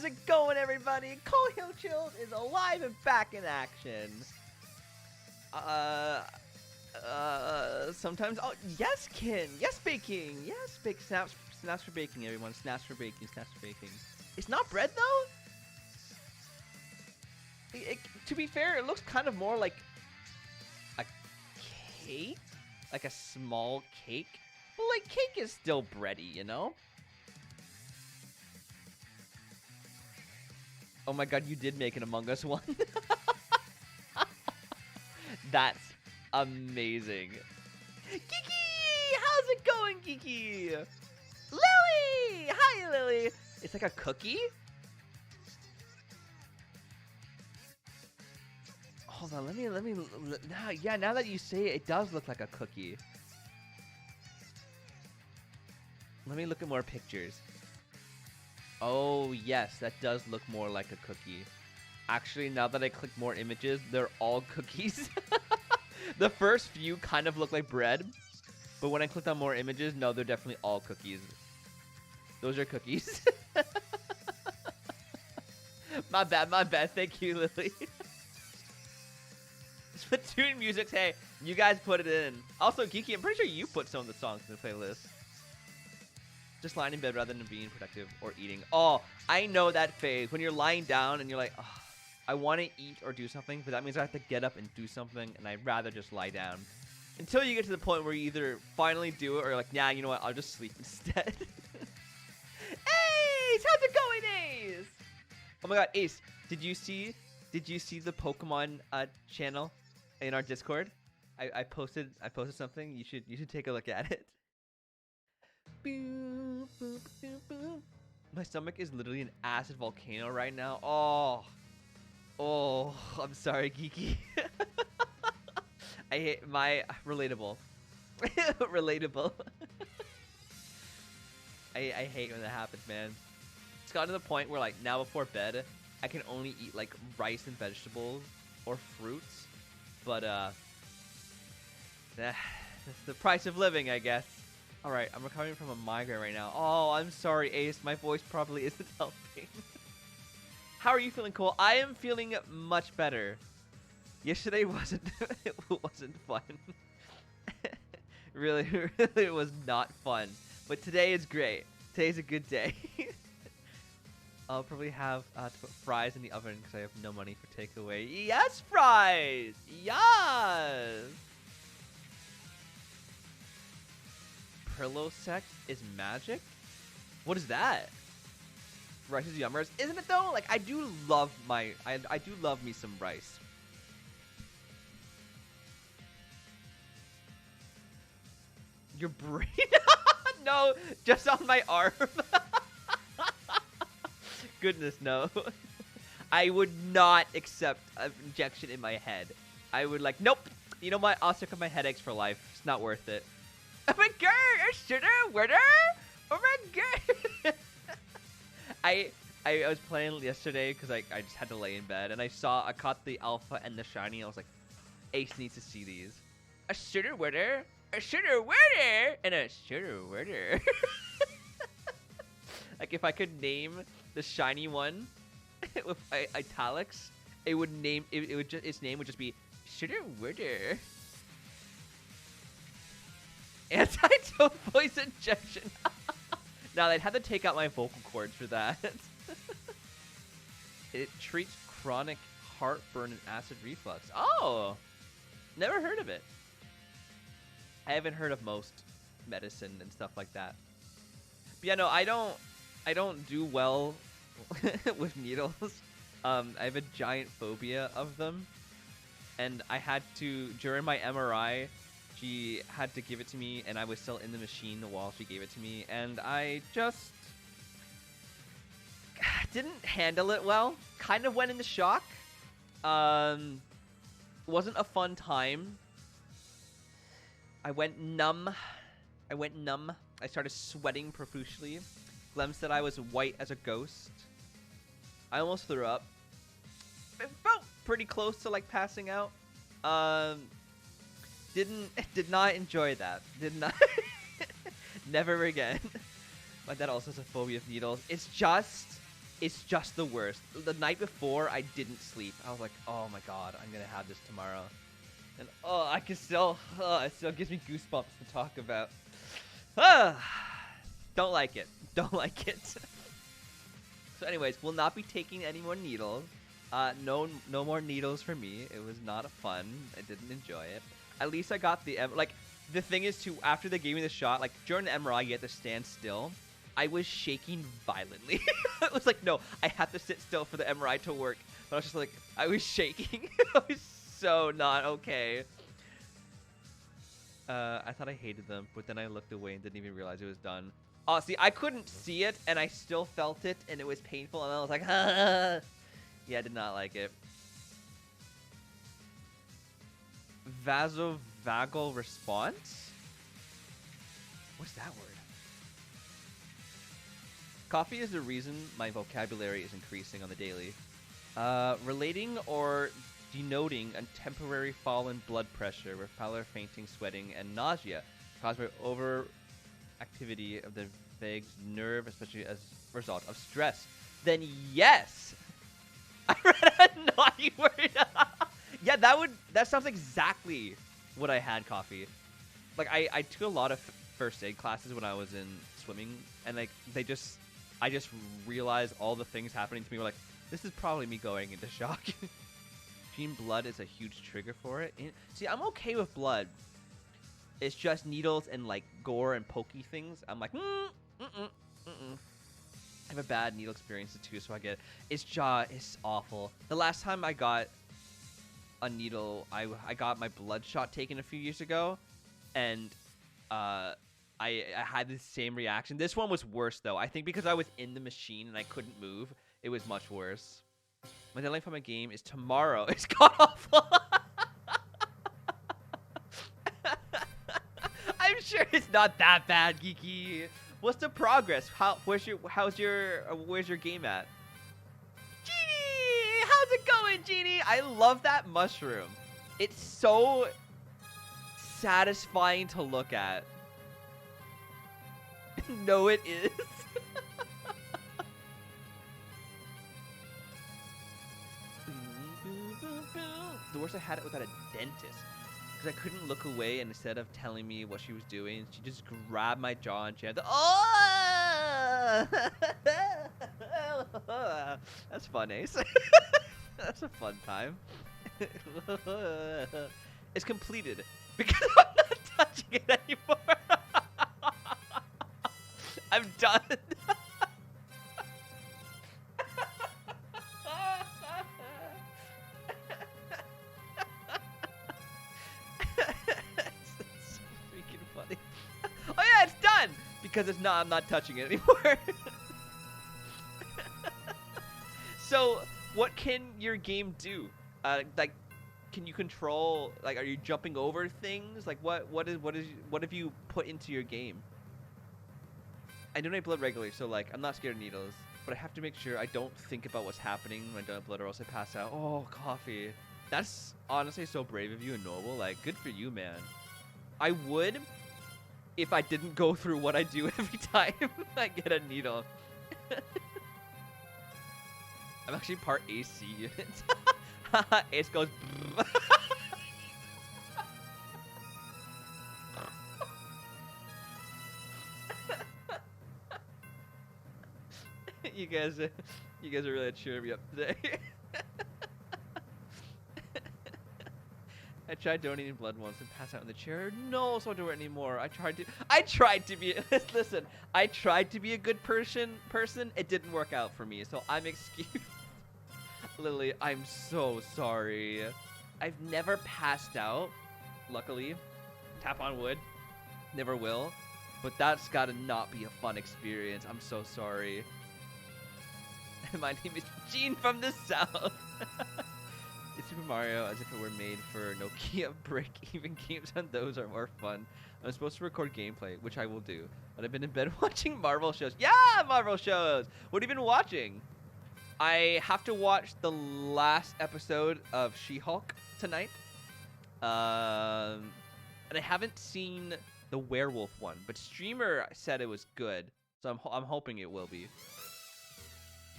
How's it going, everybody? ColeHillChills is alive and back in action. Sometimes. Oh, yes, Kin. Yes, baking. Yes, bake. Snaps for baking, everyone. Snaps for baking. Snaps for baking. It's not bread, though. To be fair, it looks kind of more like a cake, like a small cake. But like, cake is still bready, you know? Oh my god, you did make an Among Us one. That's amazing. Kiki! How's it going, Kiki? Lily! Hi, Lily! It's like a cookie? Hold on, let me, now that you say it, it does look like a cookie. Let me look at more pictures. Oh, yes, that does look more like a cookie. Actually, now that I click more images, they're all cookies. The first few kind of look like bread, but when I clicked on more images, no, they're definitely all cookies. Those are cookies. My bad. Thank you, Lily. Splatoon music, hey, you guys put it in. Also, Geeky, I'm pretty sure you put some of the songs in the playlist. Just lying in bed rather than being productive or eating. Oh, I know that phase. When you're lying down and you're like, oh, I want to eat or do something, but that means I have to get up and do something, and I'd rather just lie down. Until you get to the point where you either finally do it or you're like, nah, you know what, I'll just sleep instead. Ace! How's it going, Ace? Oh my god, Ace, did you see the Pokemon channel in our Discord? I posted something. You should take a look at it. Boop, boop, boop, boop. My stomach is literally an acid volcano right now. Oh, I'm sorry, Geeky. I hate my relatable. Relatable. I hate when that happens, man. It's gotten to the point where, like, now before bed, I can only eat like rice and vegetables or fruits. But that's the price of living, I guess. Alright, I'm recovering from a migraine right now. Oh, I'm sorry, Ace. My voice probably isn't helping. How are you feeling, Cole? I am feeling much better. Yesterday wasn't it wasn't fun. really it was not fun. But today is great. Today's a good day. I'll probably have to put fries in the oven because I have no money for takeaway. Yes, fries! Yes! Prilosec is magic? What is that? Rice is yummers, isn't it though? Like, I do love me some rice. Your brain? No, just on my arm. Goodness, no. I would not accept an injection in my head. I would like, nope. You know what? I'll stick with my headaches for life. It's not worth it. Oh my god, a sugar winner? Oh my god. I was playing yesterday because I just had to lay in bed and I caught the alpha and the shiny. I was like, Ace needs to see these. A sugar winner, and a sugar winner. Like, if I could name the shiny one with italics, its name would just be sugar winner. Anti-dope voice injection. Now they'd have to take out my vocal cords for that. It treats chronic heartburn and acid reflux. Oh, never heard of it. I haven't heard of most medicine and stuff like that. But yeah, no, I don't do well with needles. I have a giant phobia of them, and I had to, during my MRI, she had to give it to me, and I was still in the machine while she gave it to me, and I just didn't handle it well. Kind of went into shock. Wasn't a fun time. I went numb. I started sweating profusely. Glem said I was white as a ghost. I almost threw up. It felt pretty close to like passing out. Did not enjoy that. Did not. Never again. My dad also has a phobia of needles. It's just It's just the worst. The night before, I didn't sleep. I was like, oh my god, I'm gonna have this tomorrow. And oh, I can still, it still gives me goosebumps to talk about. Don't like it. Don't like it. So anyways, we'll not be taking any more needles. No more needles for me. It was not fun. I didn't enjoy it. At least I got the, like, the thing is too, after they gave me the shot, like, during the MRI, you have to stand still. I was shaking violently. It was like, no, I have to sit still for the MRI to work. But I was just like, I was shaking. I was so not okay. I thought I hated them, but then I looked away and didn't even realize it was done. Oh, see, I couldn't see it, and I still felt it, and it was painful, and I was like, ah. Yeah, I did not like it. Vasovagal response? What's that word? Coffee is the reason my vocabulary is increasing on the daily. Relating or denoting a temporary fall in blood pressure with pallor, fainting, sweating, and nausea caused by overactivity of the vagus nerve, especially as a result of stress. Then yes! I read a naughty word. Yeah, that sounds exactly what I had, Coffee. Like, I took a lot of first aid classes when I was in swimming, and like I just realized all the things happening to me were like, this is probably me going into shock. Gene blood is a huge trigger for it. See, I'm okay with blood. It's just needles and like gore and pokey things. I'm like, I have a bad needle experience too, so I get it. It's awful. The last time I got a needle, I got my blood shot taken a few years ago, and I had the same reaction. This one was worse though. I think because I was in the machine and I couldn't move, it was much worse. My deadline for my game is tomorrow. It's god awful. I'm sure it's not that bad, Geeky. What's the progress? Where's your game at? Genie, how's it going, Genie? I love that mushroom. It's so satisfying to look at. No, it is. The worst, I had it without a dentist. Because I couldn't look away, and instead of telling me what she was doing, she just grabbed my jaw and she had to, oh! That's fun, Ace. That's a fun time. It's completed. Because I'm not touching it anymore. I'm done. It's so freaking funny. Oh yeah, it's done! Because it's not, I'm not touching it anymore. So, what can your game do? Like, can you control, like, are you jumping over things? Like, what have you put into your game? I donate blood regularly, so like I'm not scared of needles, but I have to make sure I don't think about what's happening when I donate blood, or else I pass out. Oh, Coffee. That's honestly so brave of you and noble. Like, good for you, man. I would if I didn't go through what I do every time I get a needle. I'm actually part AC unit. Ace goes. You guys are really cheering me up today. I tried donating blood once and passed out in the chair. No, so I don't do it anymore. I tried to be. Listen, I tried to be a good person. It didn't work out for me, so I'm excused. Lily, I'm so sorry. I've never passed out. Luckily, tap on wood. Never will. But that's gotta not be a fun experience. I'm so sorry. My name is Gene from the South. It's Super Mario as if it were made for Nokia brick. Even games on those are more fun. I'm supposed to record gameplay, which I will do. But I've been in bed watching Marvel shows. Yeah, Marvel shows! What have you been watching? I have to watch the last episode of She-Hulk tonight. And I haven't seen the werewolf one, but streamer said it was good. So I'm hoping it will be.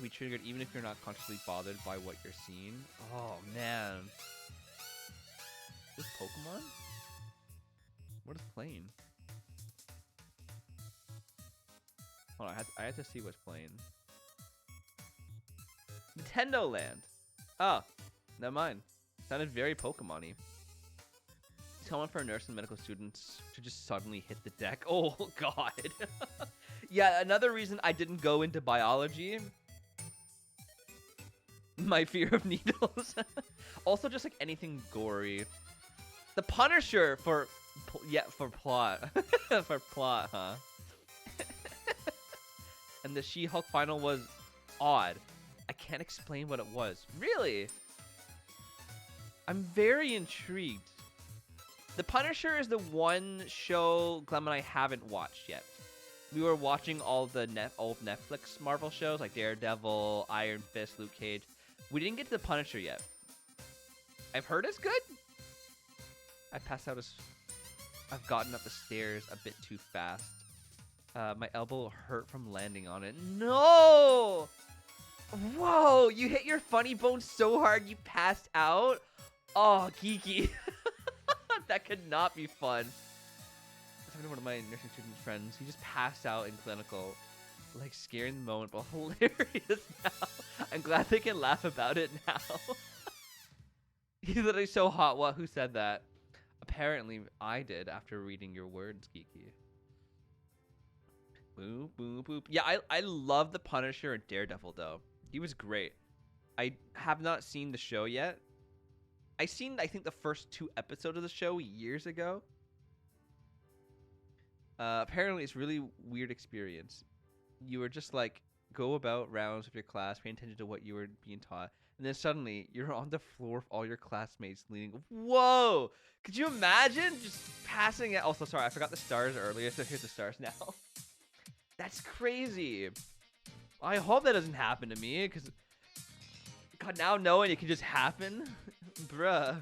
can be triggered even if you're not consciously bothered by what you're seeing. Oh, man. This Pokemon? What is playing? Hold on, I have to see what's playing. Nintendo Land. Oh, never mind. Sounded very Pokemon-y. It's common for nurse and medical students to just suddenly hit the deck. Oh, God. Yeah, another reason I didn't go into biology. My fear of needles. Also, just like anything gory. The Punisher for plot. For plot, huh? And the She-Hulk final was odd. I can't explain what it was. Really? I'm very intrigued. The Punisher is the one show Clem and I haven't watched yet. We were watching all the old Netflix Marvel shows like Daredevil, Iron Fist, Luke Cage. We didn't get to the Punisher yet. I've heard it's good. I passed out as I've gotten up the stairs a bit too fast. My elbow hurt from landing on it. No! Whoa, you hit your funny bone so hard you passed out? Oh, geeky. That could not be fun. I was talking to one of my nursing student friends. He just passed out in clinical. Like, scary in the moment, but hilarious now. I'm glad they can laugh about it now. He's literally so hot. What? Who said that? Apparently, I did after reading your words, geeky. Boop, boop, boop. Yeah, I love the Punisher and Daredevil, though. He was great. I have not seen the show yet. I think, the first 2 episodes of the show years ago. Apparently, it's really weird experience. You were just, like, go about rounds with your class, paying attention to what you were being taught. And then suddenly, you're on the floor with all your classmates leaning. Whoa! Could you imagine just passing it? Also, sorry, I forgot the stars earlier, so here's the stars now. That's crazy. I hope that doesn't happen to me, because God, now knowing it can just happen, bruh.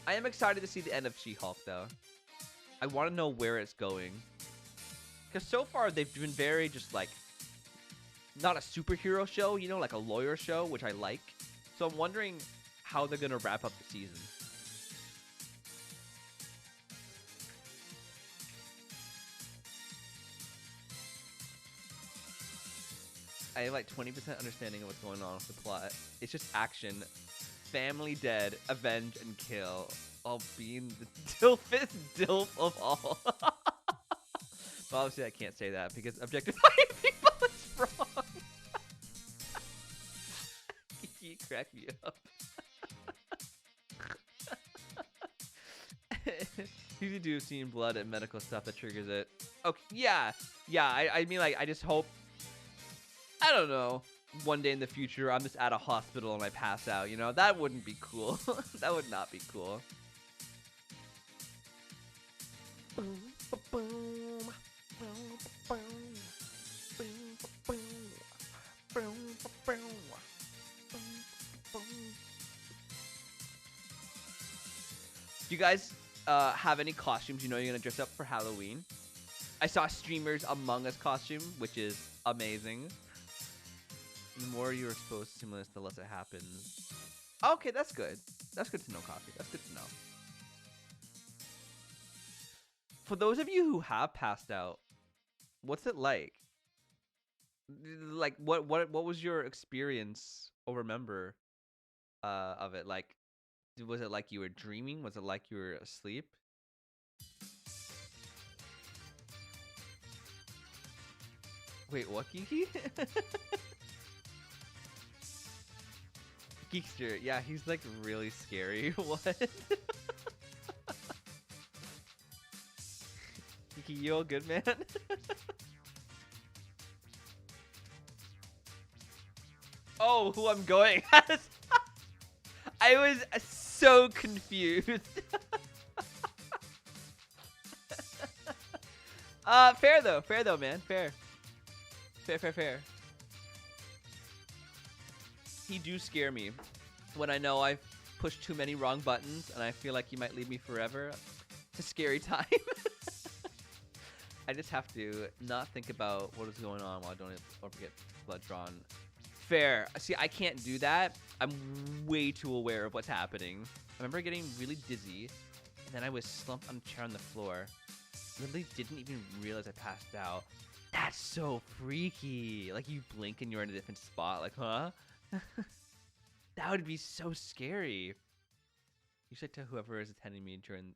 I am excited to see the end of She-Hulk, though. I want to know where it's going. Because so far, they've been very just, like, not a superhero show, you know, like a lawyer show, which I like. So I'm wondering how they're going to wrap up the season. I have like 20% understanding of what's going on with the plot. It's just action. Family dead, avenge, and kill. All being the dilfest dilf of all. But obviously I can't say that because objectifying people is wrong. You crack me up. Usually do seeing blood and medical stuff that triggers it. Okay, yeah. I mean, like, I just hope. I don't know. One day in the future, I'm just at a hospital and I pass out. You know, that wouldn't be cool. That would not be cool. Boom, boom, boom, boom, boom, boom, boom, boom. Do you guys have any costumes you know you're gonna dress up for Halloween? I saw streamers Among Us costume, which is amazing. The more you're exposed to stimulus, the less it happens. Okay, that's good. That's good to know, Coffee. That's good to know. For those of you who have passed out, what's it like? Like, what was your experience or remember of it? Like, was it like you were dreaming? Was it like you were asleep? Wait, what, Geeky? Geekster, yeah, he's like really scary. What? Geeky, you all good, man? Oh, who I'm going as? I was so confused. Fair though, man, fair. Fair. He do scare me when I know I've pushed too many wrong buttons and I feel like he might leave me forever. It's a scary time. I just have to not think about what is going on while I don't forget blood drawn. Fair. See, I can't do that. I'm way too aware of what's happening. I remember getting really dizzy, and then I was slumped on a chair on the floor. Literally didn't even realize I passed out. That's so freaky. Like, you blink and you're in a different spot. Like, huh? That would be so scary. You should tell whoever is attending me during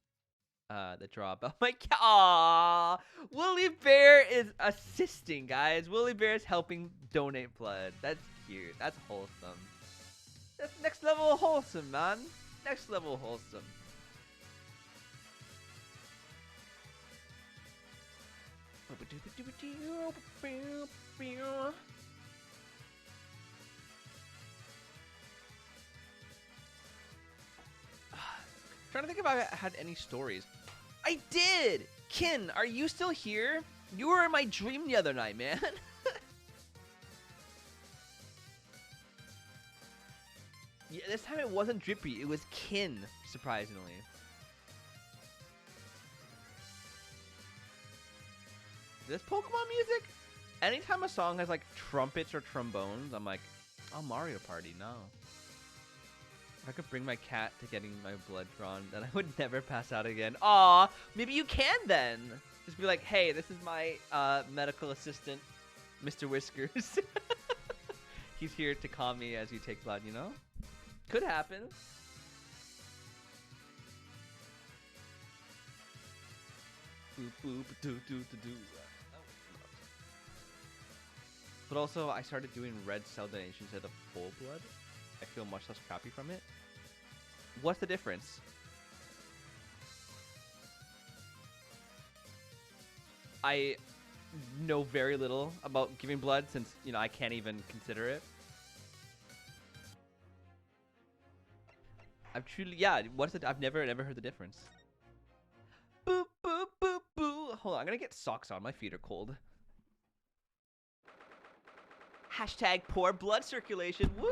the draw about my cat. Aww, Wooly Bear is assisting, guys. Wooly Bear is helping donate blood. That's cute. That's wholesome. That's next level wholesome, man. Next level wholesome. Trying to think if I had any stories. I did! Kin, are you still here? You were in my dream the other night, man. Yeah, this time it wasn't Drippy, it was Kin, surprisingly. This Pokemon music? Anytime a song has like trumpets or trombones, I'm like, oh, Mario Party, no. If I could bring my cat to getting my blood drawn, then I would never pass out again. Aw, maybe you can then. Just be like, hey, this is my medical assistant, Mr. Whiskers. He's here to calm me as you take blood, you know? Could happen. Boop, boop, doo, doo, doo, doo. But also, I started doing red cell donation instead of full blood. I feel much less crappy from it. What's the difference? I know very little about giving blood since, you know, I can't even consider it. I've truly, yeah, what's the, I've never heard the difference. Boop, boop, boop, boop. Hold on, I'm gonna get socks on. My feet are cold. Hashtag poor blood circulation. Woo!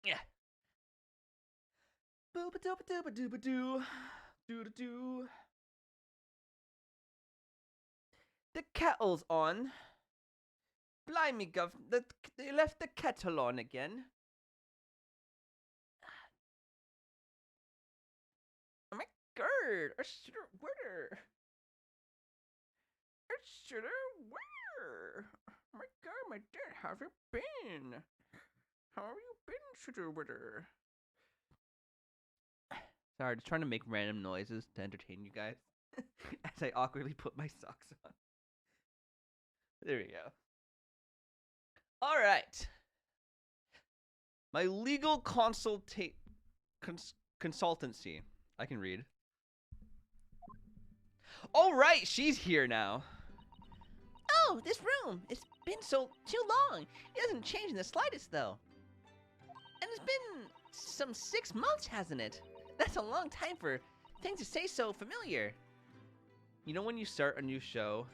Yeah. Booba dooba dooba dooba doo. Doo doo. The kettle's on. Blimey, Gov. They left the kettle on again. Oh my god. I should have where? I should have where? Oh my god, my dad, how have you been? How have you been, Shooter Witter? Sorry, just trying to make random noises to entertain you guys as I awkwardly put my socks on. There we go. All right. My legal consultancy. I can read. All right, she's here now. Oh, this room. It's been too long. It hasn't changed in the slightest, though. And it's been some 6 months, hasn't it? That's a long time for things to stay so familiar. You know when you start a new show,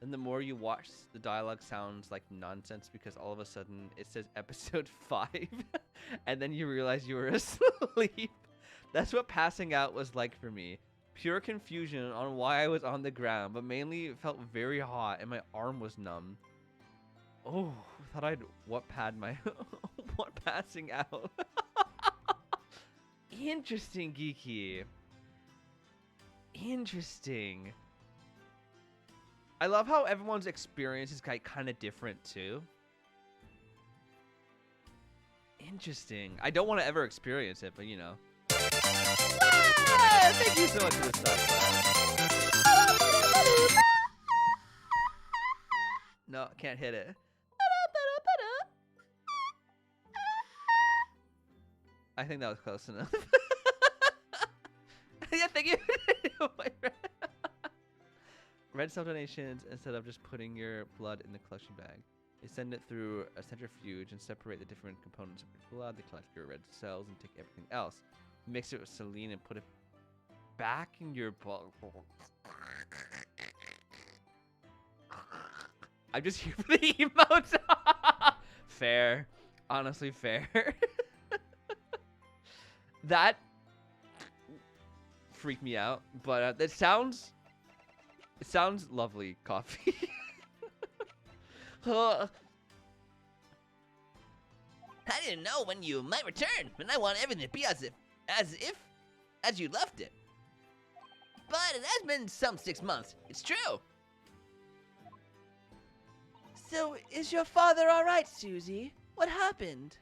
and the more you watch, the dialogue sounds like nonsense because all of a sudden it says episode 5, and then you realize you were asleep. That's what passing out was like for me. Pure confusion on why I was on the ground, but mainly it felt very hot and my arm was numb. Oh, I thought I'd what passing out. Interesting, Geeky. Interesting. I love how everyone's experience is kind of different too. Interesting. I don't want to ever experience it, but you know. Ah, thank you so much for the stuff. No, can't hit it. I think that was close enough. Yeah, thank you. Red cell donations, instead of just putting your blood in the collection bag, they send it through a centrifuge and separate the different components of your blood. They collect your red cells and take everything else, mix it with saline, and put it back in your blood. I'm just here for the emotes. Fair. honestly fair. That freaked me out, but it sounds lovely, coffee. I didn't know when you might return, and I want everything to be as you left it. But it has been some 6 months. It's true. So, is your father alright, Susie? What happened?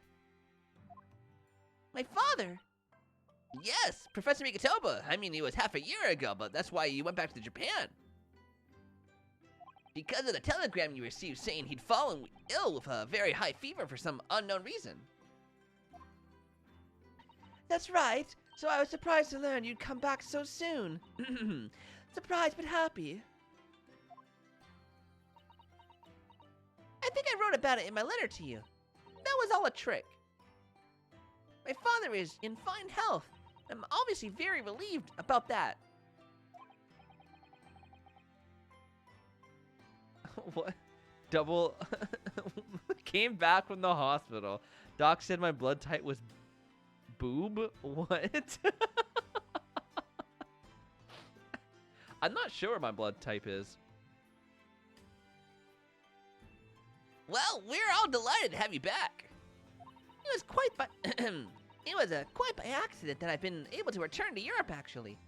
My father? Yes, Professor Mikitoba. I mean, he was half a year ago, but that's why you went back to Japan. Because of the telegram you received saying he'd fallen ill with a very high fever for some unknown reason. That's right. So I was surprised to learn you'd come back so soon. Surprised but happy. I think I wrote about it in my letter to you. That was all a trick. My father is in fine health. I'm obviously very relieved about that. What? Double came back from the hospital. Doc said my blood type was boob. What? I'm not sure what my blood type is. Well, we're all delighted to have you back. It was quite by quite by accident that I've been able to return to Europe, actually.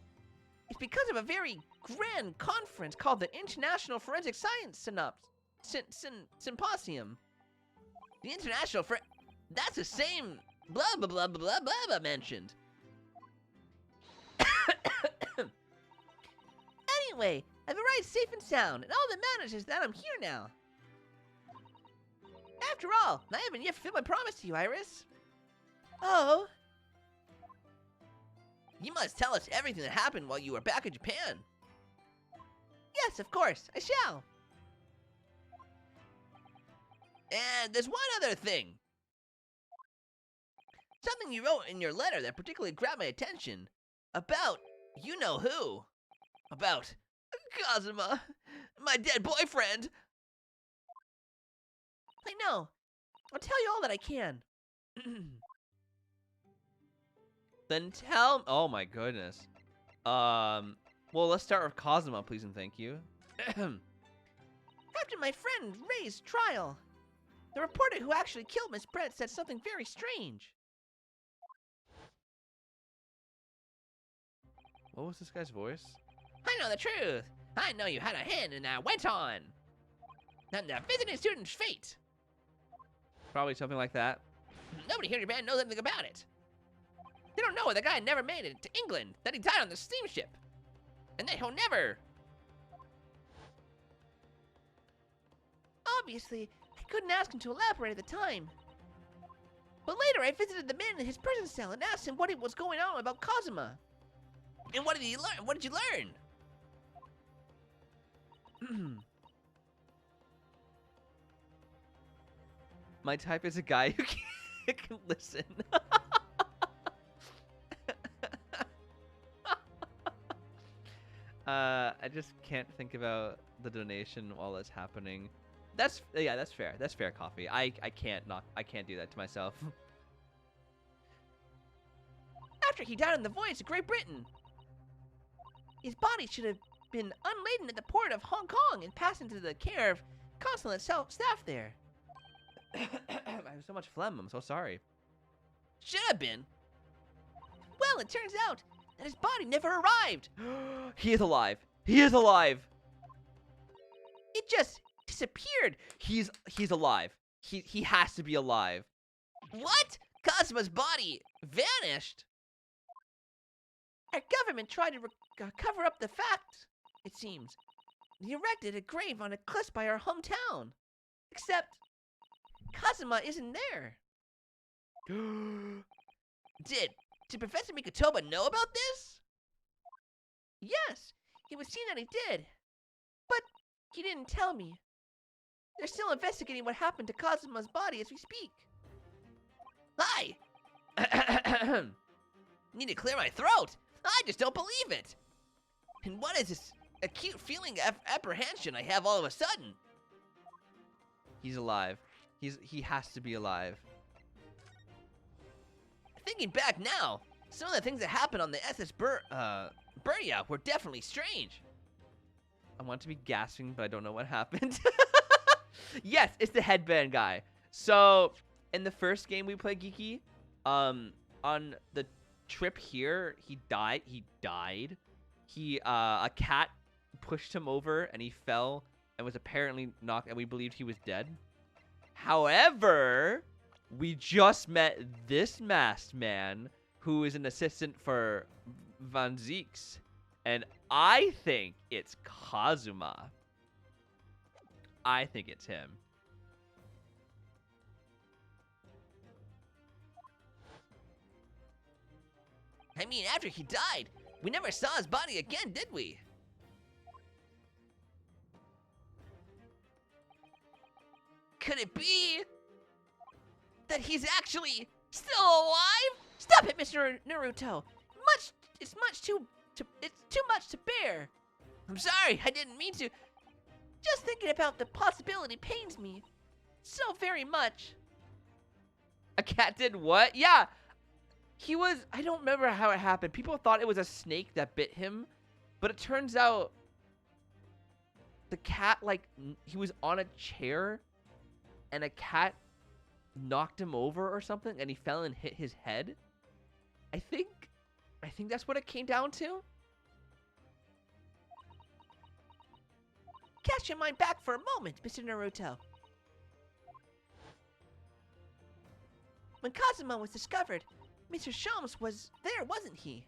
It's because of a very grand conference called the International Forensic Science Symposium. The International that's the same blah blah blah blah blah blah mentioned. Anyway, I've arrived safe and sound, and all that matters is that I'm here now. After all, I haven't yet fulfilled my promise to you, Iris. Oh? You must tell us everything that happened while you were back in Japan. Yes, of course, I shall. And there's one other thing. Something you wrote in your letter that particularly grabbed my attention. About you-know-who. About Kazuma, my dead boyfriend. I know. I'll tell you all that I can. Then tell. Oh my goodness. Well, let's start with Kazuma, please and thank you. After my friend Ray's trial, the reporter who actually killed Miss Brett said something very strange. What was this guy's voice? I know the truth. I know you had a hand and I went on. And the visiting student's fate. Probably something like that. Nobody here in Japan knows anything about it. They don't know the guy never made it to England, that he died on the steamship. And that he'll never. Obviously, I couldn't ask him to elaborate at the time. But later I visited the man in his prison cell and asked him what was going on about Kazuma. And what did he learn? What did you learn? My type is a guy who can listen. I just can't think about the donation while it's happening. That's fair. That's fair, Coffee. I can't do that to myself. After he died on the voyage to Great Britain, his body should have been unladen at the port of Hong Kong and passed into the care of consulate staff there. I have so much phlegm. I'm so sorry. Should have been. Well, it turns out that his body never arrived. He is alive. He is alive. It just disappeared. He's alive. He has to be alive. What? Kazuma's body vanished. Our government tried to cover up the fact, it seems. They erected a grave on a cliff by our hometown. Except, Kazuma isn't there. Did Professor Mikitoba know about this? Yes, it would seem that he did. But he didn't tell me. They're still investigating what happened to Kazuma's body as we speak. Hi! Need to clear my throat. I just don't believe it. And what is this acute feeling of apprehension I have all of a sudden? He's alive. He has to be alive. Thinking back now, some of the things that happened on the SS Burya were definitely strange. I want to be gasping, but I don't know what happened. Yes, it's the headband guy. So, in the first game we played, Geeky, on the trip here, he died. A cat pushed him over, and he fell and was apparently knocked, and we believed he was dead. However, we just met this masked man, who is an assistant for Van Zieks, and I think it's Kazuma. I think it's him. I mean, after he died, we never saw his body again, did we? Could it be that he's actually still alive? Stop it, Mr. Naruto. It's too much to bear. I'm sorry, I didn't mean to. Just thinking about the possibility pains me so very much. A cat did what? Yeah. He was, I don't remember how it happened. People thought it was a snake that bit him, but it turns out the cat, like, he was on a chair and a cat knocked him over or something and he fell and hit his head. I think that's what it came down to. Cast your mind back for a moment, Mr. Naruto. When Kazuma was discovered, Mr. Sholmes was there, wasn't he?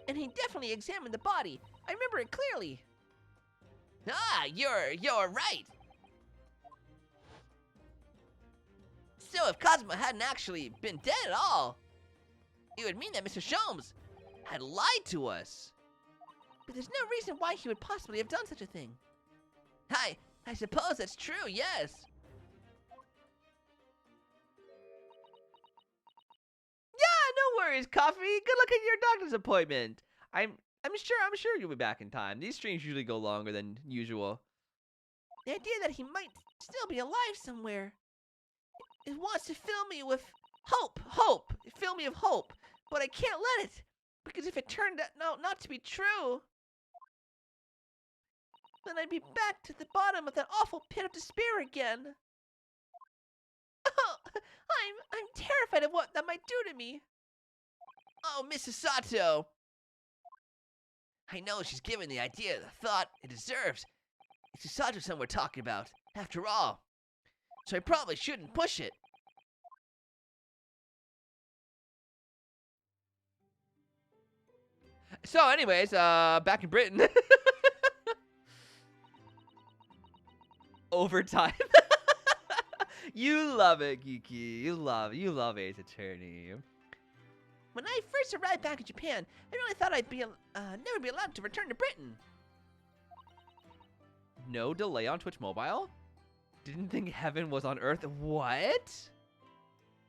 And he definitely examined the body. I remember it clearly. Ah, you're right. So if Kazuma hadn't actually been dead at all, it would mean that Mr. Sholmes had lied to us. But there's no reason why he would possibly have done such a thing. I suppose that's true, yes. No worries, Coffee. Good luck at your doctor's appointment. I'm sure you'll be back in time. These streams usually go longer than usual. The idea that he might still be alive somewhere. It wants to fill me with hope. Fill me with hope. But I can't let it. Because if it turned out not to be true, then I'd be back to the bottom of that awful pit of despair again. Oh, I'm terrified of what that might do to me. Oh, Mrs. Sato. I know she's given the idea the thought it deserves. It's Sato-san we're talking about, after all. So I probably shouldn't push it. So, anyways, back in Britain. Overtime. You love it, Geeky. You love Ace Attorney. When I first arrived back in Japan, I really thought I'd be never be allowed to return to Britain. No delay on Twitch Mobile? Didn't think heaven was on earth. What?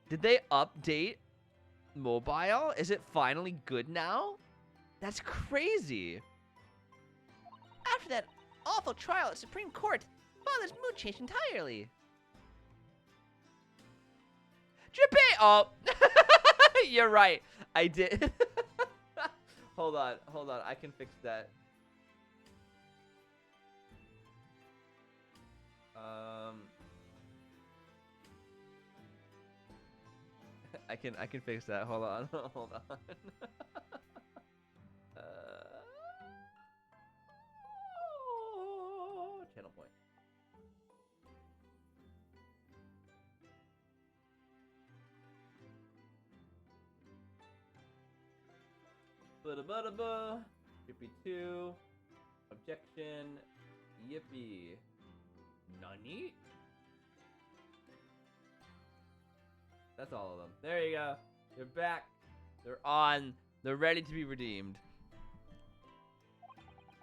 Did they update mobile? Is it finally good now? That's crazy. After that awful trial at Supreme Court, Father's mood changed entirely. Drippy! Oh, you're right. I did. Hold on. I can fix that. I can fix that. Hold on. Channel point. Ba-da-ba-da-ba. Yippee 2. Objection. Yippee. Nani? That's all of them. There you go. They're back. They're on. They're ready to be redeemed.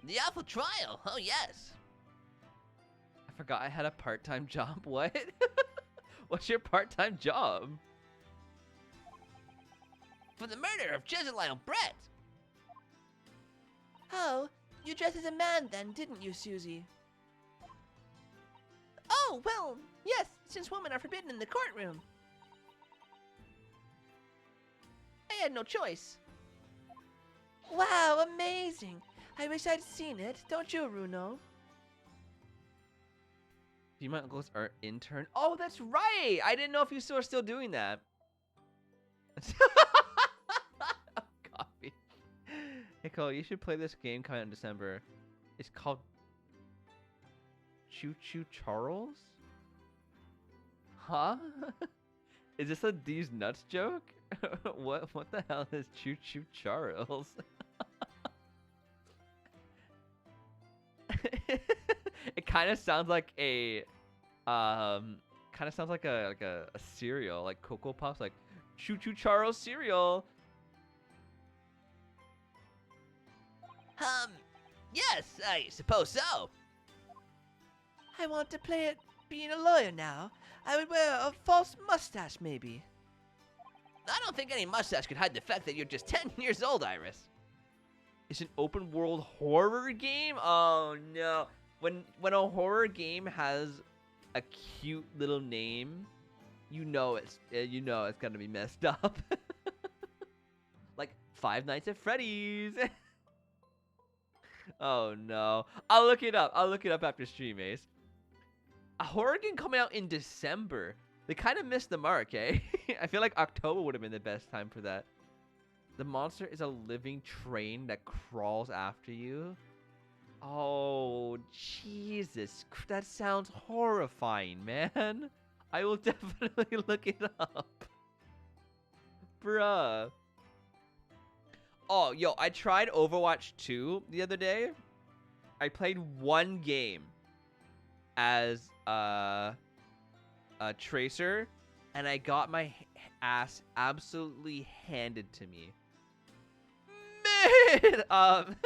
The awful trial. Oh, yes. I forgot I had a part-time job. What? What's your part-time job? For the murder of Jezebel Brett. Oh, you dressed as a man then, didn't you, Susie? Oh, well, yes, since women are forbidden in the courtroom. had no choice. Wow, amazing. I wish I'd seen it. Don't you, Runo? Do my uncles are intern? Oh, that's right. I didn't know if you were still doing that. Coffee. Hey Cole, you should play this game coming out in December. It's called Choo Choo Charles? Huh? Is this a These Nuts joke? What the hell is Choo Choo Charles? It kind of sounds like a cereal, like Cocoa Puffs, like Choo Choo Charles cereal. Yes, I suppose so. I want to play it being a lawyer now. I would wear a false mustache, maybe. I don't think any mustache could hide the fact that you're just 10 years old, Iris. It's an open world horror game? Oh no. When a horror game has a cute little name, you know it's gonna be messed up. Like Five Nights at Freddy's. Oh no. I'll look it up. I'll look it up after stream, Ace. A horror game coming out in December. They kind of missed the mark, eh? I feel like October would have been the best time for that. The monster is a living train that crawls after you. Oh, Jesus. That sounds horrifying, man. I will definitely look it up. Bruh. Oh, yo, I tried Overwatch 2 the other day. I played one game as a Tracer, and I got my ass absolutely handed to me. Man!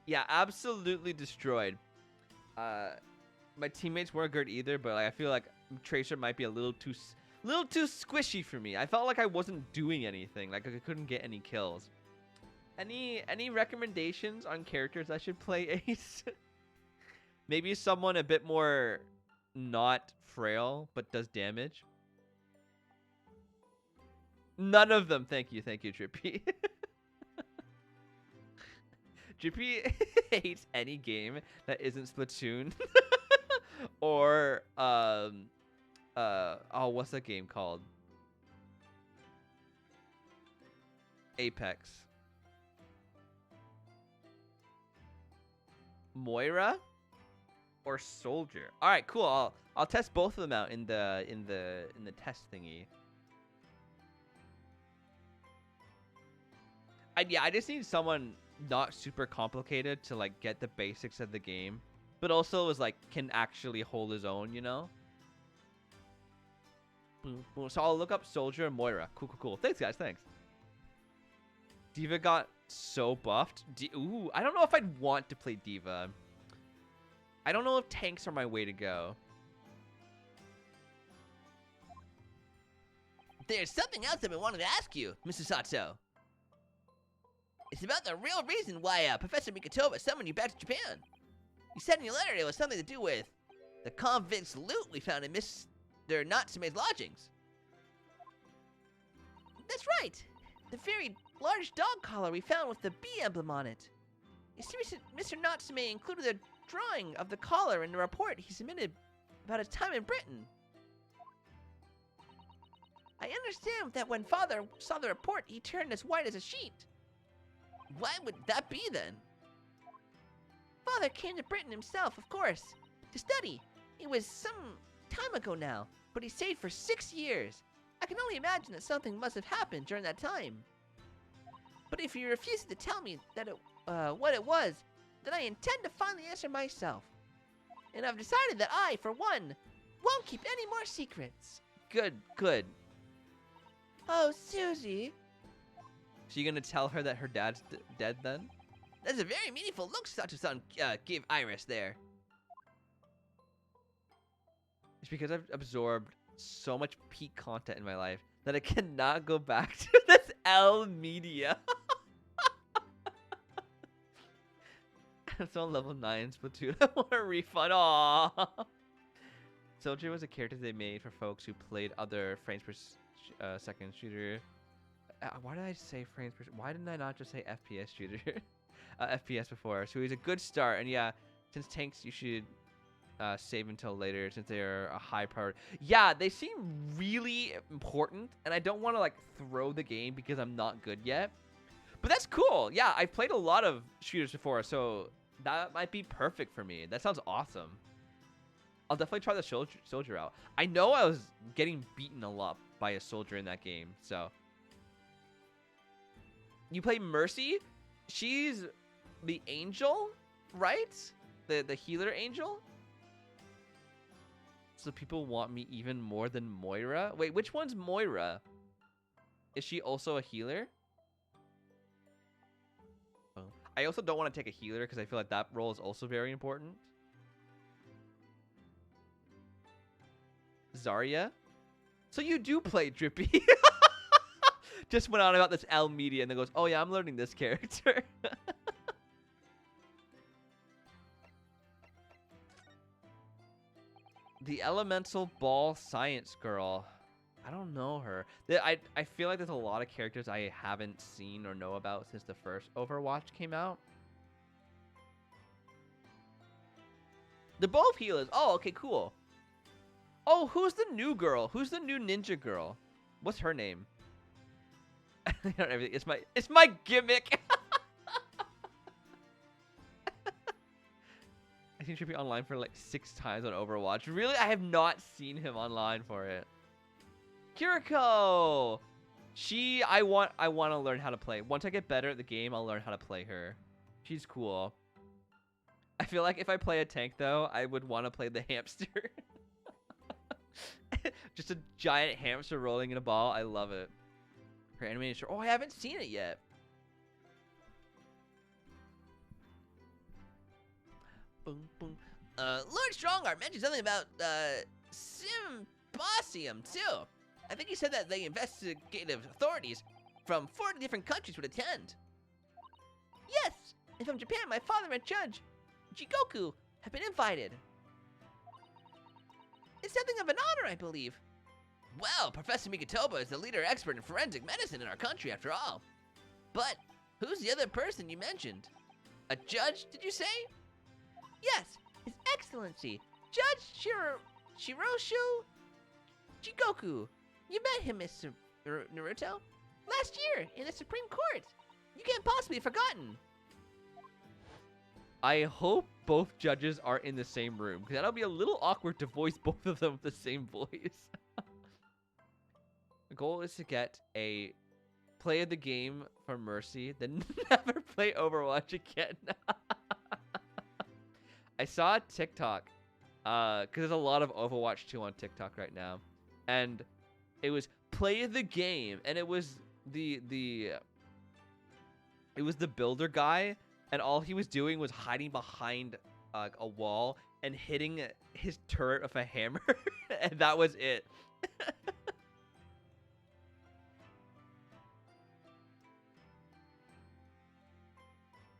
Yeah, absolutely destroyed. My teammates weren't good either, but like, I feel like Tracer might be a little too squishy for me. I felt like I wasn't doing anything. Like I couldn't get any kills. Any recommendations on characters I should play, Ace? Maybe someone a bit more not frail but does damage. None of them. Thank you, Drippy. Drippy hates any game that isn't Splatoon or oh, what's that game called? Apex. Moira or Soldier. All right, cool. I'll test both of them out in the test thingy. I just need someone not super complicated to like get the basics of the game, but also is like can actually hold his own, you know? So I'll look up Soldier and Moira. Cool. Thanks, guys. Thanks. Diva got so buffed. Ooh, I don't know if I'd want to play Diva. I don't know if tanks are my way to go. There's something else I've been wanting to ask you, Mr. Sato. It's about the real reason why Professor Mikatova summoned you back to Japan. You said in your letter it was something to do with the convict's loot we found in Mr. Natsume's lodgings. That's right. The very large dog collar we found with the bee emblem on it. You see, Mr. Natsume included a drawing of the collar in the report he submitted about his time in Britain. I understand that when Father saw the report, he turned as white as a sheet. Why would that be then? Father came to Britain himself, of course, to study. It was some time ago now, but he stayed for 6 years. I can only imagine that something must have happened during that time. But if you refuse to tell me that what it was, then I intend to find the answer myself. And I've decided that I, for one, won't keep any more secrets. Good. Oh, Susie. So you're gonna tell her that her dad's dead then? That's a very meaningful look Sato-san gave Iris there. It's because I've absorbed so much peak content in my life that I cannot go back to this L media. I'm still on level 9 Splatoon. I want a refund. Aww. Soldier was a character they made for folks who played other frames per second shooter Why did I say frames per? Why didn't I not just say FPS shooter? FPS before. So he's a good start. And yeah, since tanks, you should save until later since they're a high priority. Yeah, they seem really important, and I don't want to like throw the game because I'm not good yet. But that's cool. Yeah, I've played a lot of shooters before, so that might be perfect for me. That sounds awesome. I'll definitely try the soldier out. I know I was getting beaten a lot by a soldier in that game, so. You play Mercy? She's the angel, right? The healer angel? So people want me even more than Moira? Wait, which one's Moira? Is she also a healer? Oh. I also don't want to take a healer because I feel like that role is also very important. Zarya? So you do play Drippy. Just went on about this L media and then goes, oh yeah, I'm learning this character. The Elemental Ball Science Girl. I don't know her. I feel like there's a lot of characters I haven't seen or know about since the first Overwatch came out. They're both healers. Oh, okay, cool. Oh, who's the new girl? Who's the new ninja girl? What's her name? It's my gimmick. I think she'll be online for like 6 times on Overwatch. Really? I have not seen him online for it. Kiriko. I want to learn how to play. Once I get better at the game, I'll learn how to play her. She's cool. I feel like if I play a tank though, I would want to play the hamster. Just a giant hamster rolling in a ball. I love it. Her animation. Oh, I haven't seen it yet. Boom, boom. Lord Strongheart mentioned something about symposium too. I think he said that the investigative authorities from 40 different countries would attend. Yes, and from Japan, my father and Judge Jigoku have been invited. It's something of an honor, I believe. Well, Professor Mikotoba is the leader expert in forensic medicine in our country, after all. But who's the other person you mentioned? A judge, did you say? Yes, His Excellency, Judge Shiroshu Jigoku. You met him, Mr. Naruto, last year in the Supreme Court. You can't possibly have forgotten. I hope both judges are in the same room, because that'll be a little awkward to voice both of them with the same voice. The goal is to get a play of the game for Mercy, then never play Overwatch again. I saw a TikTok, because there's a lot of Overwatch 2 on TikTok right now, and it was play the game, and it was the builder guy, and all he was doing was hiding behind a wall and hitting his turret with a hammer, and that was it.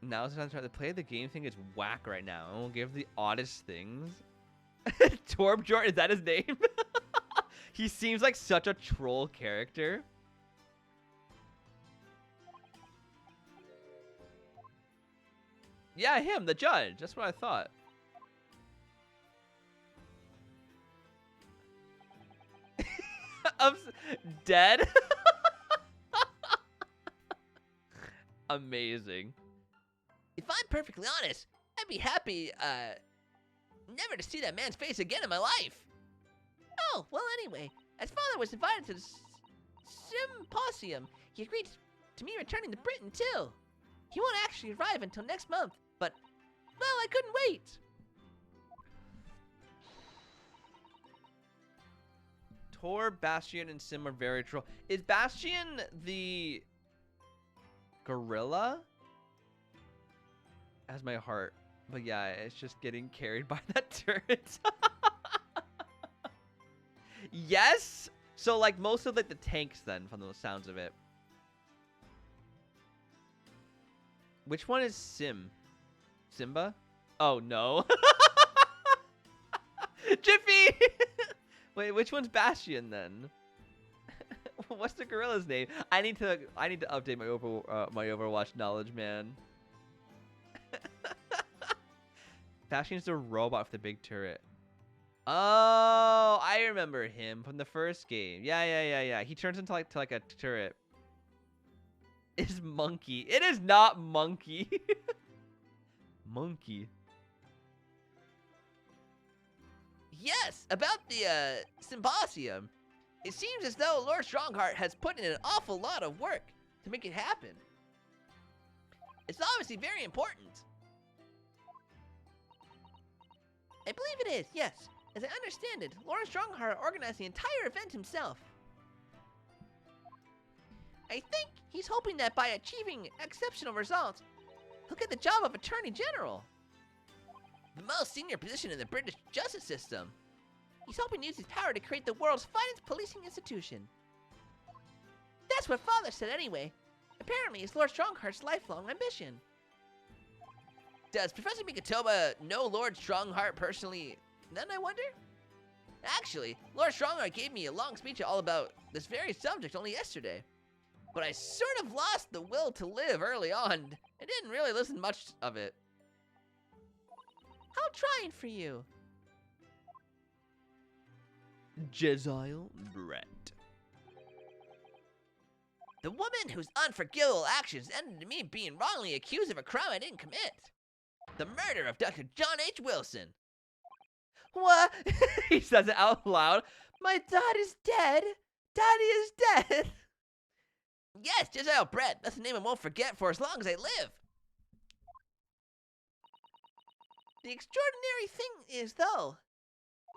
Now sometimes the play of the game thing is whack right now. I will give the oddest things. Torbjorn, is that his name? He seems like such a troll character. Yeah, him, the judge. That's what I thought. I'm dead. Amazing. If I'm perfectly honest, I'd be happy, never to see that man's face again in my life. Oh, well, anyway, as father was invited to the symposium, he agreed to me returning to Britain, too. He won't actually arrive until next month, but, well, I couldn't wait. Tor, Bastion, and Sim are very troll. Is Bastion the gorilla? Has my heart. But yeah, it's just getting carried by that turret. Yes? So like most of like the tanks then, from the sounds of it. Which one is Sim? Simba? Oh no. Jiffy! Wait, which one's Bastion then? What's the gorilla's name? I need to update my Overwatch knowledge, man. Fashion's the robot with the big turret. Oh, I remember him from the first game. Yeah. He turns into like a turret. It's Monkey. It is not Monkey. Monkey. Yes, about the symposium. It seems as though Lord Strongheart has put in an awful lot of work to make it happen. It's obviously very important. I believe it is, yes. As I understand it, Lord Strongheart organized the entire event himself. I think he's hoping that by achieving exceptional results, he'll get the job of Attorney General. The most senior position in the British justice system. He's hoping to use his power to create the world's finest policing institution. That's what Father said anyway. Apparently, it's Lord Strongheart's lifelong ambition. Does Professor Mikatoba know Lord Strongheart personally? Then I wonder? Actually, Lord Strongheart gave me a long speech all about this very subject only yesterday. But I sort of lost the will to live early on and didn't really listen much of it. How trying for you. Jezile Brett. The woman whose unforgivable actions ended in me being wrongly accused of a crime I didn't commit. The murder of Dr. John H. Wilson. What? He says it out loud. My dad is dead. Daddy is dead. Yes, Jezile Brett. That's a name I won't forget for as long as I live. The extraordinary thing is, though,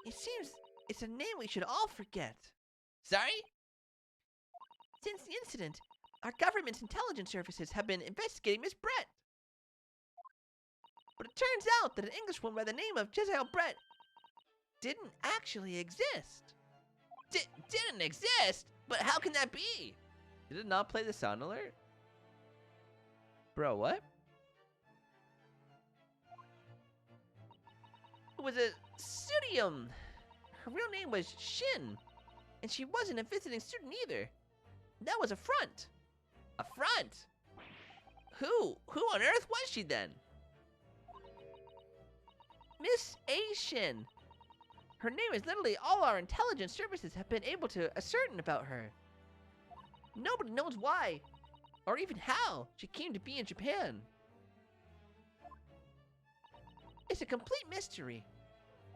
it seems it's a name we should all forget. Sorry? Since the incident, our government's intelligence services have been investigating Miss Brett. But it turns out that an Englishwoman by the name of Jezile Brett didn't actually exist. Didn't exist? But how can that be? Did it not play the sound alert? Bro, what? It was a pseudonym. Her real name was Shin, and she wasn't a visiting student either. That was a front. A front? Who on earth was she then? Miss A. Shin. Her name is literally all our intelligence services have been able to ascertain about her. Nobody knows why, or even how, she came to be in Japan. It's a complete mystery.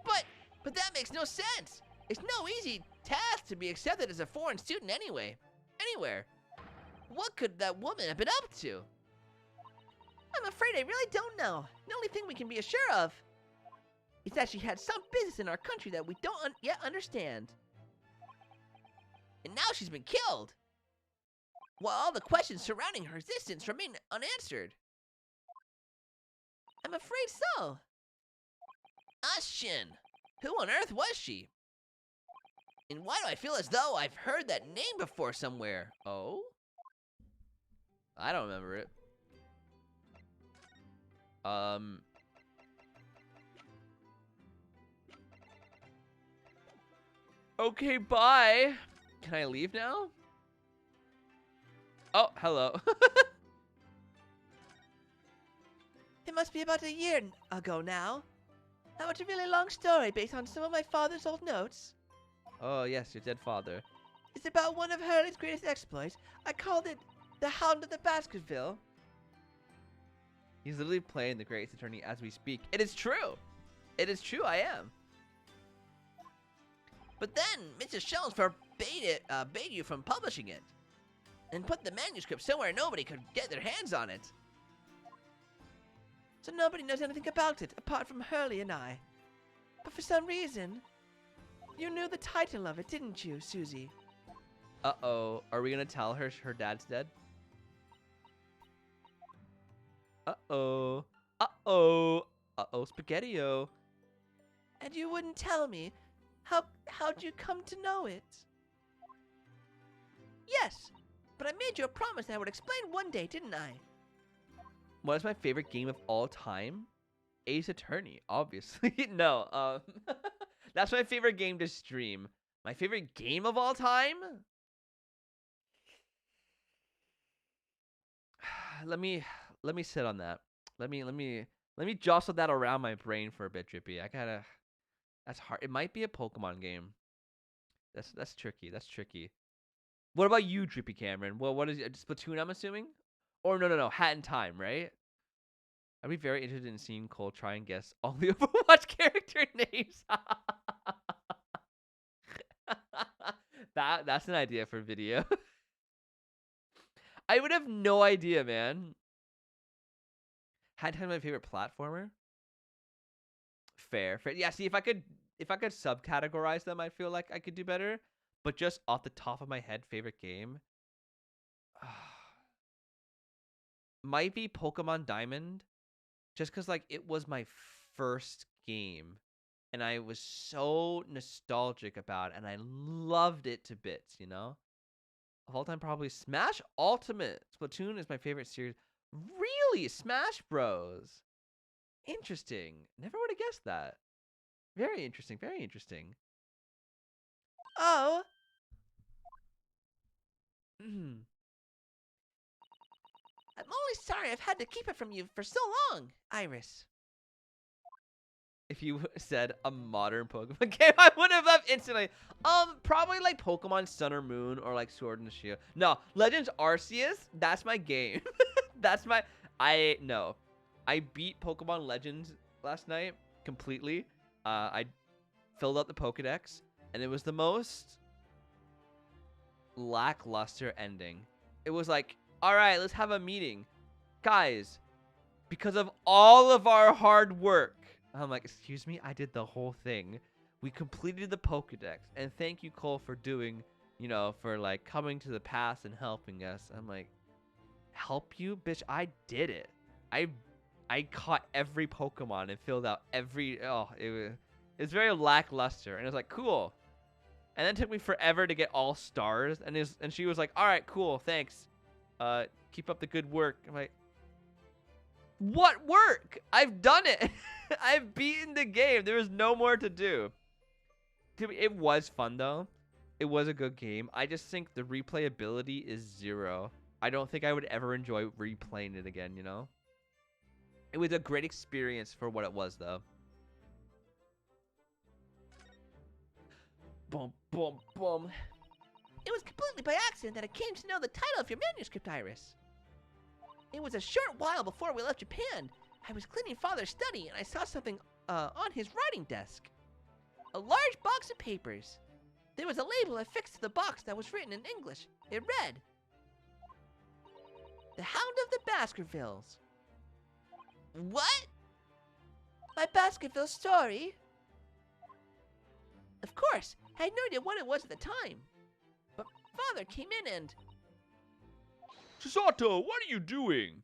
But that makes no sense. It's no easy task to be accepted as a foreign student anywhere. What could that woman have been up to? I'm afraid I really don't know. The only thing we can be sure of is that she had some business in our country that we don't yet understand. And now she's been killed, while all the questions surrounding her existence remain unanswered. I'm afraid so. Shin. Who on earth was she? And why do I feel as though I've heard that name before somewhere? Oh? I don't remember it. Okay, bye. Can I leave now? Oh, hello. It must be about a year ago now. That was a really long story based on some of my father's old notes. Oh, yes, your dead father. It's about one of Hurley's greatest exploits. I called it the Hound of the Baskerville. He's literally playing the Great Attorney as we speak. It is true. It is true, I am. But then Mrs. Shells forbade you from publishing it, and put the manuscript somewhere nobody could get their hands on it. So nobody knows anything about it, apart from Hurley and I. But for some reason, you knew the title of it, didn't you, Susie? Uh-oh. Are we gonna tell her her dad's dead? Uh-oh. Uh-oh. Uh-oh, Spaghetti-O. And you wouldn't tell me. How'd you come to know it? Yes, but I made you a promise that I would explain one day, didn't I? What is my favorite game of all time? Ace Attorney, obviously. No, that's my favorite game to stream. My favorite game of all time? let me sit on that. Let me jostle that around my brain for a bit, Drippy. I gotta. That's hard. It might be a Pokemon game. That's tricky. That's tricky. What about you, Drippy Cameron? Well, what is it? Splatoon? I'm assuming. Or no. Hat in Time, right? I'd be very interested in seeing Cole try and guess all the Overwatch character names. That's an idea for video. I would have no idea, man. Hat in Time, my favorite platformer. Fair. Yeah. See, if I could subcategorize them, I feel like I could do better. But just off the top of my head, favorite game might be Pokemon Diamond. Just because, like, it was my first game. And I was so nostalgic about it. And I loved it to bits, you know? Of all time, probably Smash Ultimate. Splatoon is my favorite series. Really? Smash Bros. Interesting. Never would have guessed that. Very interesting. Very interesting. Oh. I'm only sorry I've had to keep it from you for so long, Iris. If you said a modern Pokemon game, I would have left instantly. Probably like Pokemon Sun or Moon or like Sword and Shield. No, Legends Arceus, that's my game. That's my I beat Pokemon Legends last night completely. I filled out the Pokedex and it was the most lackluster ending. It was like, all right, let's have a meeting. Guys, because of all of our hard work. I'm like, excuse me, I did the whole thing. We completed the Pokedex. And thank you, Cole, for doing, for like coming to the past and helping us. I'm like, help you? Bitch, I did it. I caught every Pokemon and filled out every, it was very lackluster. And it was like, cool. And then it took me forever to get all stars. And she was like, all right, cool, thanks. Keep up the good work. I'm like, what work? I've done it. I've beaten the game. There was no more to do. It was fun, though. It was a good game. I just think the replayability is 0. I don't think I would ever enjoy replaying it again, you know? It was a great experience for what it was, though. Boom, boom, boom. It was completely by accident that I came to know the title of your manuscript, Iris. It was a short while before we left Japan. I was cleaning Father's study and I saw something on his writing desk. A large box of papers. There was a label affixed to the box that was written in English. It read, "The Hound of the Baskervilles." What? My Baskerville story? Of course, I had no idea what it was at the time. But Father came in and... Chisato, what are you doing?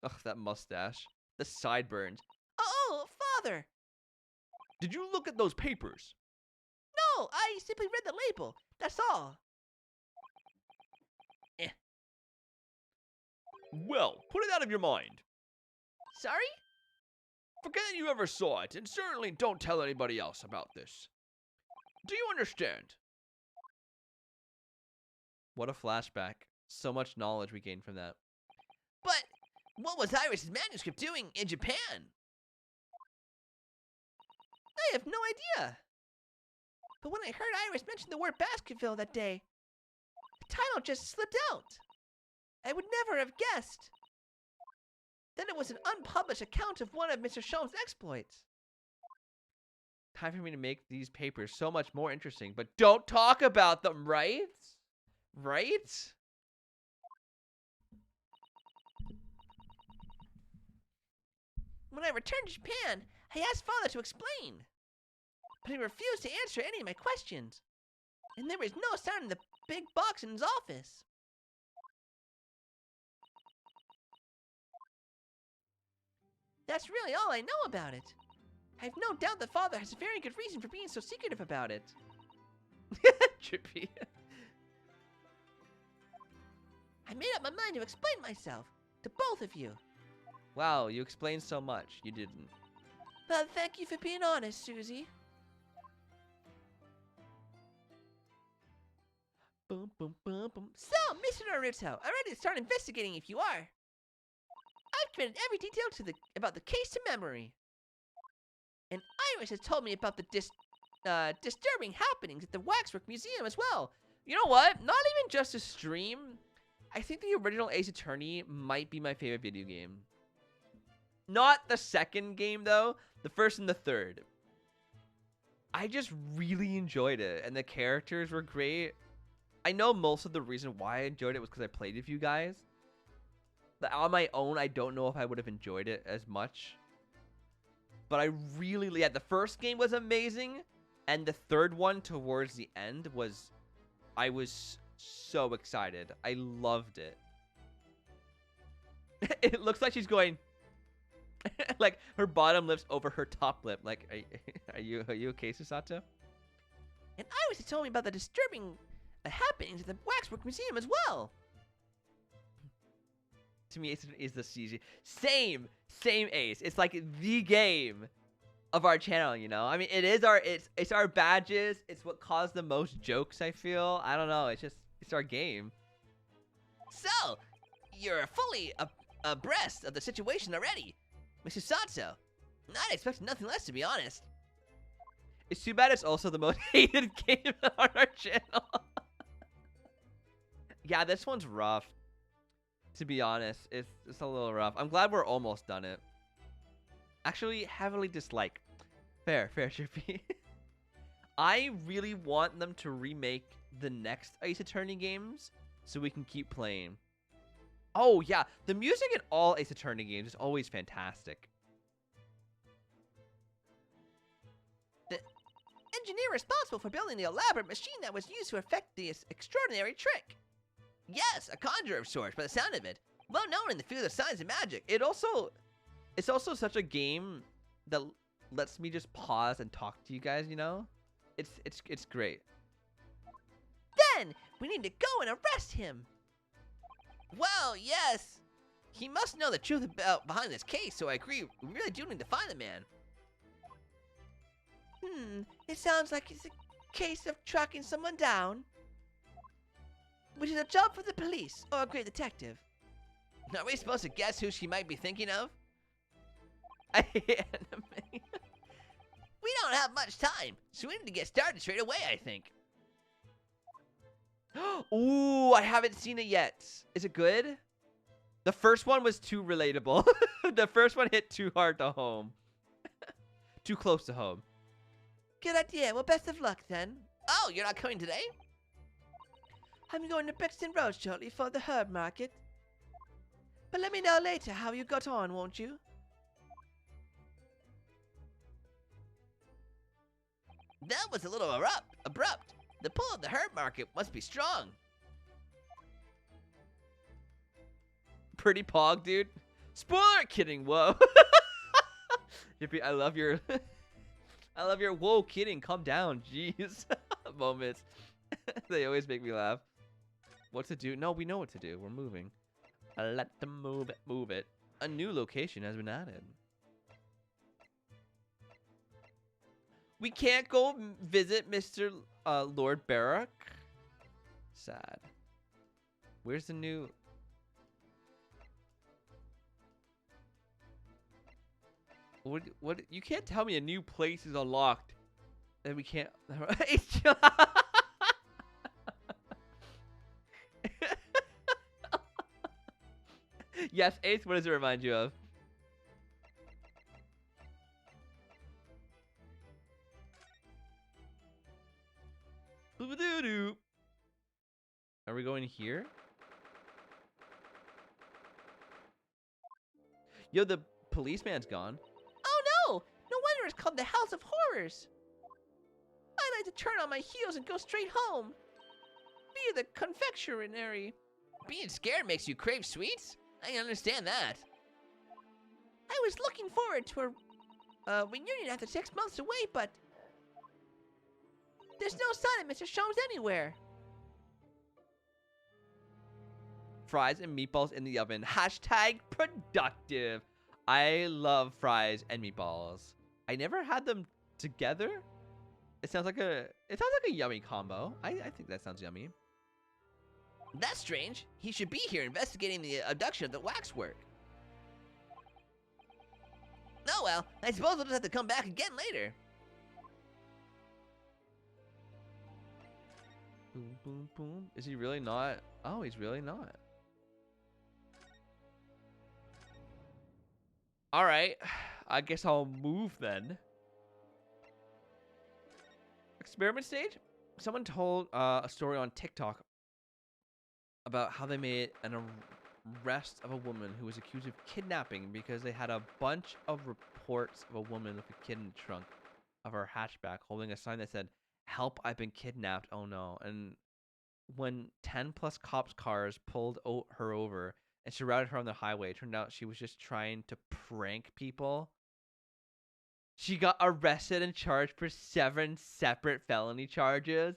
Ugh, that mustache. The sideburns. Oh, Father! Did you look at those papers? No, I simply read the label. That's all. Well, put it out of your mind. Sorry? Forget that you ever saw it, and certainly don't tell anybody else about this. Do you understand? What a flashback. So much knowledge we gained from that. But what was Iris's manuscript doing in Japan? I have no idea. But when I heard Iris mention the word Baskerville that day, the title just slipped out. I would never have guessed. Then it was an unpublished account of one of Mr. Sholm's exploits. Time for me to make these papers so much more interesting, but don't talk about them, right? Right? When I returned to Japan, I asked Father to explain. But he refused to answer any of my questions. And there was no sign in the big box in his office. That's really all I know about it. I have no doubt that Father has a very good reason for being so secretive about it. Trippy. I made up my mind to explain myself to both of you. Wow, you explained so much. You didn't. Well, thank you for being honest, Susie. Boom, boom, boom, boom. So, Mr. Naruto, I'm ready to start investigating if you are. I've committed every detail about the case to memory. And Iris has told me about the disturbing happenings at the Waxwork Museum as well. You know what? Not even just a stream. I think the original Ace Attorney might be my favorite video game. Not the second game, though. The first and the third. I just really enjoyed it, and the characters were great. I know most of the reason why I enjoyed it was because I played with you guys. But on my own, I don't know if I would have enjoyed it as much. But I really, yeah, the first game was amazing, and the third one towards the end was, I was so excited. I loved it. It looks like she's going, like her bottom lip's over her top lip. Like, are you okay, Susato? And Iris has told me about the disturbing happenings at the Waxwork Museum as well. To me, Ace is the CG. Same Ace. It's like the game of our channel, you know? I mean, it's our badges. It's what caused the most jokes, I feel. I don't know. It's our game. So, you're fully abreast of the situation already, Mr. Sato. I'd expect nothing less, to be honest. It's too bad it's also the most hated game on our channel. Yeah, this one's rough. To be honest, it's a little rough. I'm glad we're almost done it. Actually, heavily dislike. Fair, Shippy. I really want them to remake the next Ace Attorney games so we can keep playing. Oh, yeah. The music in all Ace Attorney games is always fantastic. The engineer responsible for building the elaborate machine that was used to effect this extraordinary trick. Yes, a conjurer of sorts, by the sound of it. Well known in the field of science and magic. It's also such a game that lets me just pause and talk to you guys, you know? It's great. Then, we need to go and arrest him. Well, yes. He must know the truth behind this case, so I agree. We really do need to find the man. It sounds like it's a case of tracking someone down. Which is a job for the police or a great detective. Are we supposed to guess who she might be thinking of? I hate anime. We don't have much time, so we need to get started straight away, I think. Ooh, I haven't seen it yet. Is it good? The first one was too relatable. The first one hit too hard to home. Too close to home. Good idea. Well, best of luck then. Oh, you're not coming today? I'm going to Brixton Road shortly for the herb market. But let me know later how you got on, won't you? That was a little abrupt. The pull of the herb market must be strong. Pretty pog, dude. Spoiler! Kidding. Whoa. Yippee, I love your whoa, kidding. Calm down. Jeez. Moments. They always make me laugh. What to do? No, we know what to do. We're moving. Let them move it. Move it. A new location has been added. We can't go visit Mr. Lord Barak. Sad. Where's the new... What? You can't tell me a new place is unlocked. And we can't... Yes, Ace, what does it remind you of? Are we going here? Yo, the policeman's gone. Oh no! No wonder it's called the House of Horrors. I like to turn on my heels and go straight home. Be the confectionery. Being scared makes you crave sweets? I can understand that. I was looking forward to a reunion after 6 months away, but there's no sign of Mr. Sholmes anywhere. Fries and meatballs in the oven. Hashtag productive. I love fries and meatballs. I never had them together. It sounds like a yummy combo. I think that sounds yummy. That's strange. He should be here investigating the abduction of the waxwork. Oh well, I suppose we'll just have to come back again later. Boom, boom, boom. Is he really not? Oh, he's really not. All right. I guess I'll move then. Experiment stage? Someone told a story on TikTok about how they made an arrest of a woman who was accused of kidnapping because they had a bunch of reports of a woman with a kid in the trunk of her hatchback holding a sign that said, "Help, I've been kidnapped, oh no." And when 10 plus cops cars pulled her over and surrounded her on the highway, it turned out she was just trying to prank people. She got arrested and charged for 7 separate felony charges.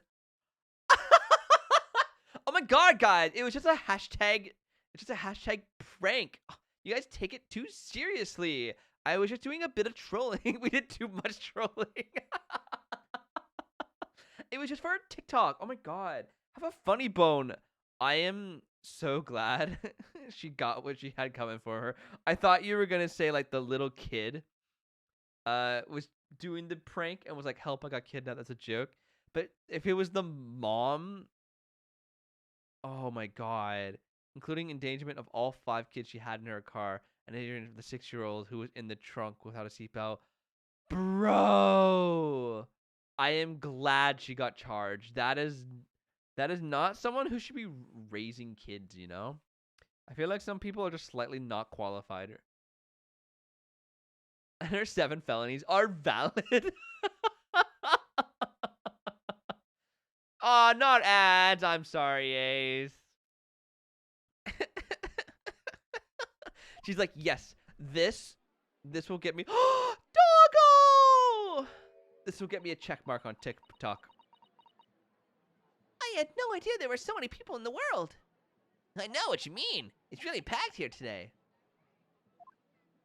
Oh my god, guys, it was just a hashtag. It's just a hashtag prank. You guys take it too seriously. I was just doing a bit of trolling. We did too much trolling. It was just for TikTok. Oh my god. Have a funny bone. I am so glad she got what she had coming for her. I thought you were going to say like the little kid was doing the prank and was like, "Help, I got kidnapped." That's a joke. But if it was the mom, oh my god. Including endangerment of all 5 kids she had in her car and endangerment of the 6-year-old who was in the trunk without a seatbelt. Bro, I am glad she got charged. That is not someone who should be raising kids, you know? I feel like some people are just slightly not qualified. And her 7 felonies are valid. Aw, not ads. I'm sorry, Ace. She's like, yes, this will get me. Doggo! This will get me a check mark on TikTok. I had no idea there were so many people in the world. I know what you mean. It's really packed here today.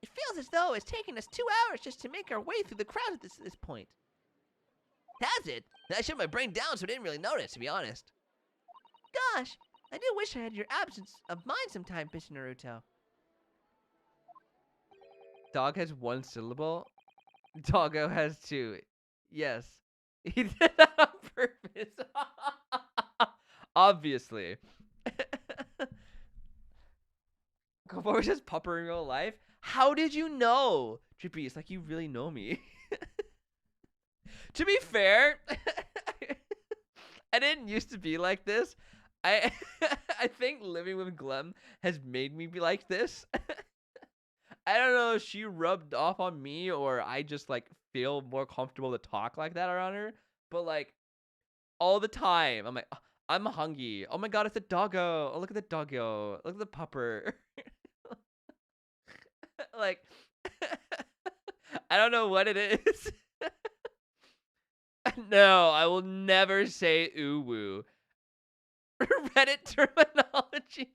It feels as though it's taken us 2 hours just to make our way through the crowd at this point. Has it? I shut my brain down so I didn't really notice, to be honest. Gosh, I do wish I had your absence of mind sometime, Mr. Naruto. Dog has 1 syllable. Doggo has 2. Yes. He did that on purpose. Obviously. Gopher says pupper in real life. How did you know? Drippy, it's like you really know me. To be fair, I didn't used to be like this. I think living with Glem has made me be like this. I don't know if she rubbed off on me or I just like feel more comfortable to talk like that around her. But like all the time, I'm like, "Oh, I'm hungry. Oh my god, it's a doggo. Oh, look at the doggo. Look at the pupper." Like, I don't know what it is. No, I will never say ooh woo. Reddit terminology.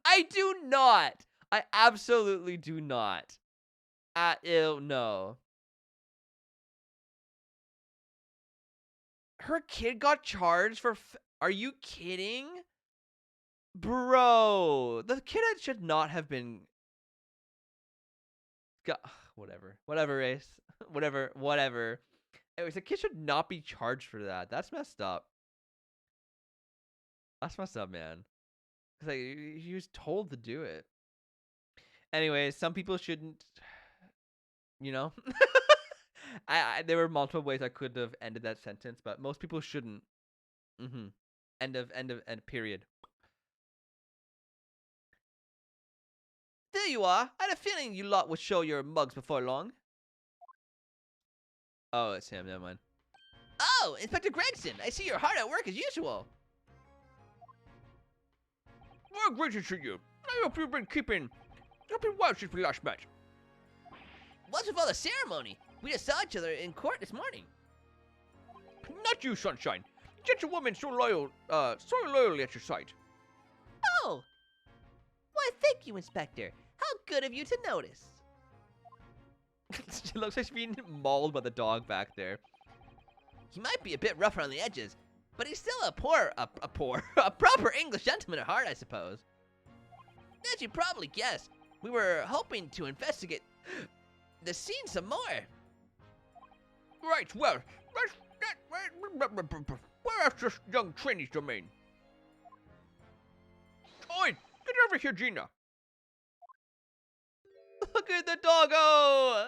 I do not. I absolutely do not. Ew, no. Her kid got charged for. Are you kidding? Bro, the kid should not have been. Whatever. Whatever, Ace. Whatever. Anyways, the kid should not be charged for that. That's messed up. That's messed up, man. It's like, he was told to do it. Anyways, some people shouldn't, you know? There were multiple ways I could have ended that sentence, but most people shouldn't. End of, period. There you are. I had a feeling you lot would show your mugs before long. Oh, it's him. Never mind. Oh, Inspector Gregson, I see you're hard at work as usual. Well, great to see you. I hope you've been keeping well since we last met. What's with all the ceremony? We just saw each other in court this morning. Not you, Sunshine. Such a woman so loyally at your side. Oh! Why, thank you, Inspector. How good of you to notice. She looks like she's being mauled by the dog back there. He might be a bit rough around the edges, But he's still a proper English gentleman at heart, I suppose. As you probably guessed, we were hoping to investigate the scene some more. Right, well, where's this young trainee's domain? Oi, get over here, Gina. Look at the doggo!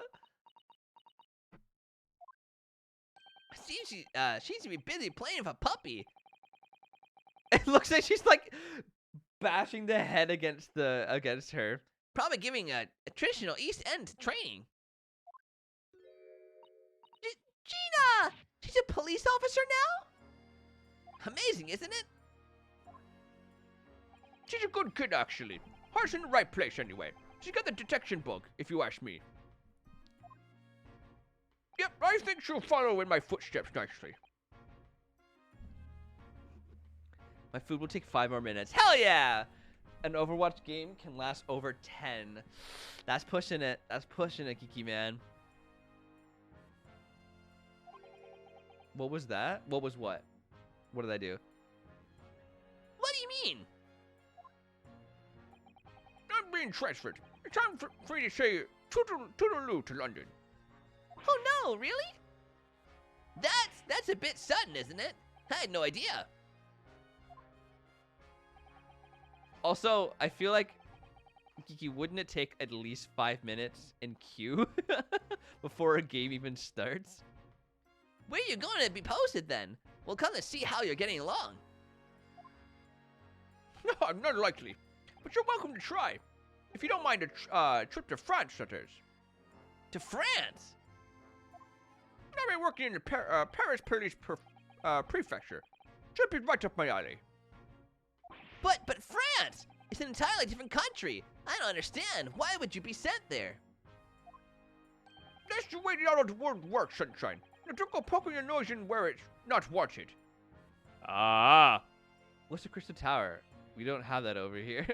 Seems to be busy playing with a puppy. It looks like she's like bashing the head against her. Probably giving a traditional East End training. Gina! She's a police officer now? Amazing, isn't it? She's a good kid, actually. Heart's in the right place, anyway. She's got the detection bug, if you ask me. Yep, I think she'll follow in my footsteps nicely. My food will take 5 more minutes. Hell yeah! An Overwatch game can last over 10. That's pushing it. That's pushing it, Kiki man. What was that? What was what? What did I do? What do you mean? I'm being transferred. It's time for you to say toodaloo to London. Oh no, really? That's a bit sudden, isn't it? I had no idea. Also, I feel like, Kiki, wouldn't it take at least 5 minutes in queue before a game even starts? Where are you going to be posted then? We'll come to see how you're getting along. No, I'm not likely. But you're welcome to try. If you don't mind a trip to France, that is. To France? I've been working in the Paris Police Prefecture. Should be right up my alley. But France! It's an entirely different country. I don't understand. Why would you be sent there? That's the way the outer world works, Sunshine. Now don't go poking your nose in where it's not wanted. Ah. What's the Crystal Tower? We don't have that over here.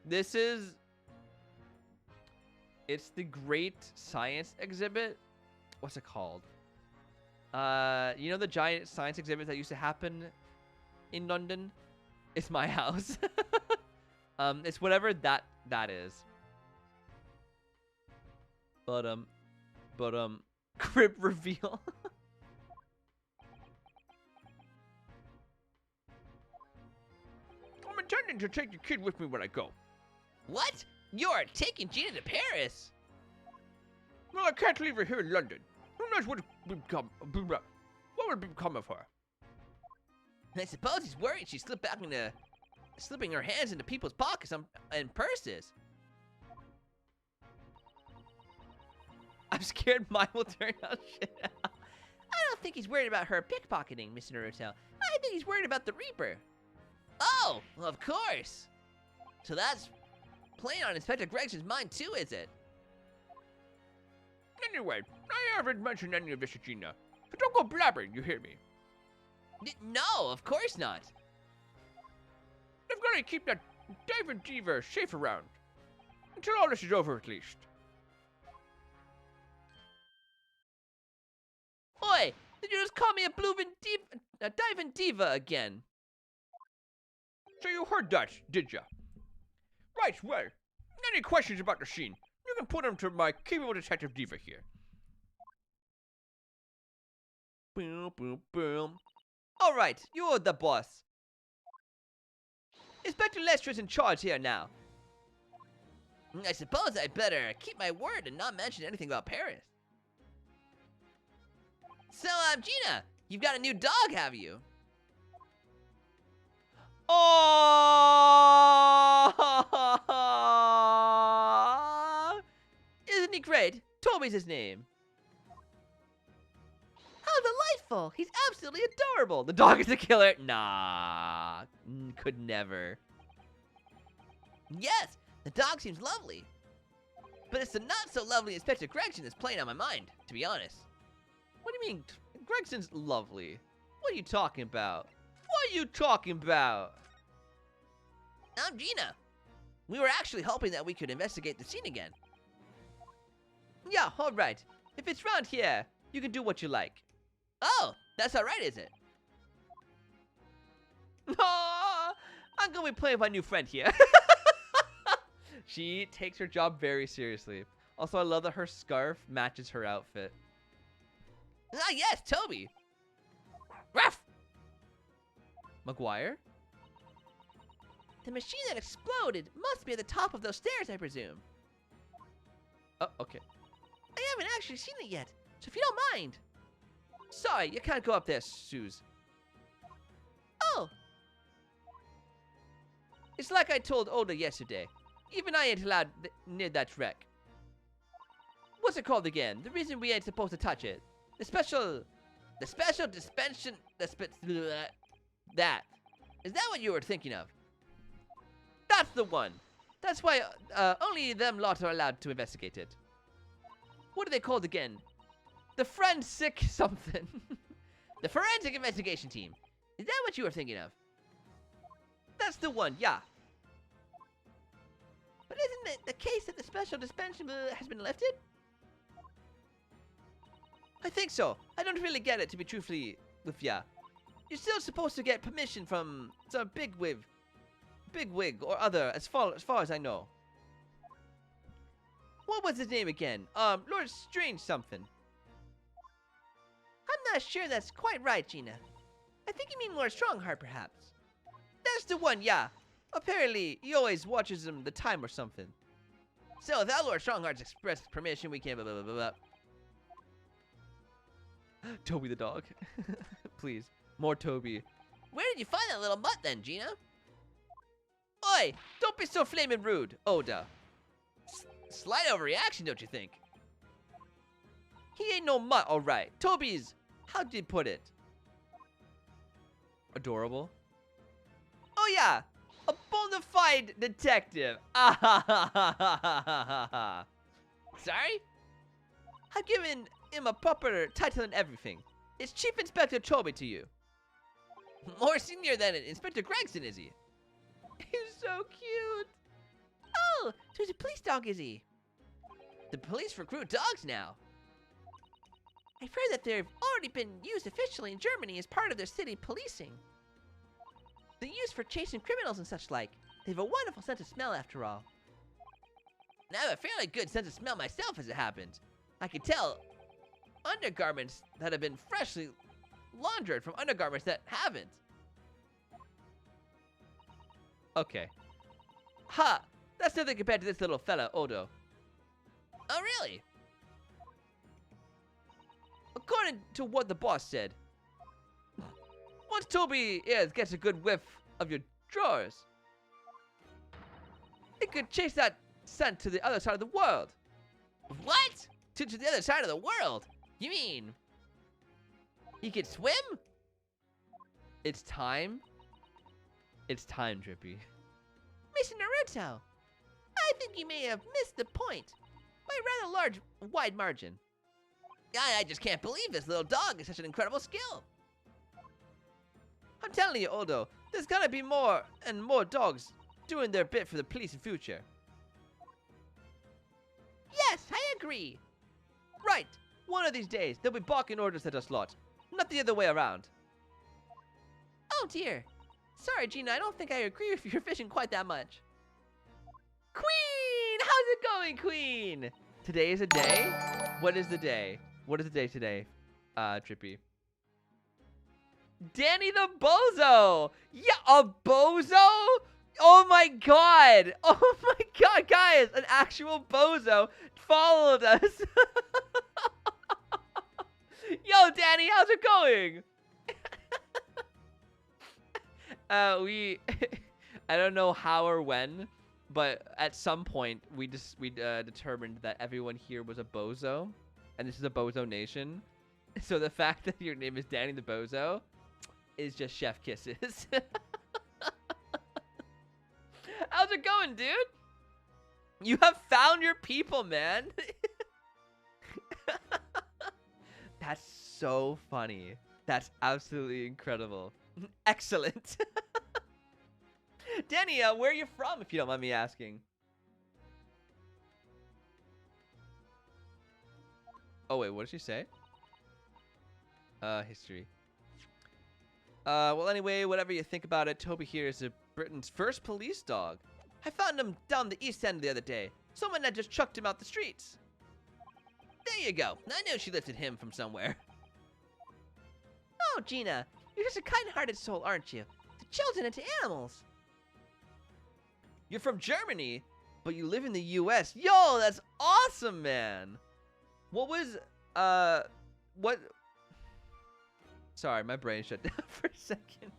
This is... It's the Great Science Exhibit. What's it called? You know the giant science exhibit that used to happen in London? It's my house. It's whatever that is. But crib reveal. I'm intending to take the kid with me when I go. What? You're taking Gina to Paris? Well, I can't leave her here in London. Who knows what would become of her? I suppose he's worried she slipping her hands into people's pockets and purses. I'm scared mine will turn out shit out. I don't think he's worried about her pickpocketing, Mr. Naruto. I think he's worried about the Reaper. Oh, well, of course. So that's playing on Inspector Gregson's mind too, is it? Anyway, I haven't mentioned any of this to Gina. So don't go blabbering, you hear me? No, of course not. I've got to keep that Diamond Diva safe around. Until all this is over, at least. Oi, did you just call me a diving diva again? So you heard that, did ya? Right, well, any questions about the scene, you can put them to my capable detective diva here. Boom, boom, boom. All right, you're the boss. Inspector Lester's in charge here now. I suppose I'd better keep my word and not mention anything about Paris. So, Gina, you've got a new dog, have you? Oh! Isn't he great? Toby's his name. How delightful! He's absolutely Adorable. The dog is a killer. Nah, could never. Yes, the dog seems lovely. But it's the not-so-lovely Inspector Gregson that's playing on my mind, to be honest. What do you mean? Gregson's lovely. What are you talking about? What are you talking about? I'm Gina. We were actually hoping that we could investigate the scene again. Yeah, all right. If it's round here, you can do what you like. Oh, That's alright, is it? I'm gonna be playing with my new friend here. She takes her job very seriously. Also, I love that her scarf matches her outfit. Ah, yes, Toby. Ruff! McGuire? The machine that exploded must be at the top of those stairs, I presume. Oh, okay. I haven't actually seen it yet, so if you don't mind. Sorry, you can't go up there, Suze. Oh, It's like I told Oda yesterday. Even I ain't allowed near that wreck. What's it called again? The reason we ain't supposed to touch it. The special dispension. That. Is that what you were thinking of? That's the one. That's why only them lot are allowed to investigate it. What are they called again? The forensic something. The forensic investigation team. Is that what you were thinking of? That's the one, yeah. but isn't it the case that the special dispensation has been lifted? I think so. I don't really get it, to be truthfully with ya. You're still supposed to get permission from some bigwig or other, as far as I know. What was his name again? Lord Strange something. I'm not sure that's quite right, Gina. I think you mean Lord Strongheart, perhaps. That's the one, yeah. Apparently, he always watches him the time or something. So without Lord Strongheart's express permission, we can't blah blah blah blah. Toby the dog. Please. More Toby. Where did you find that little mutt then, Gina? Oi! Don't be so flaming rude, Oda. Slight overreaction, don't you think? He ain't no mutt, alright. Toby's, how do you put it? Adorable. Oh yeah! A bona fide detective. Ah. Sorry? I've given him a proper title and everything. It's Chief Inspector Toby to you. More senior than Inspector Gregson, is he? He's so cute. Oh, so he's a police dog, is he? The police recruit dogs now. I've heard that they've already been used officially in Germany as part of their city policing. They're used for chasing criminals and such like. They have a wonderful sense of smell, after all. And I have a fairly good sense of smell myself, as it happens. I can tell undergarments that have been freshly laundered from undergarments that haven't. Okay. Ha! That's nothing compared to this little fella, Odo. Oh, really? According to what the boss said, once Toby gets a good whiff of your drawers, it could chase that scent to the other side of the world. What? To the other side of the world? You mean he could swim? It's time. It's time, Drippy. Mr. Naruto, I think you may have missed the point by a rather wide margin. I just can't believe this little dog is such an incredible skill. I'm telling you, Odo, there's gonna be more and more dogs doing their bit for the police in future. Yes, I agree. Right. One of these days, they'll be barking orders at us lot, not the other way around. Oh dear. Sorry, Gina, I don't think I agree with your vision quite that much. Queen! How's it going, Queen? Today is a day? What is the day? What is the day today, Drippy? Danny the Bozo! Yeah, a Bozo? Oh my god! Oh my god, guys! An actual Bozo followed us! Yo, Danny, how's it going? I don't know how or when, but at some point we determined that everyone here was a bozo, and this is a bozo nation. So the fact that your name is Danny the Bozo is just chef kisses. How's it going, dude? You have found your people, man. That's so funny. That's absolutely incredible. Excellent. Danny, where are you from, if you don't mind me asking? Oh, wait, what did she say? History. Well, anyway, whatever you think about it, Toby here is Britain's first police dog. I found him down the East End the other day. Someone had just chucked him out the streets. There you go. I knew she lifted him from somewhere. Oh, Gina, you're just a kind-hearted soul, aren't you? To children and to animals. You're from Germany, but you live in the U.S. Yo, that's awesome, man. What was, what? Sorry, my brain shut down for a second.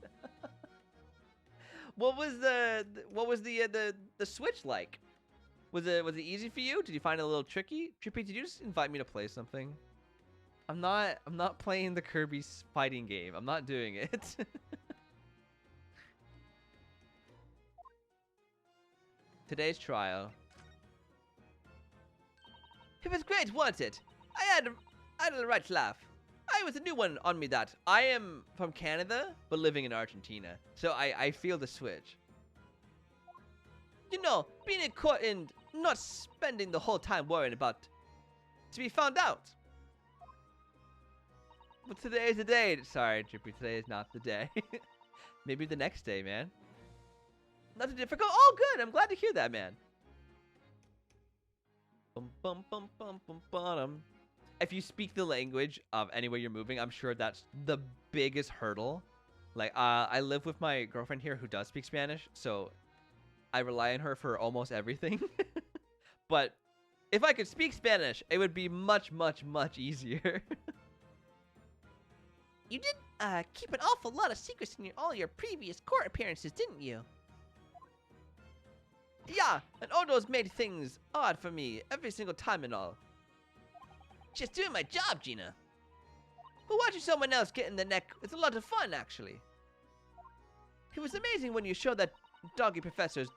What was the Switch like? Was it easy for you? Did you find it a little tricky? Trippy, did you just invite me to play something? I'm not playing the Kirby fighting game. I'm not doing it. Today's trial. It was great, wasn't it? I had a right laugh. I was a new one on me that. I am from Canada, but living in Argentina, so I feel the switch. You know, being in court and not spending the whole time worrying about to be found out. But today is the day. Sorry, Drippy, today is not the day. Maybe the next day, man. Nothing difficult. Oh, good. I'm glad to hear that, man. Bum, bum, bum, bum, bum, bum. If you speak the language of anywhere you're moving, I'm sure that's the biggest hurdle. Like, I live with my girlfriend here who does speak Spanish, so I rely on her for almost everything. But if I could speak Spanish, it would be much, much, much easier. You did keep an awful lot of secrets in all your previous court appearances, didn't you? Yeah, and all those made things odd for me every single time and all. Just doing my job, Gina. But watching someone else get in the neck is a lot of fun, actually. It was amazing when you showed that doggy professor's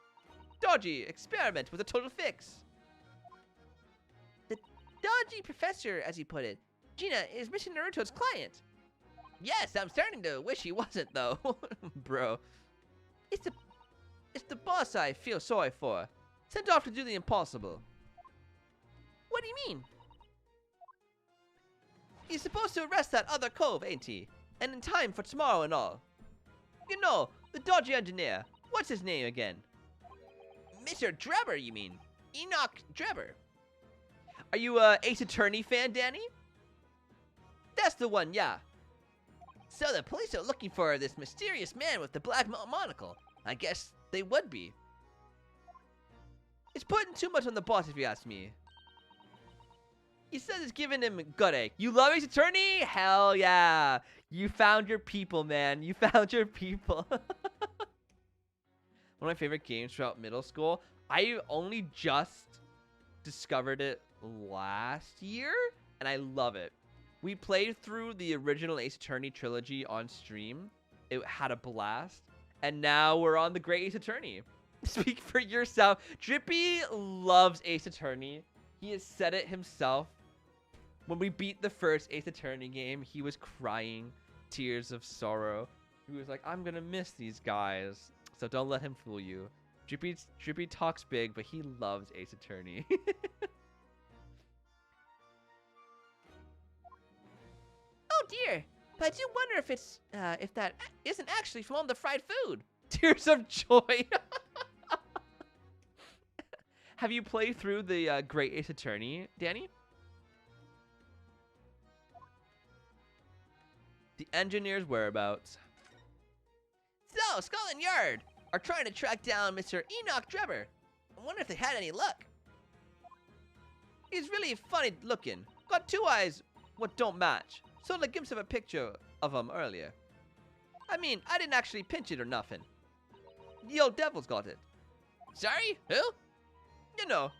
dodgy experiment was a total fix. The dodgy professor, as you put it, Gina, is Mr. Naruto's client. Yes, I'm starting to wish he wasn't, though. Bro. It's the boss I feel sorry for. Sent off to do the impossible. What do you mean? He's supposed to arrest that other cove, ain't he? And in time for tomorrow and all. You know, the dodgy engineer. What's his name again? Mr. Drebber, you mean? Enoch Drebber. Are you a Ace Attorney fan, Danny? That's the one, yeah. So the police are looking for this mysterious man with the black monocle. I guess they would be. It's putting too much on the boss, if you ask me. He says it's giving him a gut ache. You love Ace Attorney? Hell yeah. You found your people, man. You found your people. One of my favorite games throughout middle school. I only just discovered it last year, and I love it. We played through the original Ace Attorney trilogy on stream. It had a blast. And now we're on the Great Ace Attorney. Speak for yourself. Drippy loves Ace Attorney. He has said it himself. When we beat the first Ace Attorney game, he was crying tears of sorrow. He was like, I'm gonna miss these guys. So don't let him fool you. Drippy talks big, but he loves Ace Attorney. Oh dear, but I do wonder if that isn't actually from all the fried food. Tears of joy. Have you played through the Great Ace Attorney, Danny? The engineer's whereabouts. So, Scotland Yard are trying to track down Mr. Enoch Drebber. I wonder if they had any luck. He's really funny looking. Got two eyes what don't match. So like gives him a picture of him earlier. I mean, I didn't actually pinch it or nothing. The old devil's got it. Sorry? Who? You know,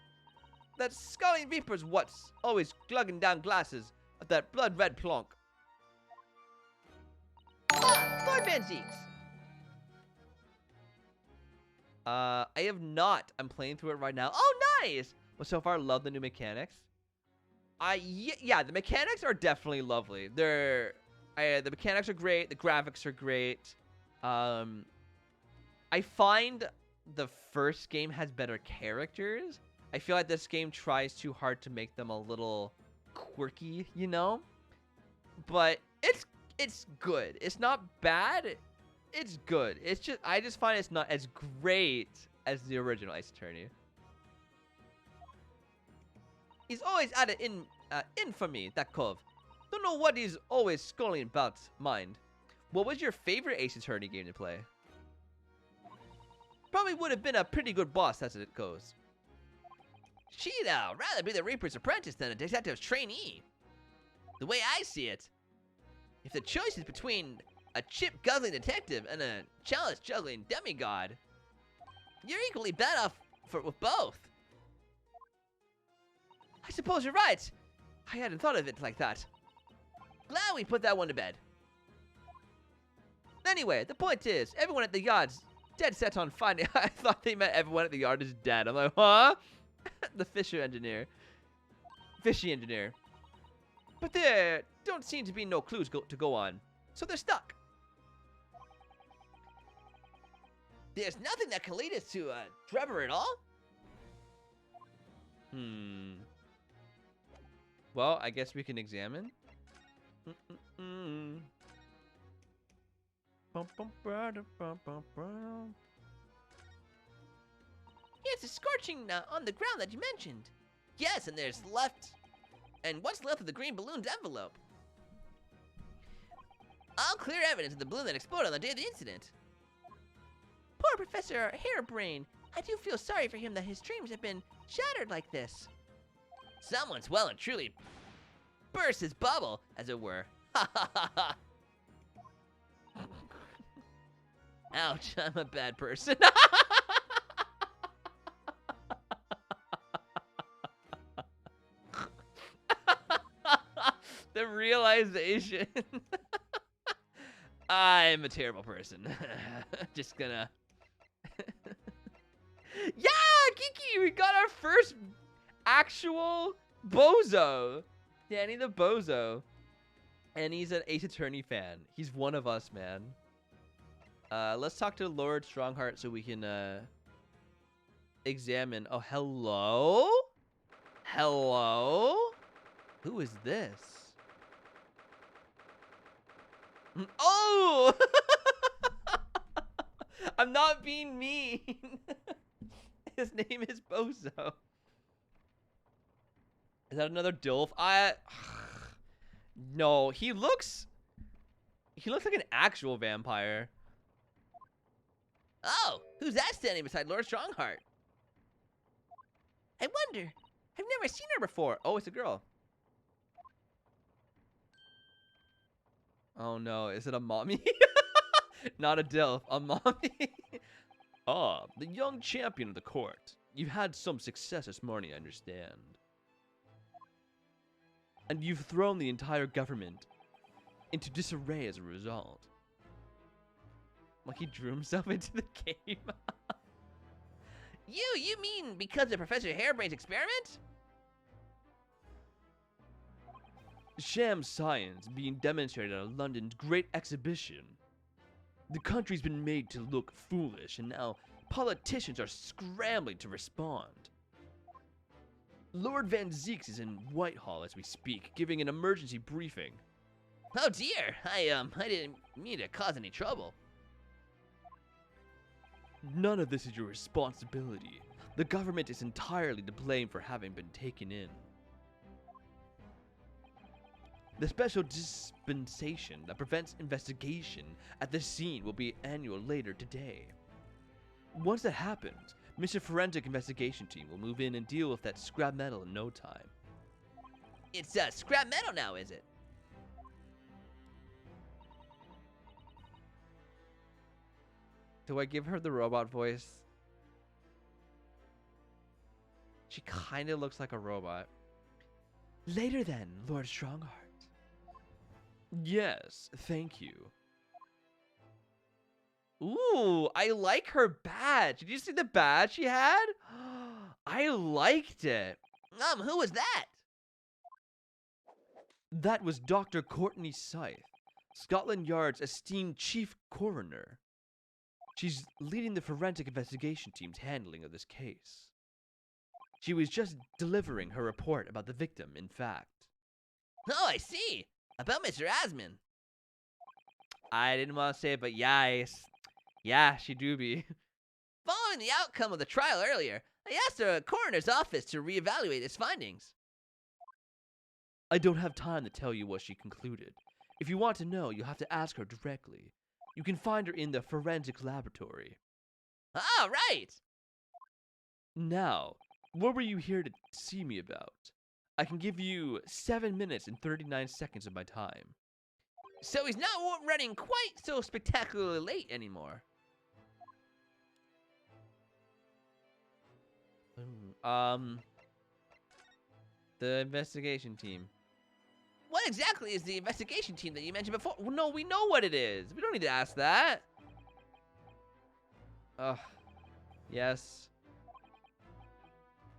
that Scotland Reaper's what's always glugging down glasses of that blood red plonk. Lord Van Zeeks. I have not. I'm playing through it right now. Oh, nice! Well, so far, I love the new mechanics. Yeah, the mechanics are definitely lovely. The mechanics are great. The graphics are great. I find the first game has better characters. I feel like this game tries too hard to make them a little quirky, you know? But It's good. It's not bad. It's good. It's just I just find it's not as great as the original Ace Attorney. He's always at it in infamy, that cove. Don't know what he's always sculling about, mind. What was your favorite Ace Attorney game to play? Probably would have been a pretty good boss as it goes. She'd rather be the Reaper's apprentice than a detective's trainee. The way I see it, if the choice is between a chip-guzzling detective and a chalice-juggling demigod, you're equally bad off with both. I suppose you're right. I hadn't thought of it like that. Glad we put that one to bed. Anyway, the point is, everyone at the yard's dead set on finding. I thought they meant everyone at the yard is dead. I'm like, huh? The fishy engineer. But there don't seem to be no clues to go on, so they're stuck. There's nothing that can lead us to Trevor at all? Well, I guess we can examine. It's a scorching on the ground that you mentioned. Yes, and there's what's left of the green balloon's envelope. All clear evidence of the balloon that exploded on the day of the incident. Poor Professor Hairbrain. I do feel sorry for him that his dreams have been shattered like this. Someone's well and truly burst his bubble, as it were. Ha ha ha ha. Ouch, I'm a bad person. The realization. I'm a terrible person. Just gonna... Yeah, Kiki, we got our first actual bozo. Danny the Bozo. And he's an Ace Attorney fan. He's one of us, man. Let's talk to Lord Strongheart so we can examine. Oh, hello? Hello? Who is this? Oh! I'm not being mean. His name is Bozo. Is that another Dilf? No, he looks like an actual vampire. Oh, who's that standing beside Lord Strongheart? I wonder. I've never seen her Before. Oh, it's a girl. Oh no, is it a mommy? Not a Dilf, a mommy. Ah, the young champion of the court. You've had some success this morning, I understand. And you've thrown the entire government into disarray as a result. Like he drew himself into the game. You mean because of Professor Hairbrain's experiment? Sham science being demonstrated at a London's great exhibition. The country's been made to look foolish, and now politicians are scrambling to respond. Lord Van Zeeks is in Whitehall as we speak, giving an emergency briefing. Oh dear, I didn't mean to cause any trouble. None of this is your responsibility. The government is entirely to blame for having been taken in. The special dispensation that prevents investigation at the scene will be annual later today. Once that happens, Mr. Forensic Investigation Team will move in and deal with that scrap metal in no time. It's scrap metal now, is it? Do I give her the robot voice? She kind of looks like a robot. Later then, Lord Strongheart. Yes, thank you. Ooh, I like her badge. Did you see the badge she had? I liked it. Who was that? That was Dr. Courtney Scythe, Scotland Yard's esteemed chief coroner. She's leading the forensic investigation team's handling of this case. She was just delivering her report about the victim, in fact. Oh, I see. About Mr. Asman. I didn't want to say it, but yes. Yeah, she do be. Following the outcome of the trial earlier, I asked the coroner's office to reevaluate its findings. I don't have time to tell you what she concluded. If you want to know, you'll have to ask her directly. You can find her in the forensics laboratory. Ah, right! Now, what were you here to see me about? I can give you 7 minutes and 39 seconds of my time. So he's not running quite so spectacularly late anymore. The investigation team. What exactly is the investigation team that you mentioned before? Well, no, we know what it is. We don't need to ask that. Ugh. Yes.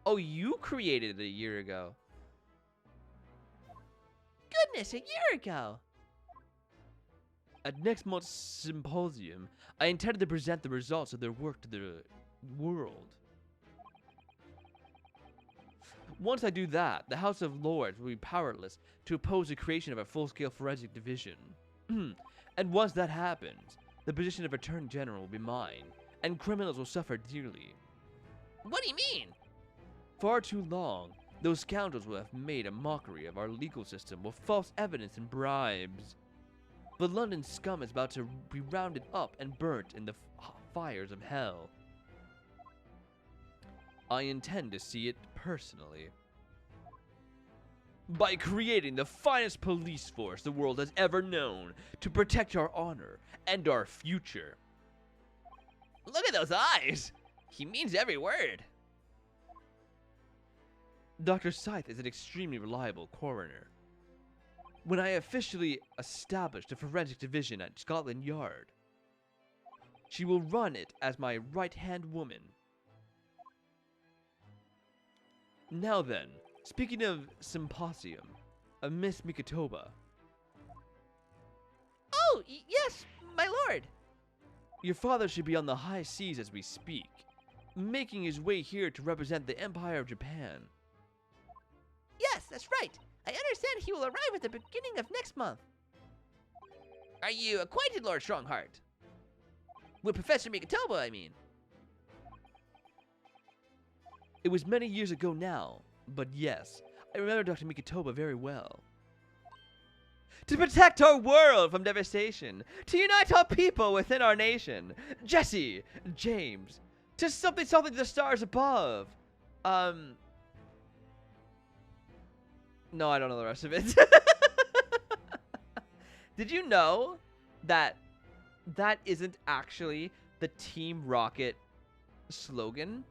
Oh, you created it a year ago. Goodness, a year ago! At next month's symposium, I intended to present the results of their work to the world. Once I do that, the House of Lords will be powerless to oppose the creation of a full-scale forensic division. And once that happens, the position of Attorney General will be mine, and criminals will suffer dearly. What do you mean? Far too long, those scoundrels will have made a mockery of our legal system with false evidence and bribes. The London scum is about to be rounded up and burnt in the fires of hell. I intend to see it personally. By creating the finest police force the world has ever known to protect our honor and our future. Look at those eyes! He means every word. Dr. Scythe is an extremely reliable coroner. When I officially established a forensic division at Scotland Yard, she will run it as my right-hand woman. Now then, speaking of symposium, Miss Mikitoba. Oh, yes, my lord. Your father should be on the high seas as we speak, making his way here to represent the Empire of Japan. Yes, that's right. I understand he will arrive at the beginning of next month. Are you acquainted, Lord Strongheart? With Professor Mikitoba, I mean. It was many years ago now, but yes, I remember Dr. Mikitoba very well. To protect our world from devastation, to unite our people within our nation, Jesse, James, to something to the stars above. No, I don't know the rest of it. Did you know that that isn't actually the Team Rocket slogan?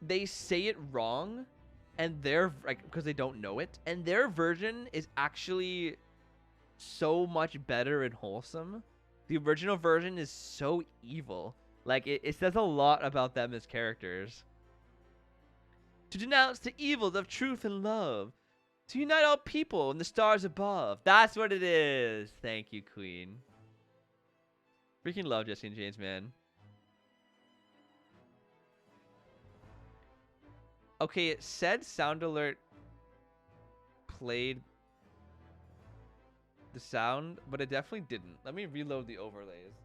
They say it wrong, and their because they don't know it, and their version is actually so much better and wholesome. The original version is so evil. Like it says a lot about them as characters. To denounce the evils of truth and love. To unite all people in the stars above. That's what it is. Thank you, Queen. Freaking love Jesse and James, man. Okay, it said sound alert played the sound, but it definitely didn't. Let me reload the overlays.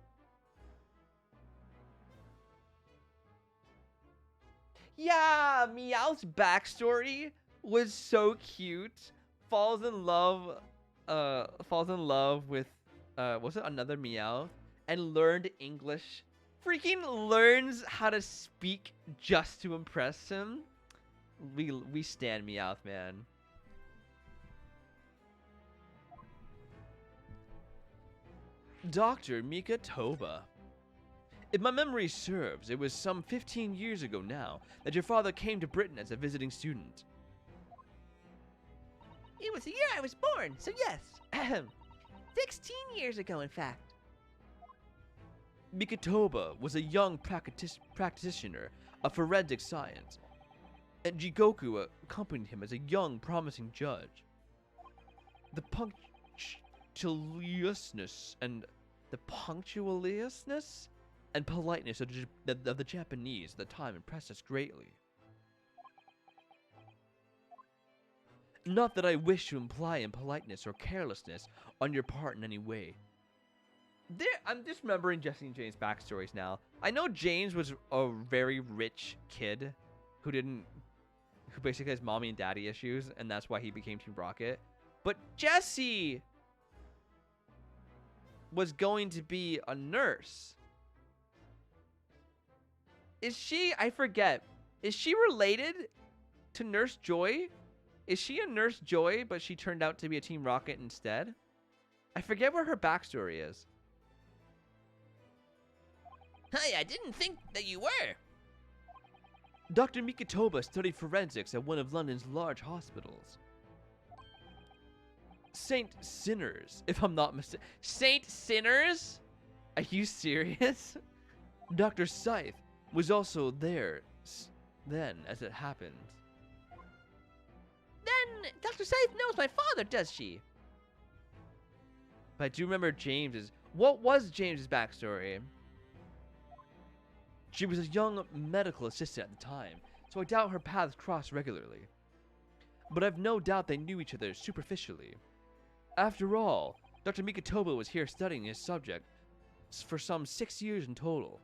Yeah, Meow's backstory was so cute. Falls in love with was it another Meow and learned English. Freaking learns how to speak just to impress him. We stand Meowth, man. Dr. Mikitoba. If my memory serves, it was some 15 years ago now that your father came to Britain as a visiting student. It was the year I was born, so yes. 16 years ago, in fact. Mikitoba was a young practitioner of forensic science, and Jigoku accompanied him as a young, promising judge. The punctiliousness and politeness of the Japanese at the time impressed us greatly. Not that I wish to imply impoliteness or carelessness on your part in any way. I'm just remembering Jesse and James' backstories now. I know James was a very rich kid who basically has mommy and daddy issues, and that's why he became Team Rocket. But Jesse was going to be a nurse. Is she? I forget. Is she related to Nurse Joy? Is she a Nurse Joy, but she turned out to be a Team Rocket instead? I forget what her backstory is. Hey, I didn't think that you were. Dr. Mikitoba studied forensics at one of London's large hospitals. Saint Sinners, if I'm not mistaken. Saint Sinners? Are you serious? Dr. Scythe was also there then, as it happened. Then Dr. Scythe knows my father, does she? But I do remember James's. What was James's backstory? She was a young medical assistant at the time, so I doubt her paths crossed regularly. But I've no doubt they knew each other superficially. After all, Dr. Mikitoba was here studying his subject for some 6 years in total.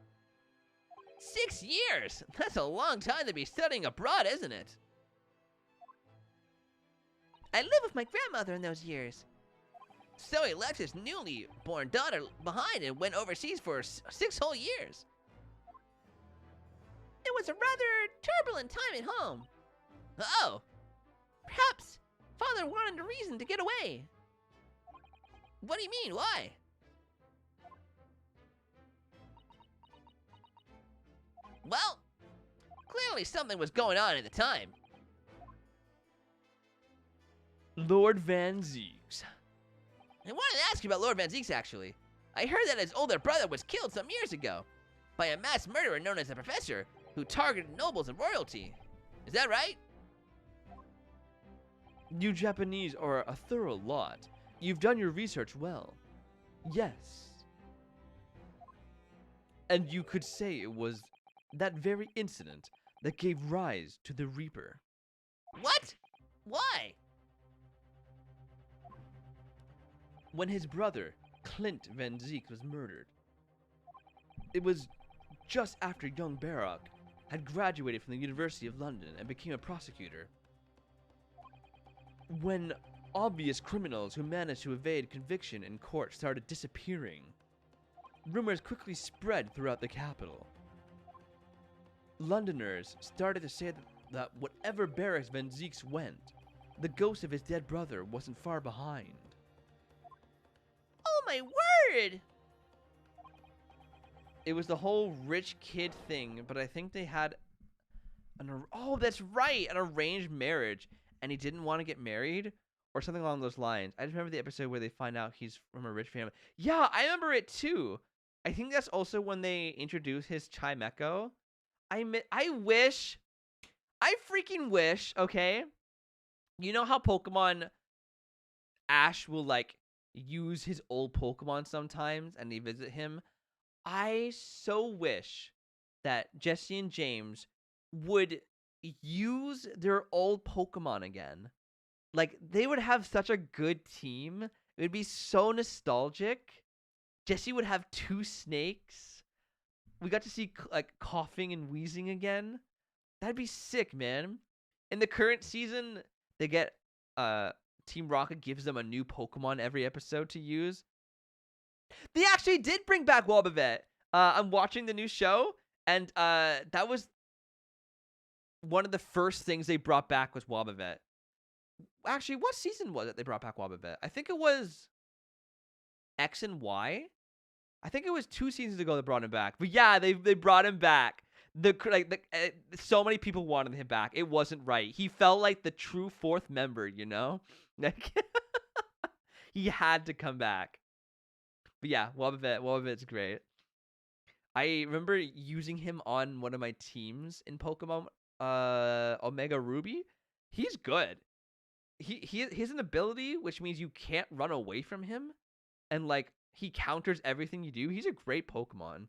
6 years? That's a long time to be studying abroad, isn't it? I lived with my grandmother in those years. So he left his newly born daughter behind and went overseas for 6 whole years. It was a rather turbulent time at home. Oh, Perhaps father wanted a reason to get away. what do you mean? Why? Well, clearly something was going on at the time. Lord Van Zeeks. I wanted to ask you about Lord Van Zeeks, actually. I heard that his older brother was killed some years ago by a mass murderer known as the Professor, who targeted nobles and royalty. Is that right? You Japanese are a thorough lot. You've done your research well. Yes. And you could say it was that very incident that gave rise to the Reaper. What? Why? When his brother, Clint Van Zeek, was murdered. It was just after young Barak had graduated from the University of London and became a prosecutor. When obvious criminals who managed to evade conviction in court started disappearing, rumors quickly spread throughout the capital. Londoners started to say that whatever Barak Van Zeeks went, the ghost of his dead brother wasn't far behind. Oh my word! It was the whole rich kid thing, but I think they had oh, that's right, an arranged marriage, and he didn't want to get married or something along those lines. I just remember the episode where they find out he's from a rich family. Yeah, I remember it too. I think that's also when they introduce his Chimecho. I freaking wish, okay? You know how Pokemon Ash will like use his old Pokemon sometimes and they visit him? I so wish that Jesse and James would use their old Pokemon again. Like, they would have such a good team. It would be so nostalgic. Jesse would have 2 snakes. We got to see, like, coughing and wheezing again. That'd be sick, man. In the current season, they get, Team Rocket gives them a new Pokemon every episode to use. They actually did bring back Wobbuffet. I'm watching the new show, and that was one of the first things they brought back was Wobbuffet. Actually, what season was it they brought back Wobbuffet? I think it was X and Y. I think it was 2 seasons ago they brought him back. But yeah, they brought him back. So many people wanted him back. It wasn't right. He felt like the true 4th member, you know? Like he had to come back. But yeah, Wobbuffet's great. I remember using him on one of my teams in Pokemon Omega Ruby. He's good. He has an ability which means you can't run away from him, and like he counters everything you do. He's a great Pokemon.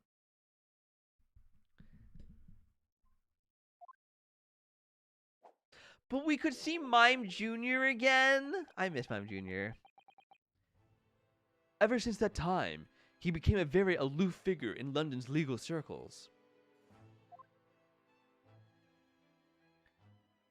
But we could see Mime Jr. again. I miss Mime Jr. Ever since that time, he became a very aloof figure in London's legal circles.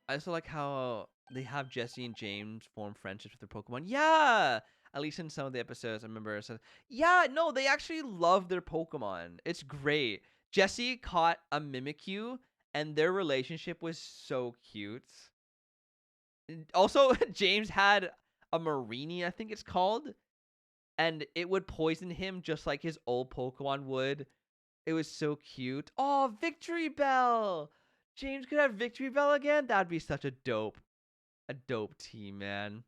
I also like how they have Jesse and James form friendships with their Pokemon. Yeah! At least in some of the episodes, I remember it said, yeah, no, they actually love their Pokemon. It's great. Jesse caught a Mimikyu, and their relationship was so cute. Also, James had a Marini, I think it's called, and it would poison him just like his old Pokemon would. It was so cute. Oh, Victory Bell! James could have Victory Bell again? That'd be such a dope team, man.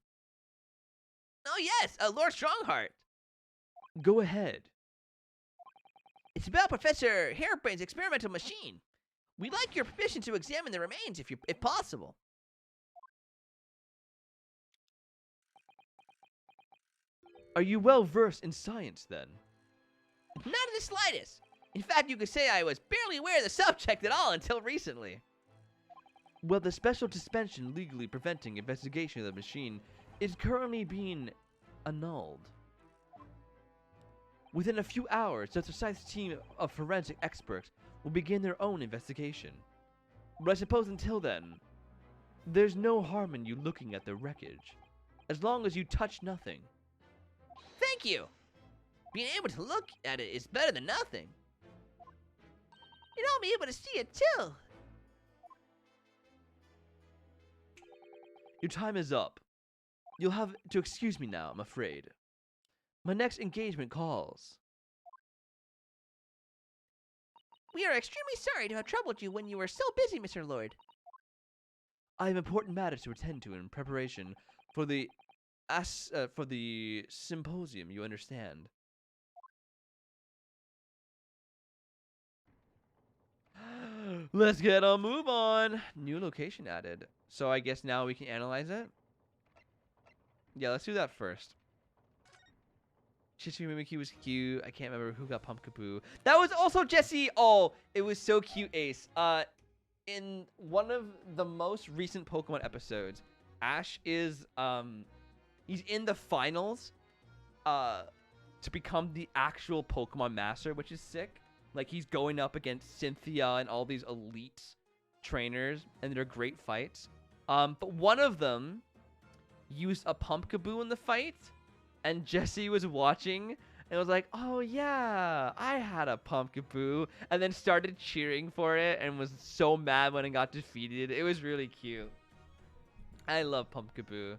Oh yes, Lord Strongheart. Go ahead. It's about Professor Hairbrain's experimental machine. We'd like your permission to examine the remains if possible. Are you well versed in science then? Not in the slightest. In fact, you could say I was barely aware of the subject at all until recently. Well, the special suspension legally preventing investigation of the machine is currently being annulled. Within a few hours, the precise team of forensic experts will begin their own investigation. But I suppose until then, there's no harm in you looking at the wreckage, as long as you touch nothing. Thank you. Being able to look at it is better than nothing. And I'll be able to see it too. Your time is up. You'll have to excuse me now, I'm afraid. My next engagement calls. We are extremely sorry to have troubled you when you were so busy, Mr. Lord. I have important matters to attend to in preparation for the symposium, you understand. Let's get a move on. New location added. So I guess now we can analyze it. Yeah, let's do that first. CHC Mimikyu was cute. I can't remember who got Pumpkaboo. That was also Jesse. Oh, it was so cute, Ace. In one of the most recent Pokemon episodes, Ash is he's in the finals to become the actual Pokemon Master, which is sick. Like, he's going up against Cynthia and all these elite trainers, and they're great fights. But one of them used a Pumpkaboo in the fight, and Jesse was watching and was like, oh yeah, I had a Pumpkaboo, and then started cheering for it and was so mad when it got defeated. It was really cute. I love Pumpkaboo.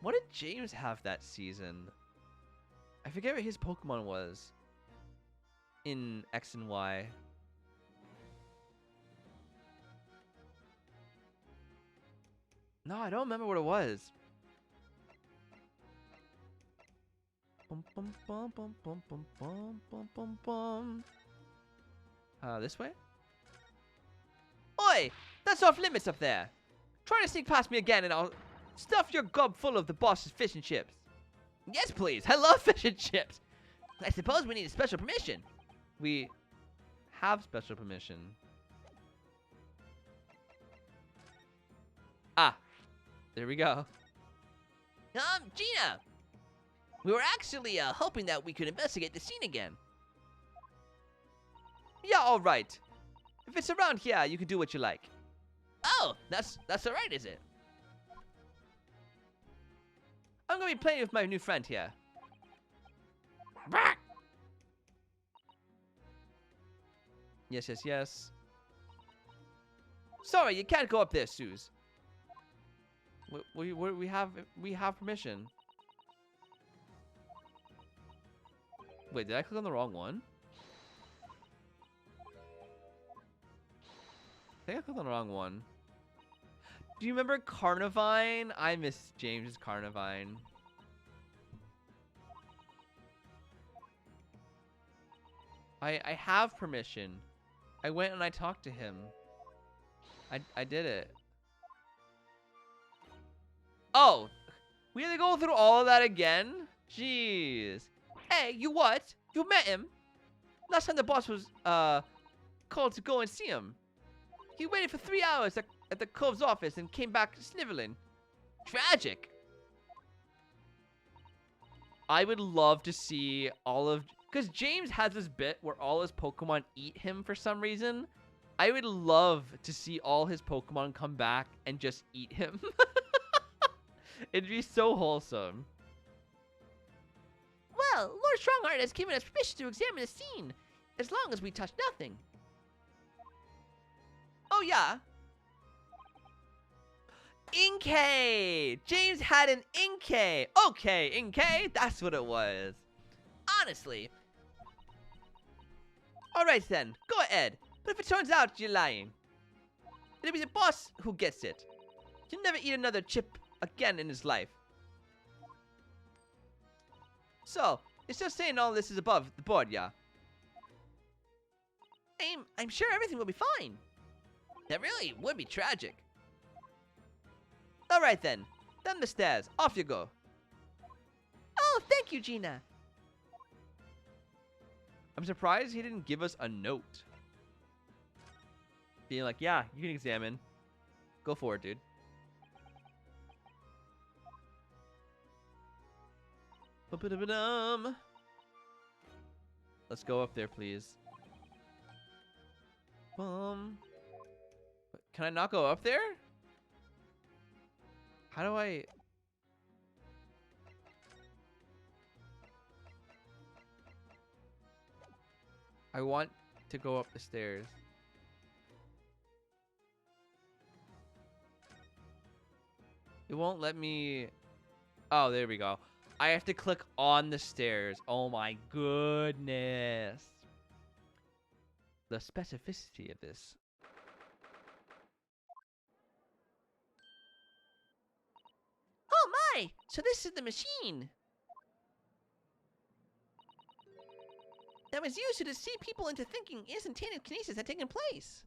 What did James have that season? I forget what his Pokemon was in X and Y. No, I don't remember what it was. Bum, bum, bum, bum, bum, bum, bum, bum, bum, bum. This way? Oi! That's off limits up there. Try to sneak past me again and I'll stuff your gob full of the boss's fish and chips. Yes, please. I love fish and chips. I suppose we need a special permission. We have special permission. Ah, there we go. Gina. We were actually hoping that we could investigate the scene again. Yeah, all right. If it's around here, you can do what you like. Oh, that's all right, is it? I'm gonna be playing with my new friend here. Yes, yes, yes. Sorry, you can't go up there, Suze. We have permission. Wait, did I click on the wrong one? I think I clicked on the wrong one. Do you remember Carnivine? I miss James's Carnivine. I have permission. I went and I talked to him. I did it. Oh, we had to go through all of that again? Jeez. Hey, you what? You met him? Last time the boss was called to go and see him. He waited for 3 hours at the Cove's office and came back sniveling. Tragic. I would love to see all of... Because James has this bit where all his Pokemon eat him for some reason. I would love to see all his Pokemon come back and just eat him. It'd be so wholesome. Well, Lord Strongheart has given us permission to examine the scene, as long as we touch nothing. Oh, yeah. Inkay! James had an Inkay. Okay, Inkay, that's what it was. Honestly. Alright then, go ahead. But if it turns out you're lying, it'll be the boss who gets it. He'll never eat another chip again in his life. So, you're still saying all this is above the board, yeah? I'm sure everything will be fine. That really would be tragic. Alright then, down the stairs, off you go. Oh, thank you, Gina. I'm surprised he didn't give us a note. Being like, yeah, you can examine. Go for it, dude. Ba-ba-da-ba-dum. Let's go up there, please. Can I not go up there? How do I... I want to go up the stairs. It won't let me... Oh, there we go. I have to click on the stairs. Oh my goodness. The specificity of this. Oh my! So this is the machine that was used to deceive people into thinking instantaneous kinesis had taken place.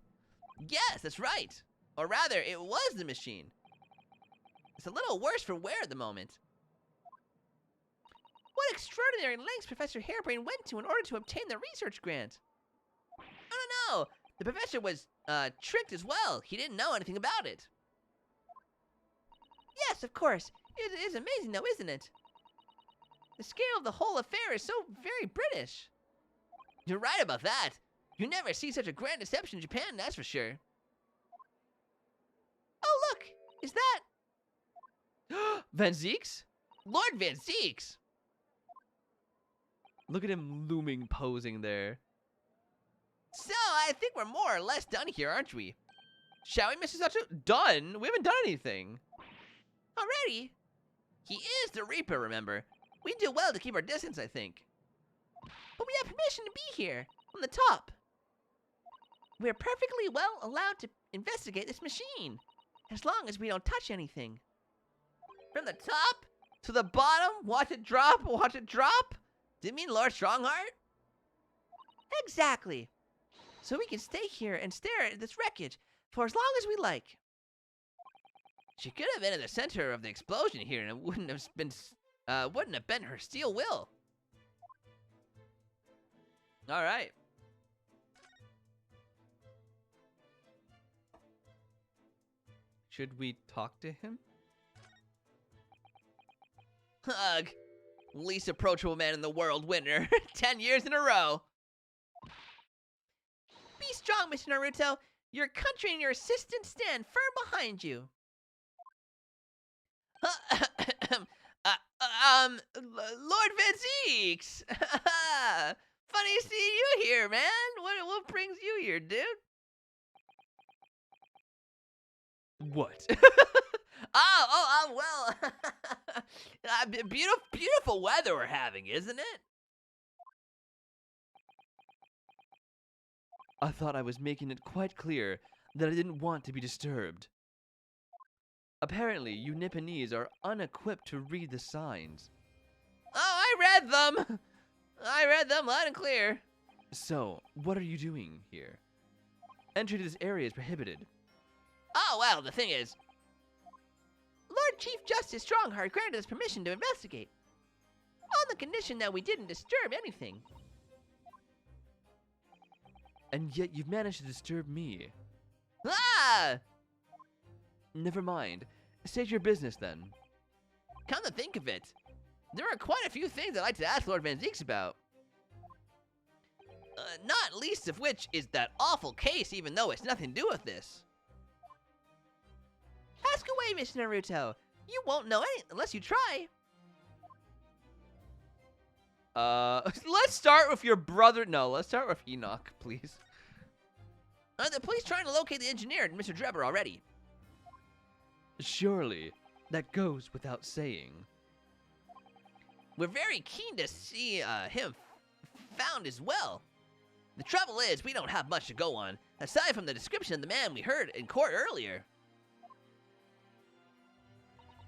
Yes, that's right. Or rather, it was the machine. It's a little worse for wear at the moment. What extraordinary lengths Professor Harebrain went to in order to obtain the research grant. I don't know. The professor was tricked as well. He didn't know anything about it. Yes, of course. It is amazing though, isn't it? The scale of the whole affair is so very British. You're right about that. You never see such a grand deception in Japan, that's for sure. Oh, look! Is that... Van Zieks? Lord Van Zieks! Look at him looming, posing there. So, I think we're more or less done here, aren't we? Shall we, Mrs. Sato? Done? We haven't done anything. Already? He is the Reaper, remember? We do well to keep our distance, I think. But we have permission to be here, on the top. We're perfectly well allowed to investigate this machine, as long as we don't touch anything. From the top to the bottom, watch it drop, watch it drop. Do you mean Lord Strongheart? Exactly. So we can stay here and stare at this wreckage for as long as we like. She could have been in the center of the explosion here, and it wouldn't have been her steel will. All right. Should we talk to him? Ugh. Least approachable man in the world winner. 10 years in a row. Be strong, Mr. Naruto. Your country and your assistant stand firm behind you. Lord Van Zieks! Funny seeing you here, man. What brings you here, dude? What? Well, beautiful weather we're having, isn't it? I thought I was making it quite clear that I didn't want to be disturbed. Apparently, you Nipponese are unequipped to read the signs. Oh, I read them. I read them loud and clear. So, what are you doing here? Entry to this area is prohibited. Oh, well, the thing is... Lord Chief Justice Strongheart granted us permission to investigate, on the condition that we didn't disturb anything. And yet you've managed to disturb me. Ah! Never mind. State your business then. Come to think of it, there are quite a few things I'd like to ask Lord Van Zieks about. Not least of which is that awful case, even though it's nothing to do with this. Ask away, Mr. Naruto. You won't know anything unless you try. Let's start with your brother. No, let's start with Enoch, please. Are the police trying to locate the engineer and Mr. Drebber already? Surely, that goes without saying. We're very keen to see him found as well. The trouble is, we don't have much to go on, aside from the description of the man we heard in court earlier.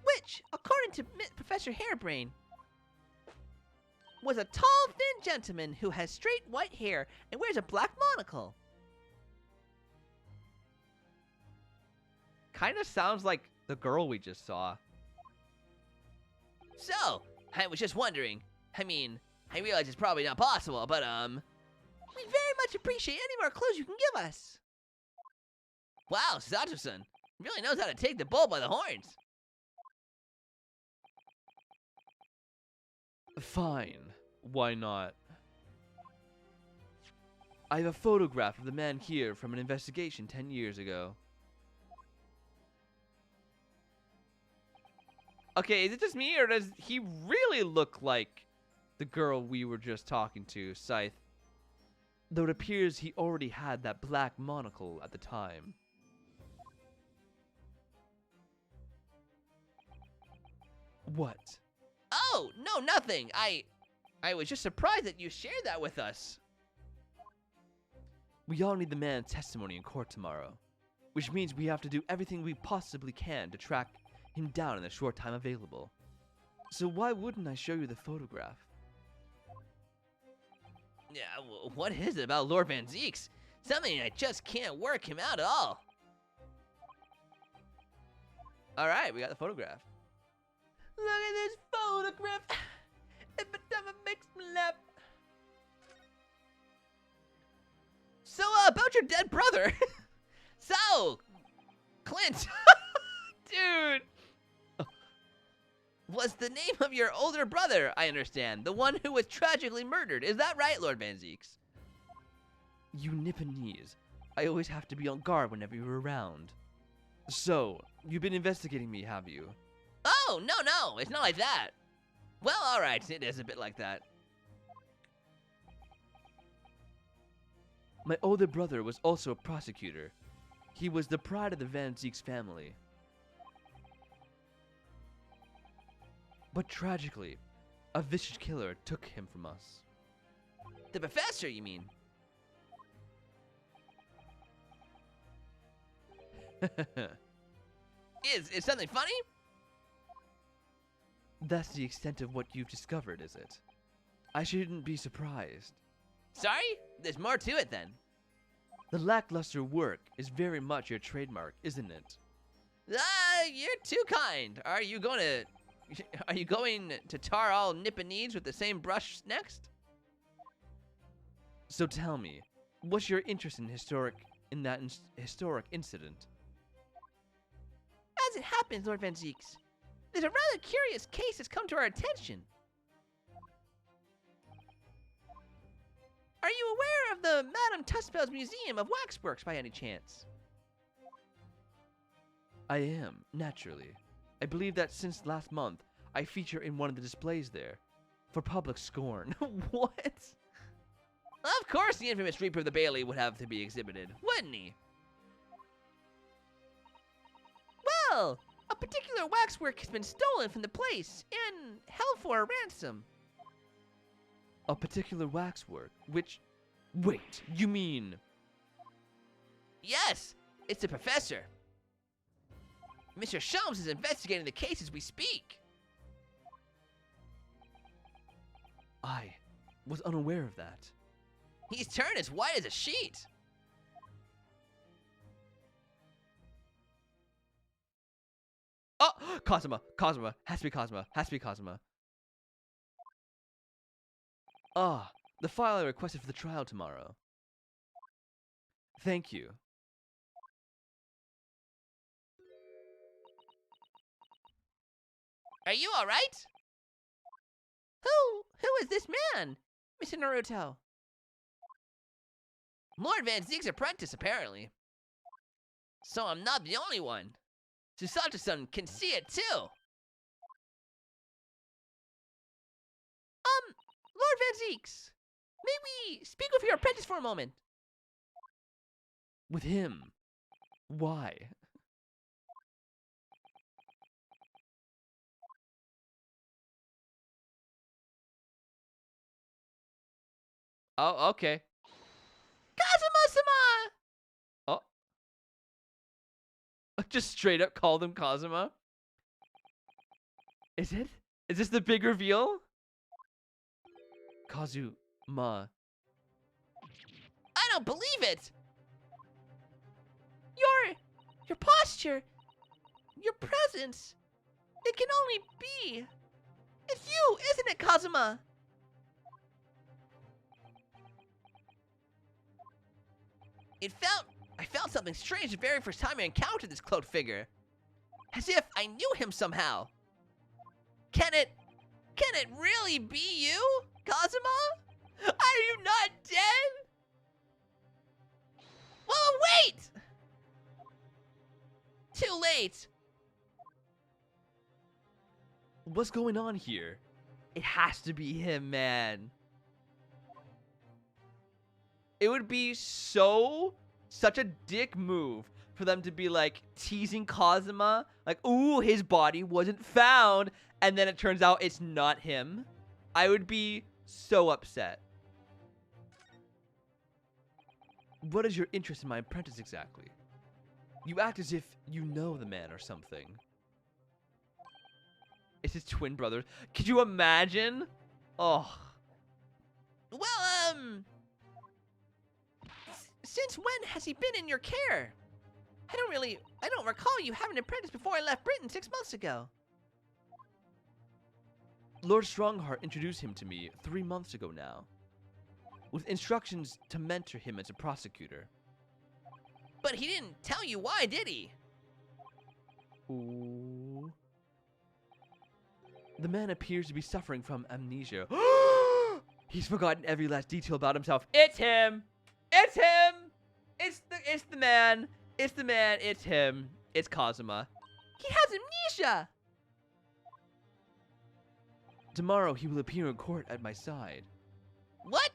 Which, according to Professor Hairbrain, was a tall, thin gentleman who has straight white hair and wears a black monocle. Kind of sounds like the girl we just saw. So, I was just wondering. I mean, I realize it's probably not possible, but We very much appreciate any more clues you can give us. wow, Sato-san really knows how to take the bull by the horns. Fine. Why not? I have a photograph of the man here from an investigation 10 years ago. Okay, is it just me, or does he really look like the girl we were just talking to, Scythe? Though it appears he already had that black monocle at the time. What? Oh, no, nothing. I was just surprised that you shared that with us. We all need the man's testimony in court tomorrow, which means we have to do everything we possibly can to track him down in the short time available. So why wouldn't I show you the photograph? Yeah, what is it about Lord Van Zeeks? Something I just can't work him out at all. Alright, we got the photograph. Look at this photograph. Every time it makes me laugh. So, about your dead brother. So, Clint. Dude! Was the name of your older brother, I understand, the one who was tragically murdered. Is that right, Lord Van Zeeks? You Nipponese. I always have to be on guard whenever you're around. So, you've been investigating me, have you? Oh, no, it's not like that. Well, alright, it is a bit like that. My older brother was also a prosecutor. He was the pride of the Van Zeeks family. But tragically, a vicious killer took him from us. The professor, you mean? Is something funny? That's the extent of what you've discovered, is it? I shouldn't be surprised. Sorry? There's more to it then. The lackluster work is very much your trademark, isn't it? You're too kind. Are you going to tar all Nipponese with the same brush next? So tell me, what's your interest in that historic incident? As it happens, Lord Van Zeeks, there's a rather curious case that's come to our attention. Are you aware of the Madame Tussbell's Museum of Waxworks by any chance? I am, naturally. I believe that since last month, I feature in one of the displays there. For public scorn. What? Of course the infamous Reaper of the Bailey would have to be exhibited, wouldn't he? Well, a particular waxwork has been stolen from the place and held for a ransom. A particular waxwork, which... Wait, you mean... Yes, it's the professor. Mr. Sholmes is investigating the case as we speak. I was unaware of that. He's turned as white as a sheet. Oh! Cosima! Has to be Cosima. Ah, the file I requested for the trial tomorrow. Thank you. Are you all right? Who is this man, Mr. Naruto? Lord Van Zeke's apprentice, apparently. So I'm not the only one. Susato-san can see it too. Lord Van Zeeks, may we speak with your apprentice for a moment? With him? Why? Oh, okay. Kazuma-sama! Oh. Just straight up called him Kazuma? Is it? Is this the big reveal? Kazuma. I don't believe it. Your posture, your presence, it can only be. It's you, isn't it, Kazuma? I felt something strange the very first time I encountered this cloaked figure. As if I knew him somehow. Can it really be you, Kazuma? Are you not dead? Whoa, wait! Too late. What's going on here? It has to be him, man. It would be such a dick move for them to be like teasing Kazuma, like, ooh, his body wasn't found, and then it turns out it's not him. I would be so upset. What is your interest in my apprentice exactly? You act as if you know the man or something. It's his twin brother. Could you imagine? Oh. Well, Since when has he been in your care? I don't recall you having an apprentice before I left Britain 6 months ago. Lord Strongheart introduced him to me 3 months ago now, with instructions to mentor him as a prosecutor. but he didn't tell you why, did he? Ooh. The man appears to be suffering from amnesia. He's forgotten every last detail about himself. It's him! It's him! It's the man! It's the man! It's him! It's Kazuma. He has amnesia! Tomorrow he will appear in court at my side. What?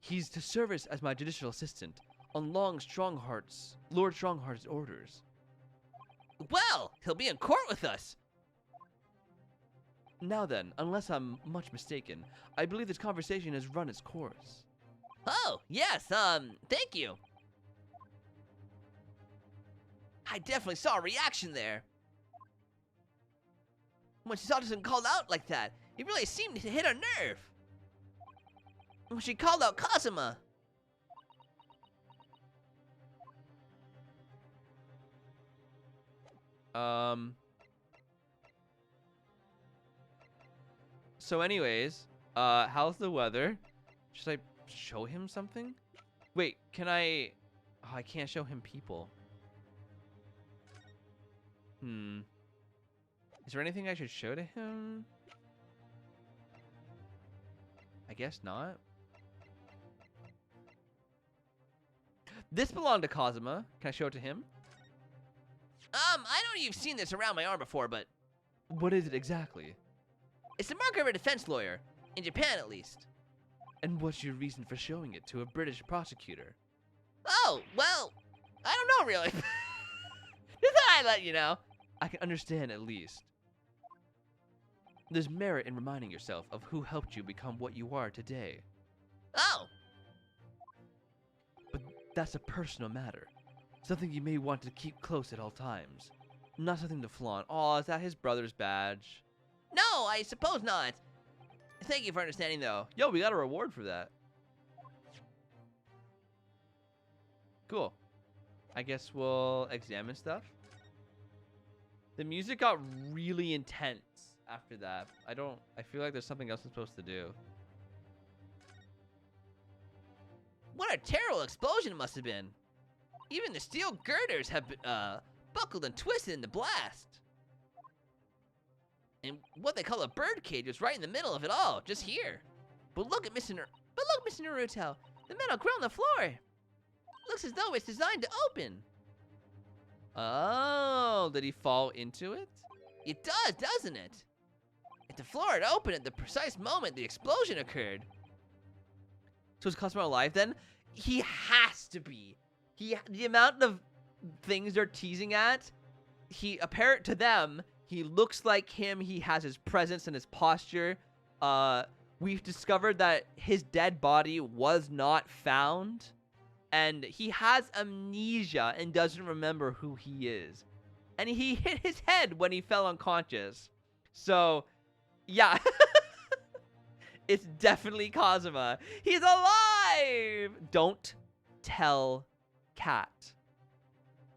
He's to service as my judicial assistant on Lord Strongheart's orders. Well, he'll be in court with us. Now then, unless I'm much mistaken, I believe this conversation has run its course. Oh, yes, thank you. I definitely saw a reaction there. When Susato-san called out like that, it really seemed to hit a nerve. When she called out Kazuma. So anyways, how's the weather? Should I show him something? Wait, can I... Oh, I can't show him people. Is there anything I should show to him? I guess not. This belonged to Kazuma. Can I show it to him? I know you've seen this around my arm before, but What is it exactly? it's the mark of a defense lawyer, in Japan at least. And what's your reason for showing it to a British prosecutor? Oh, well, I don't know really. Just thought I'd let you know. I can understand at least. There's merit in reminding yourself of who helped you become what you are today. Oh, But that's a personal matter. Something you may want to keep close at all times. Not something to flaunt. Oh, is that his brother's badge? no, I suppose not. Thank you for understanding, though. Yo, we got a reward for that. Cool. I guess we'll examine stuff. The music got really intense after that. I feel like there's something else I'm supposed to do. What a terrible explosion it must have been. Even the steel girders have been, buckled and twisted in the blast. And what they call a bird cage was right in the middle of it all, just here. But look, Mr. Naruto, The metal grill on the floor. Looks as though it's designed to open. Oh, did he fall into it? It does, doesn't it? If the floor had opened at the precise moment the explosion occurred. So is Cosmo alive then? He has to be. The amount of things they're teasing at, apparent to them, he looks like him. He has his presence and his posture. We've discovered that his dead body was not found. And he has amnesia and doesn't remember who he is. And he hit his head when he fell unconscious. So, yeah. It's definitely Kazuma. He's alive! Don't tell Cat.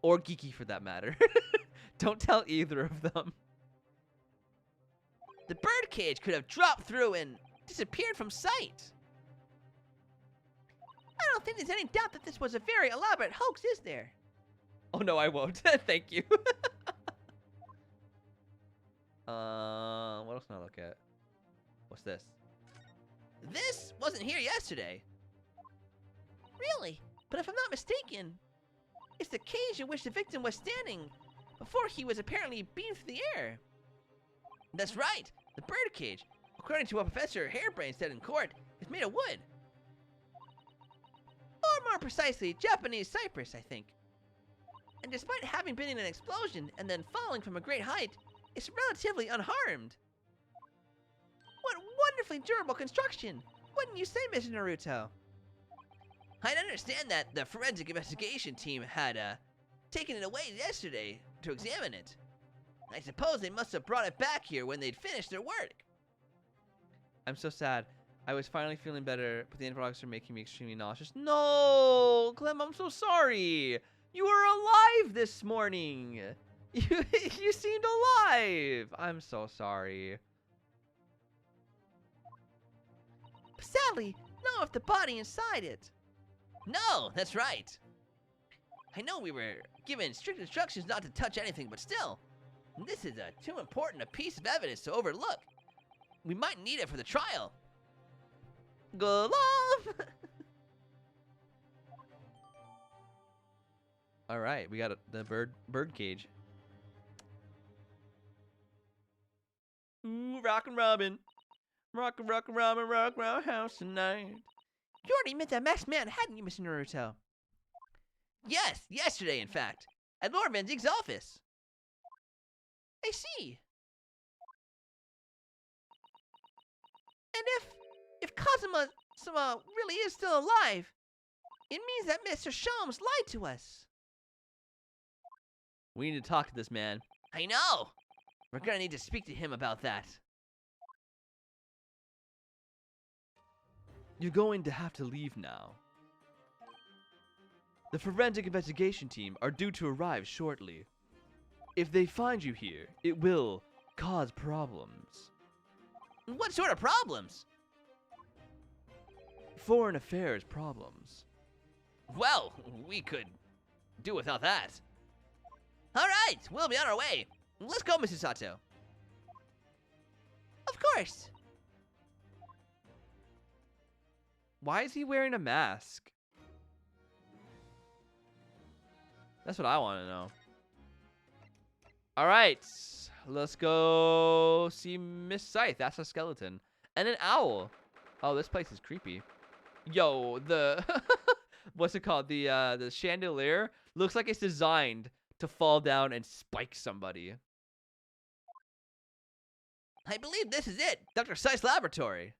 Or Geeky for that matter. Don't tell either of them. The birdcage could have dropped through and disappeared from sight. I don't think there's any doubt that this was a very elaborate hoax, is there? Oh no, I won't. Thank you. What else can I look at? What's this? This wasn't here yesterday. Really? But if I'm not mistaken, it's the cage in which the victim was standing before he was apparently beamed through the air. That's right. The birdcage, according to what Professor Hairbrain said in court, is made of wood. Or more precisely, Japanese cypress, I think. And despite having been in an explosion and then falling from a great height, it's relatively unharmed. What wonderfully durable construction! Wouldn't you say, Mr. Naruto? I'd understand that the forensic investigation team had taken it away yesterday to examine it. I suppose they must have brought it back here when they'd finished their work. I'm so sad. I was finally feeling better, but the antibiotics are making me extremely nauseous. No, Clem, I'm so sorry. You were alive this morning. You seemed alive. I'm so sorry. But sadly, not with the body inside it. No, that's right. I know we were given strict instructions not to touch anything, but still, this is too important a piece of evidence to overlook. We might need it for the trial. Go love. All right, we got the bird cage. Ooh, rockin' Robin, rockin' Robin, rock round house tonight. You already met that masked man, hadn't you, Mr. Naruto? Yes, yesterday, in fact, at Lord Van Zieg's office. I see. And if Kazuma really is still alive, it means that Mr. Sholmes lied to us. We need to talk to this man. I know. We're gonna need to speak to him about that. You're going to have to leave now. The forensic investigation team are due to arrive shortly. If they find you here, it will cause problems. What sort of problems? Foreign affairs problems. Well, we could do without that. All right, we'll be on our way. Let's go, Mrs. Sato. Of course. Why is he wearing a mask? That's what I want to know. All right, let's go see Miss Scythe. That's a skeleton. And an owl. Oh, this place is creepy. Yo, the... what's it called? The chandelier looks like it's designed to fall down and spike somebody. I believe this is it, Dr. Scythe's laboratory.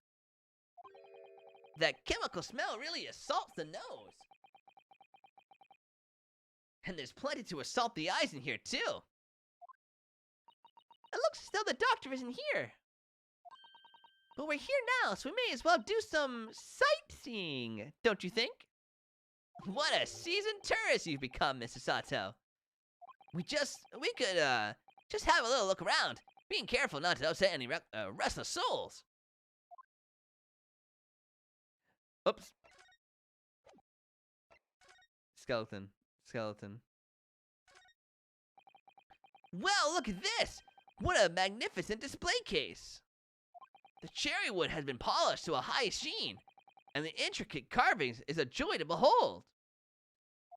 That chemical smell really assaults the nose. And there's plenty to assault the eyes in here, too. It looks as though the doctor isn't here. But we're here now, so we may as well do some sightseeing, don't you think? What a seasoned tourist you've become, Mrs. Sato. We could just have a little look around, being careful not to upset any restless souls. Oops. Skeleton. Well, look at this! What a magnificent display case! The cherry wood has been polished to a high sheen, and the intricate carvings is a joy to behold.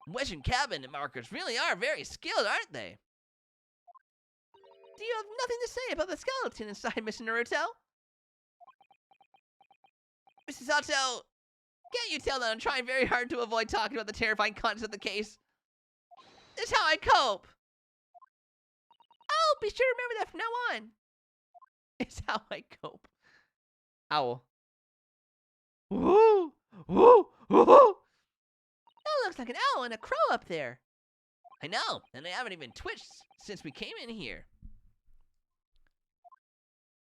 Western cabinet markers really are very skilled, aren't they? Do you have nothing to say about the skeleton inside, Mr. Naruto? Mrs. Sato, can't you tell that I'm trying very hard to avoid talking about the terrifying contents of the case? This is how I cope. I'll be sure to remember that from now on. It's how I cope. Owl. Woo! Woo! Woo! That looks like an owl and a crow up there. I know, and they haven't even twitched since we came in here.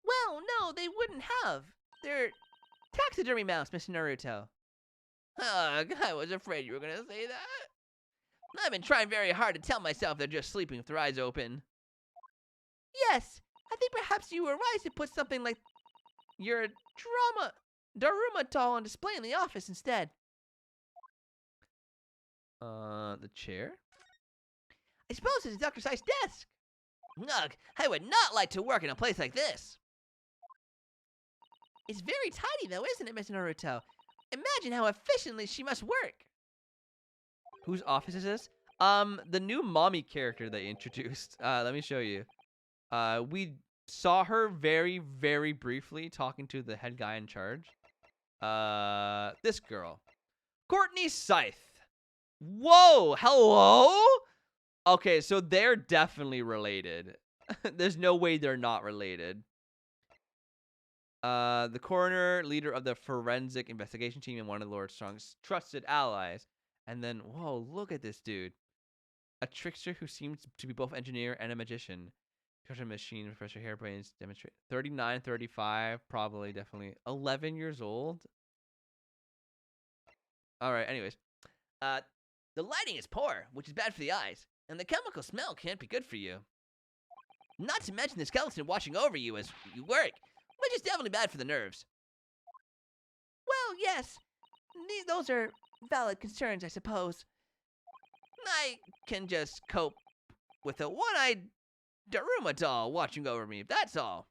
Well, no, they wouldn't have. They're taxidermy mounts, Mr. Naruto. Ugh, I was afraid you were going to say that. I've been trying very hard to tell myself they're just sleeping with their eyes open. Yes, I think perhaps you were wise to put something like your Daruma doll on display in the office instead. The chair? I suppose it's Dr. Sai's desk. Ugh, I would not like to work in a place like this. It's very tidy though, isn't it, Mr. Naruto? Imagine how efficiently she must work. Whose office is this? The new mommy character they introduced. Let me show you. We saw her very, very briefly talking to the head guy in charge. This girl. Courtney Scythe. Whoa, hello? Okay, so they're definitely related. There's no way they're not related. The coroner, leader of the forensic investigation team, and one of Lord Strong's trusted allies. And then, whoa, look at this dude. A trickster who seems to be both engineer and a magician. Treasure machine, Professor Hairbrains, demonstrate 39, 35, probably, definitely 11 years old. All right, anyways. The lighting is poor, which is bad for the eyes, and the chemical smell can't be good for you. Not to mention the skeleton watching over you as you work, which is definitely bad for the nerves. Well, yes, those are valid concerns, I suppose. I can just cope with a one-eyed Daruma doll watching over me, that's all.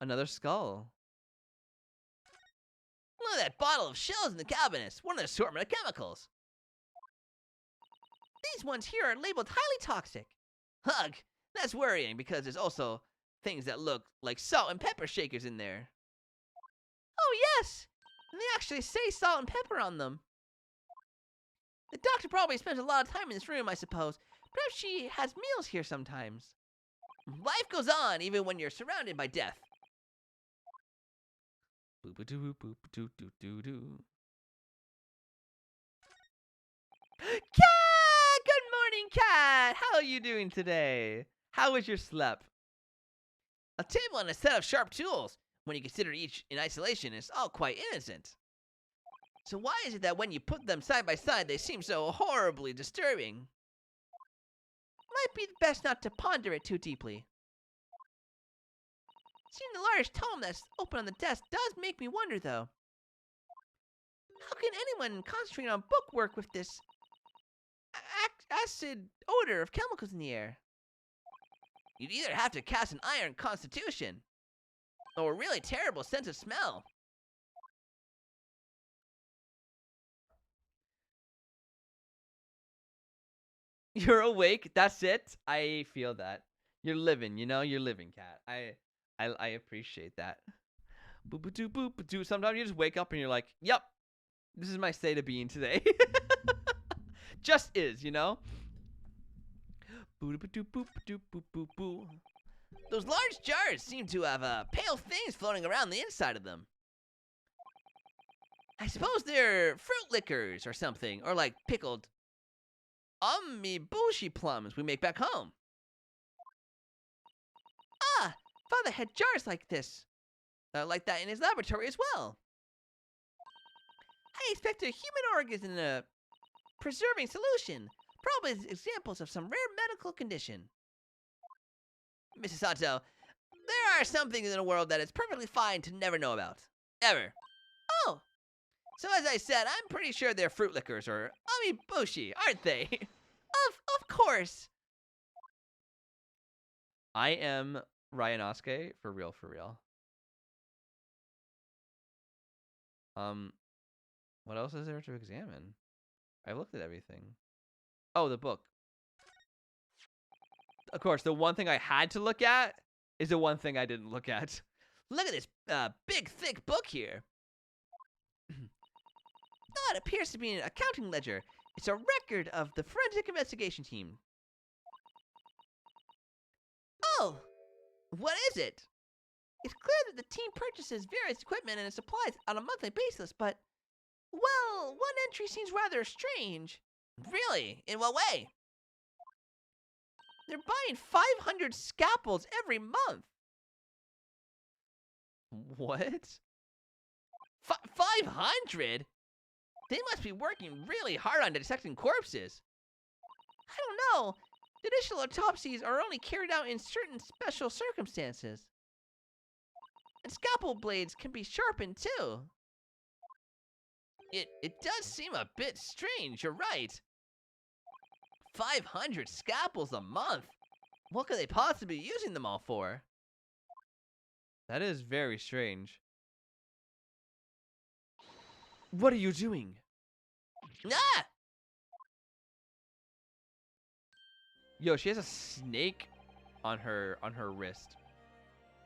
Another skull. Look at that bottle of shells in the cabinets, one of the assortment of chemicals. These ones here are labeled highly toxic. Ugh, that's worrying because there's also things that look like salt and pepper shakers in there. Oh, yes! And they actually say salt and pepper on them. The doctor probably spends a lot of time in this room, I suppose. Perhaps she has meals here sometimes. Life goes on even when you're surrounded by death. Boop-a-doo-boop-a-doo-doo-doo-doo. Cat! Good morning, Cat! How are you doing today? How was your sleep? A table and a set of sharp tools, when you consider each in isolation, is all quite innocent. So why is it that when you put them side by side, they seem so horribly disturbing? Might be best not to ponder it too deeply. Seeing the large tome that's open on the desk does make me wonder, though. How can anyone concentrate on book work with this acid odor of chemicals in the air? You'd either have to cast an iron constitution, or a really terrible sense of smell. You're awake. That's it. I feel that. You're living, you know? You're living, Cat. I appreciate that. Boop-a-doo, boop-a-doo. Sometimes you just wake up and you're like, yep, this is my state of being today. Just is, you know? Boop-a-doo, boop-a-doo, boop-boop-boo. Those large jars seem to have pale things floating around the inside of them. I suppose they're fruit liquors or something, or like pickled ummibushi plums we make back home. Ah, Father had jars like this. Like that in his laboratory as well. I expect a human organ in a preserving solution. Probably examples of some rare medical condition. Mrs. Sato, there are some things in the world that it's perfectly fine to never know about. Ever. Oh. So as I said, I'm pretty sure they're fruit liquors or ummibushi, aren't they? Of course. I am Ryanosuke for real, for real. What else is there to examine? I've looked at everything. Oh, the book. Of course, the one thing I had to look at is the one thing I didn't look at. Look at this big, thick book here. Oh, it appears to be an accounting ledger. It's a record of the forensic investigation team. Oh, what is it? It's clear that the team purchases various equipment and supplies on a monthly basis, but, well, one entry seems rather strange. Really? In what way? They're buying 500 scalpels every month. What? 500? They must be working really hard on dissecting corpses. I don't know. Judicial autopsies are only carried out in certain special circumstances. And scalpel blades can be sharpened too. It does seem a bit strange, you're right. 500 scalpels a month? What could they possibly be using them all for? That is very strange. What are you doing? Ah! Yo, she has a snake on her wrist.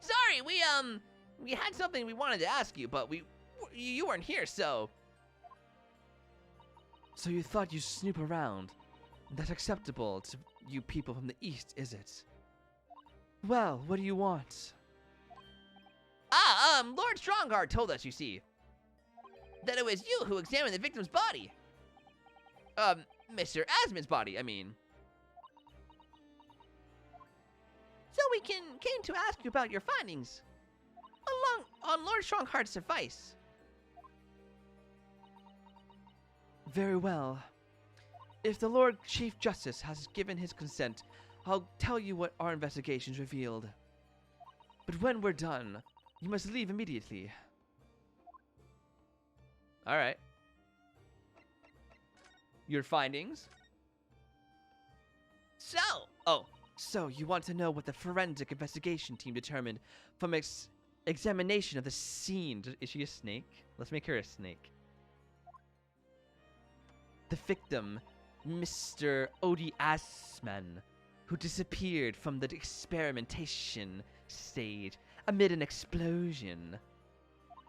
Sorry, we had something we wanted to ask you, but you weren't here, so. So you thought you'd snoop around? That's acceptable to you people from the East, is it? Well, what do you want? Lord Strongheart told us, you see, that it was you who examined the victim's body. Mr. Asmon's body, I mean. So we came to ask you about your findings, on Lord Strongheart's advice. Very well. If the Lord Chief Justice has given his consent, I'll tell you what our investigations revealed. But when we're done, you must leave immediately. All right. Your findings? So you want to know what the forensic investigation team determined from examination of the scene? Is she a snake? Let's make her a snake. The victim, Mr. Odie Asman, who disappeared from the experimentation stage amid an explosion.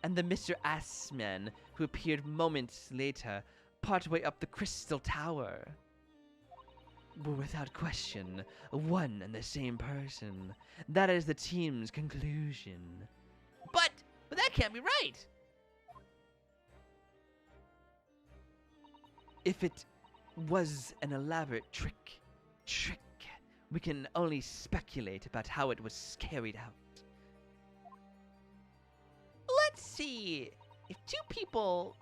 And the Mr. Asman, who appeared moments later, partway up the Crystal Tower. Were without question one and the same person. That is the team's conclusion. But that can't be right. If it was an elaborate trick, we can only speculate about how it was carried out. Let's see. If two people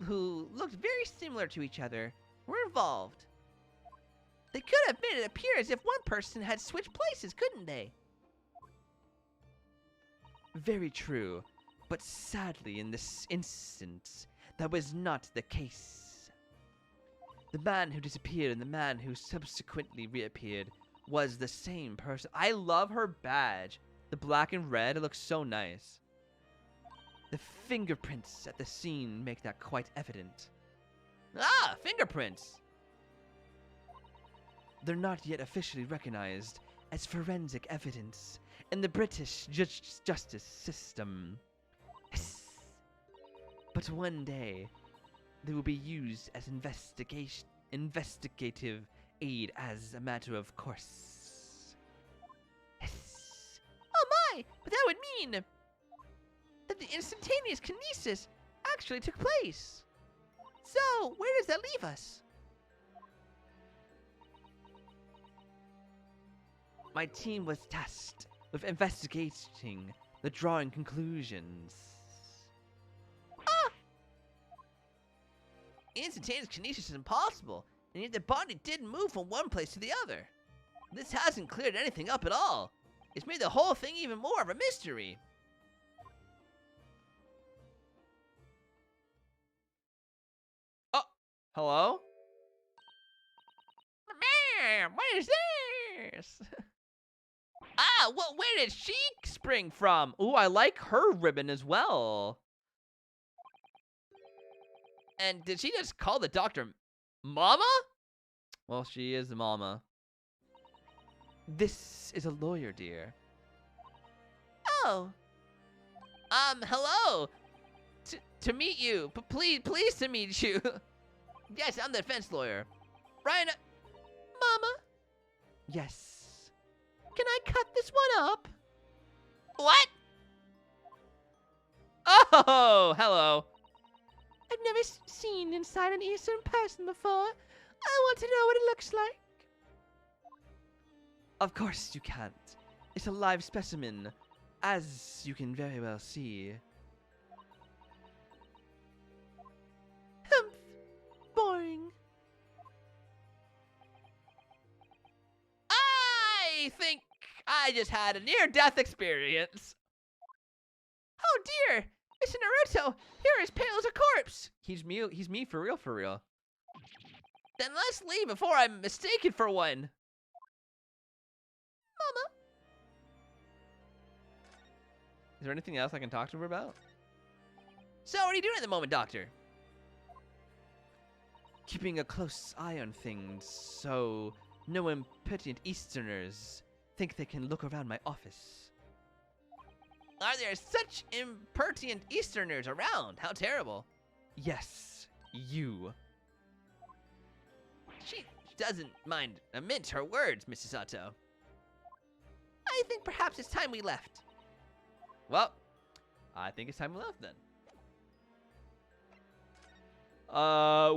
who looked very similar to each other were involved, they could have made it appear as if one person had switched places, couldn't they? Very true, but sadly in this instance, that was not the case. The man who disappeared and the man who subsequently reappeared was the same person. I love her badge. The black and red, it looks so nice. The fingerprints at the scene make that quite evident. Ah, fingerprints! They're not yet officially recognized as forensic evidence in the British justice system. But one day, they will be used as investigative aid as a matter of course. Oh my! But that would mean that the instantaneous kinesis actually took place. So, where does that leave us? My team was tasked with investigating the drawing conclusions. Instantaneous kinesis is impossible, and yet the body did move from one place to the other. This hasn't cleared anything up at all. It's made the whole thing even more of a mystery. Oh, hello? Man, what is this? Where did she spring from? Ooh, I like her ribbon as well. And did she just call the doctor Mama? Well, she is a mama. This is a lawyer, dear. Oh, Hello. To meet you. Please to meet you. Yes, I'm the defense lawyer. Ryan. Mama, Yes. can I cut this one up? What? Oh, hello. I've never seen inside an Eastern person before. I want to know what it looks like. Of course you can't. It's a live specimen, as you can very well see. Humph. Boring. I think I just had a near-death experience. Oh dear, Mr. Naruto, you're as pale as a corpse. He's me for real, for real. Then let's leave before I'm mistaken for one. Is there anything else I can talk to her about? So what are you doing at the moment, Doctor? Keeping a close eye on things so no impertinent Easterners think they can look around my office. Are there such impertinent Easterners around? How terrible. Yes, you. She doesn't mind a mint her words, Mrs. Sato. I think perhaps it's time we left. Well, I think it's time we left then.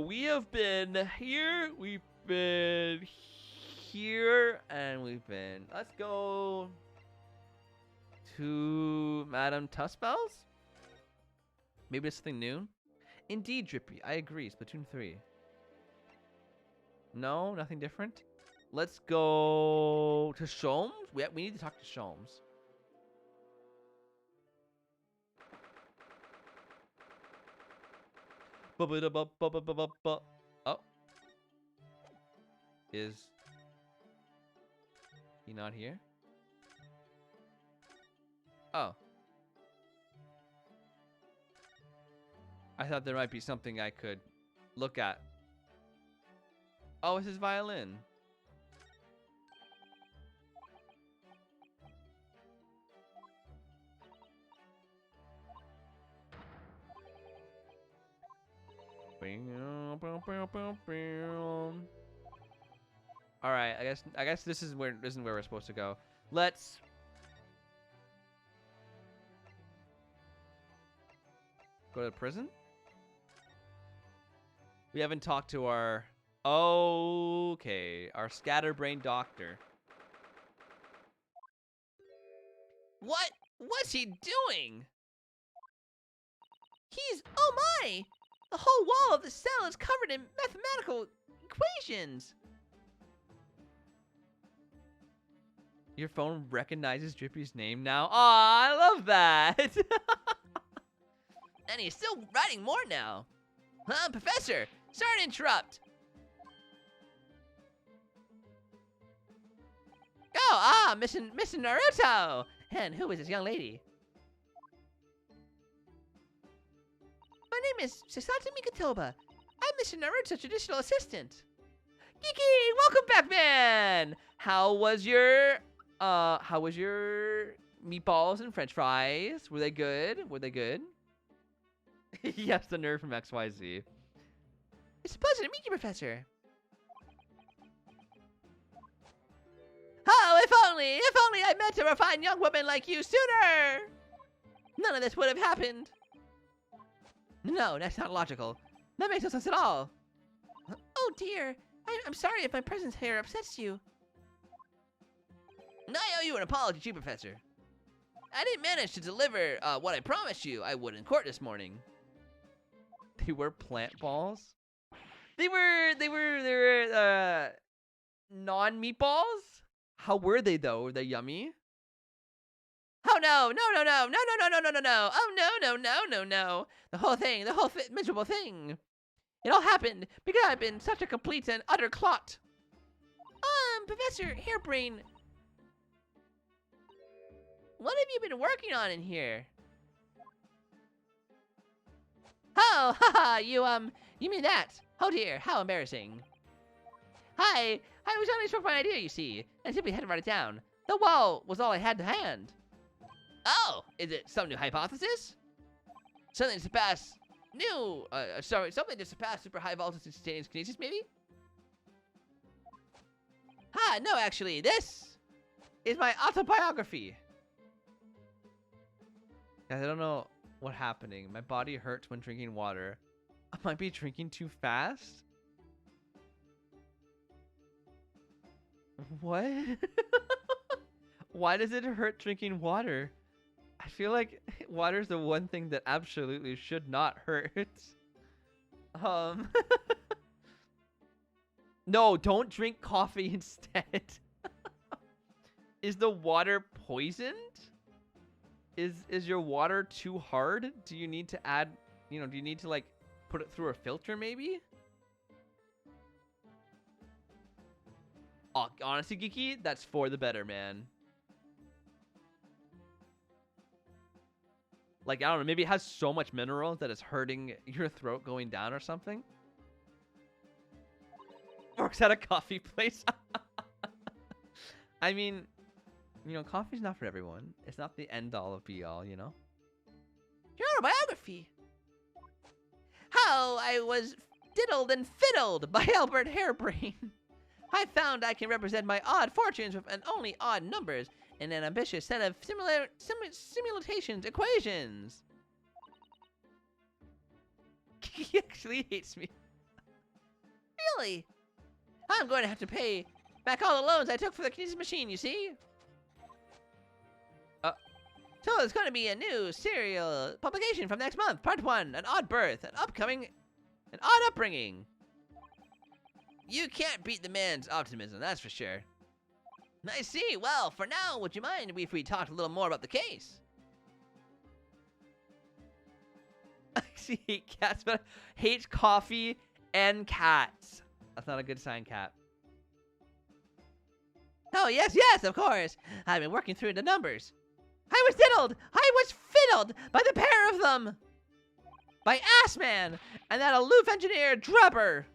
We have been here, we've been here, and we've been... Let's go to Madame Tussbell's? Maybe it's something new? Indeed, Drippy, I agree. Splatoon 3. No, nothing different? Let's go to Sholmes? We need to talk to Sholmes. Oh. Is he not here? Oh. I thought there might be something I could look at. Oh, it's his violin. All right, I guess this isn't where we're supposed to go. Let's go to prison. We haven't talked to our our scatterbrain doctor. What's he doing? Oh my! The whole wall of the cell is covered in mathematical equations. Your phone recognizes Drippy's name now. Aw, I love that. And he's still writing more now. Professor, sorry to interrupt. Oh, Mr. Naruto! And who is this young lady? My name is Sasata Mikatoba. I'm Mr. Naruto's traditional assistant. Kiki, welcome back, man. How was your meatballs and French fries? Were they good? Were they good? Yes, the nerd from XYZ. It's a pleasure to meet you, Professor. Oh, if only I met a refined young woman like you sooner. None of this would have happened. No, that's not logical. That makes no sense at all. Oh dear, I'm sorry if my presence here upsets you. I owe you an apology too, Professor. I didn't manage to deliver what I promised you I would in court this morning. They were plant balls. They were non-meatballs. How were they though? Were they yummy? Oh no! Oh no! The whole miserable thing. It all happened because I've been such a complete and utter clot. Professor Hairbrain, what have you been working on in here? Oh, haha, you You mean that? Oh dear, how embarrassing. Hi, I was only struck by an idea, you see, and simply had to write it down. The wall was all I had to hand. Oh, is it some new hypothesis? Something to surpass something to surpass super high voltage instantaneous kinesis, maybe? No, actually, this is my autobiography. Guys, I don't know what's happening. My body hurts when drinking water. I might be drinking too fast. What? Why does it hurt drinking water? I feel like water is the one thing that absolutely should not hurt. No, don't drink coffee instead. Is the water poisoned? Is your water too hard? Do you need to add, do you need to like put it through a filter maybe? Oh, honestly, Geeky, that's for the better, man. Like, I don't know, maybe it has so much minerals that it's hurting your throat going down or something. Works at a coffee place. I mean, coffee's not for everyone. It's not the end all of be all, Your autobiography. How I was diddled and fiddled by Albert Harebrain. I found I can represent my odd fortunes with an only odd numbers in an ambitious set of simulations equations. He actually hates me. Really? I'm going to have to pay back all the loans I took for the kinesis machine, you see? So there's going to be a new serial publication from next month. Part 1, an odd birth, an odd upbringing. You can't beat the man's optimism, that's for sure. I see. Well, for now, would you mind if we talked a little more about the case? I actually hate cats, but hates coffee and cats. That's not a good sign, Cat. Oh, yes, of course. I've been working through the numbers. I was diddled. I was fiddled by the pair of them. By Assman and that aloof engineer, Drubber.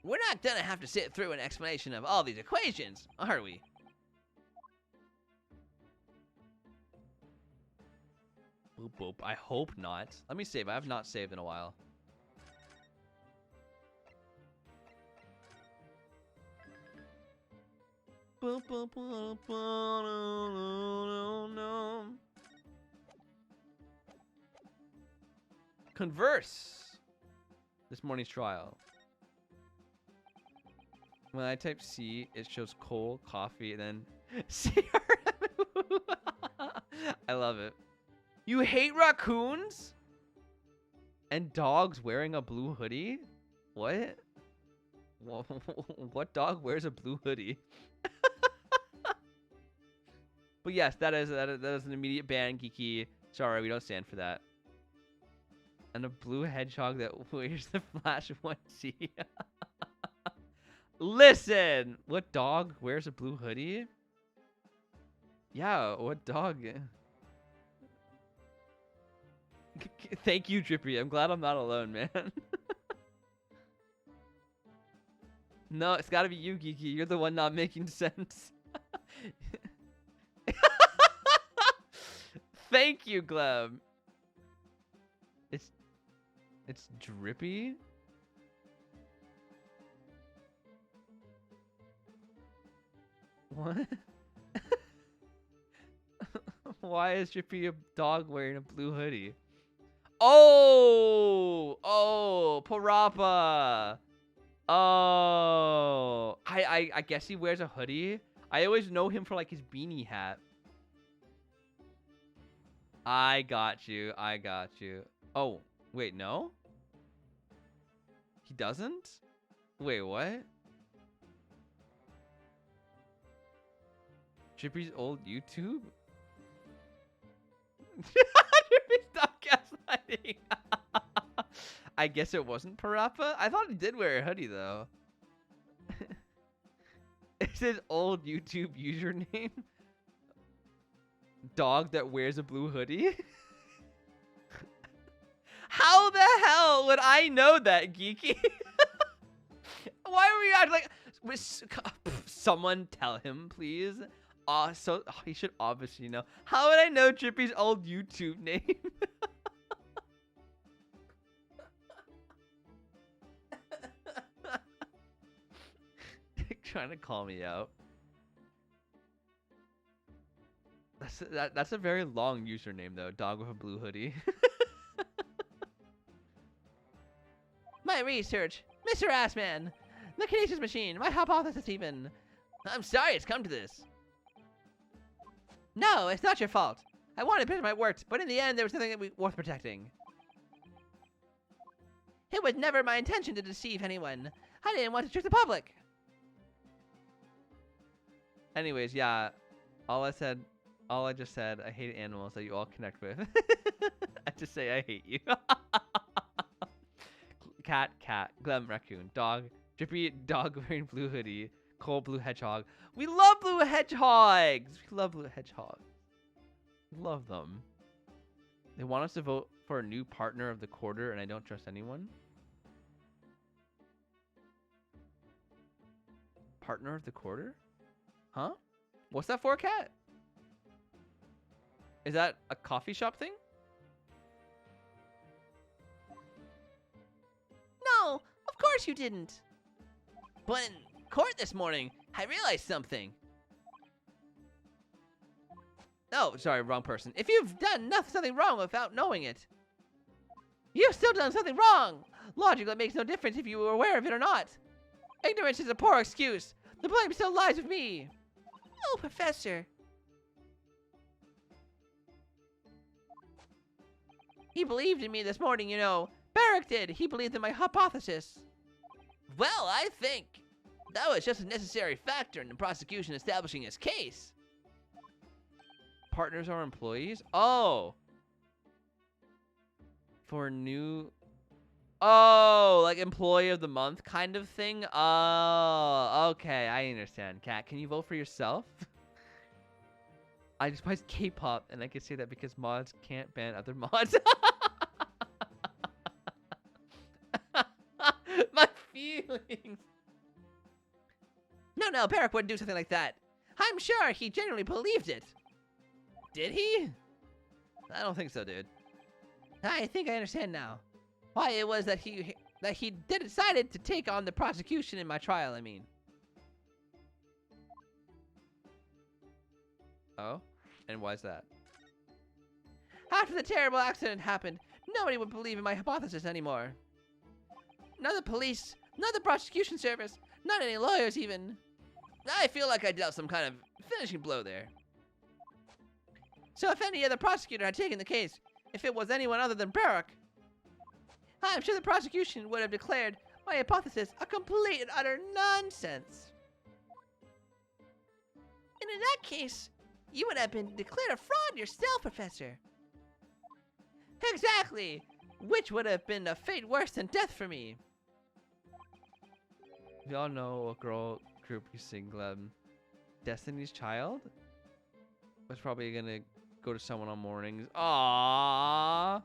We're not gonna have to sit through an explanation of all these equations, are we? Boop, boop. I hope not. Let me save. I have not saved in a while. Boop, boop, boop, boop, no. Converse. This morning's trial. When I type C, it shows coal, coffee, and then CRM. I love it. You hate raccoons? And dogs wearing a blue hoodie? What? What dog wears a blue hoodie? But yes, that is an immediate ban, Geeky. Sorry, we don't stand for that. And a blue hedgehog that wears the Flash onesie. Listen! What dog wears a blue hoodie? Yeah, what dog? Thank you, Drippy. I'm glad I'm not alone, man. No, it's gotta be you, Geeky. You're the one not making sense. Thank you, Gleb. It's Drippy? What? Why is Drippy a dog wearing a blue hoodie? Oh, Parappa. Oh, I guess he wears a hoodie. I always know him for like his beanie hat. I got you. Oh, wait, no? He doesn't? Wait, what? Drippy's old YouTube? Stop gaslighting. I guess it wasn't Parappa. I thought he did wear a hoodie though. It's his old YouTube username. Dog that wears a blue hoodie. How the hell would I know that, Geeky? Why are we acting like... Someone tell him, please. He should obviously know. How would I know Drippy's old YouTube name? Trying to call me out. That's a very long username though. Dog with a blue hoodie. My research, Mr. Assman, the Kinesis machine, my hypothesis even. I'm sorry it's come to this. No, it's not your fault. I wanted to protect my work, but in the end there was nothing worth protecting. It was never my intention to deceive anyone. I didn't want to trick the public. Anyways, yeah. All I just said, I hate animals that you all connect with. I just say I hate you. Cat, Glem, raccoon, dog, Drippy, dog wearing blue hoodie, Cole, blue hedgehog. We love blue hedgehogs. We love blue hedgehogs. We love them. They want us to vote for a new partner of the quarter, and I don't trust anyone. Partner of the quarter? Huh? What's that for, Cat? Is that a coffee shop thing? No, of course you didn't. But in court this morning, I realized something. Oh, sorry, wrong person. If you've done something wrong without knowing it, you've still done something wrong. Logically, it makes no difference if you were aware of it or not. Ignorance is a poor excuse. The blame still lies with me. Oh, Professor. He believed in me this morning, you know. Barrack did. He believed in my hypothesis. Well, I think that was just a necessary factor in the prosecution establishing his case. Partners are employees? Oh. For new... Oh, like employee of the month kind of thing? Oh, okay. I understand. Cat, can you vote for yourself? I despise K-pop, and I can say that because mods can't ban other mods. My feelings. No, Barrack wouldn't do something like that. I'm sure he genuinely believed it. Did he? I don't think so, dude. I think I understand now. Why it was that he decided to take on the prosecution in my trial, I mean. Oh? And why's that? After the terrible accident happened, nobody would believe in my hypothesis anymore. None of the police, none of the prosecution service, not any lawyers even. I feel like I dealt some kind of finishing blow there. So if any other prosecutor had taken the case, if it was anyone other than Barrack, I'm sure the prosecution would have declared my hypothesis a complete and utter nonsense. And in that case, you would have been declared a fraud yourself, Professor. Exactly, which would have been a fate worse than death for me. We all know a girl group you sing, Destiny's Child? Was probably gonna go to someone on mornings. Aww.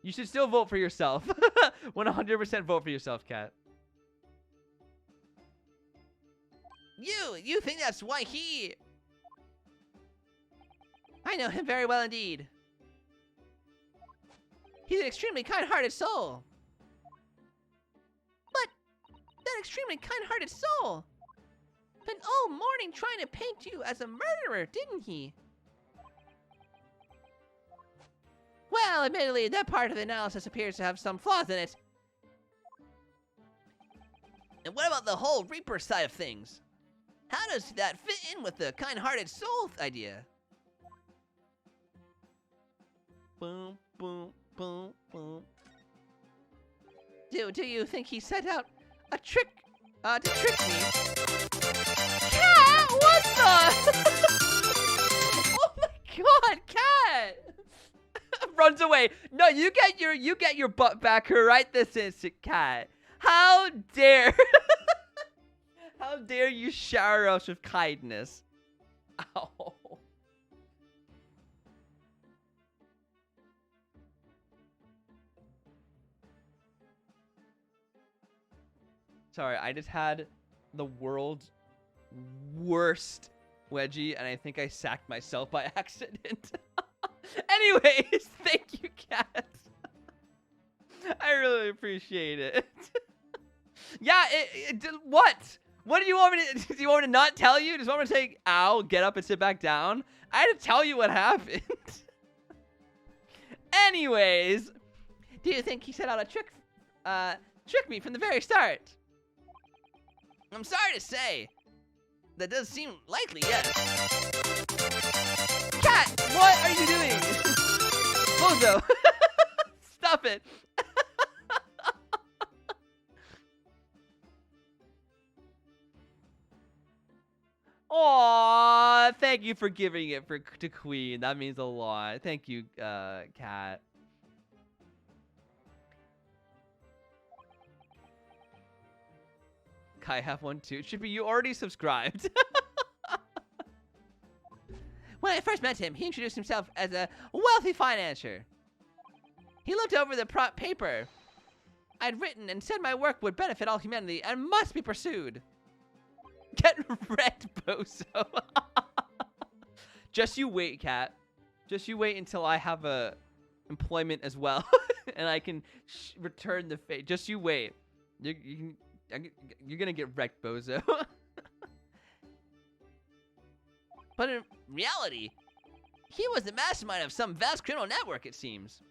You should still vote for yourself. 100% vote for yourself, Cat. You think that's why he... I know him very well indeed. He's an extremely kind-hearted soul. But that extremely kind-hearted soul spent all morning trying to paint you as a murderer, didn't he? Well, admittedly, that part of the analysis appears to have some flaws in it. And what about the whole Reaper side of things? How does that fit in with the kind-hearted soul idea? Boom, boom, boom, boom. Do you think he set out a trick to trick me? Cat, what the? Oh my God, Cat! Runs away. No, you get your butt back here right this instant, Cat. How dare how dare you shower us with kindness? Ow. Sorry, I just had the world's worst wedgie, and I think I sacked myself by accident. Anyways, thank you, Cat. I really appreciate it. Yeah, what? What do you want me to... Do you want me to not tell you? Just want me to say, ow, get up and sit back down? I had to tell you what happened. Anyways, Do you think he set out a trick me from the very start? I'm sorry to say. That does seem likely, yes. Cat, what are you doing? Bozo, stop it. Aw, thank you for giving it to Queen. That means a lot. Thank you, Cat. I have one too. Chippy, you already subscribed. When I first met him, he introduced himself as a wealthy financier. He looked over the paper I'd written and said my work would benefit all humanity and must be pursued. Get wrecked, Bozo. Just you wait, Cat. Just you wait until I have a employment as well, and I can return the favor. Just you wait. You're gonna get wrecked, Bozo. But in reality, he was the mastermind of some vast criminal network, it seems.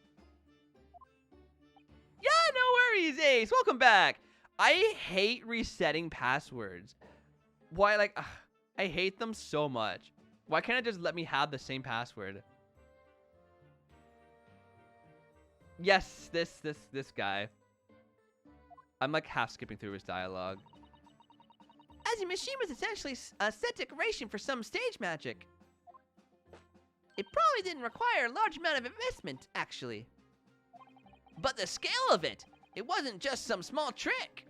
Yeah, no worries, Ace. Welcome back. I hate resetting passwords. Why, like, I hate them so much. Why can't it just let me have the same password? Yes, this guy. I'm like half skipping through his dialogue. As your machine was essentially a set decoration for some stage magic. It probably didn't require a large amount of investment, actually. But the scale of it wasn't just some small trick.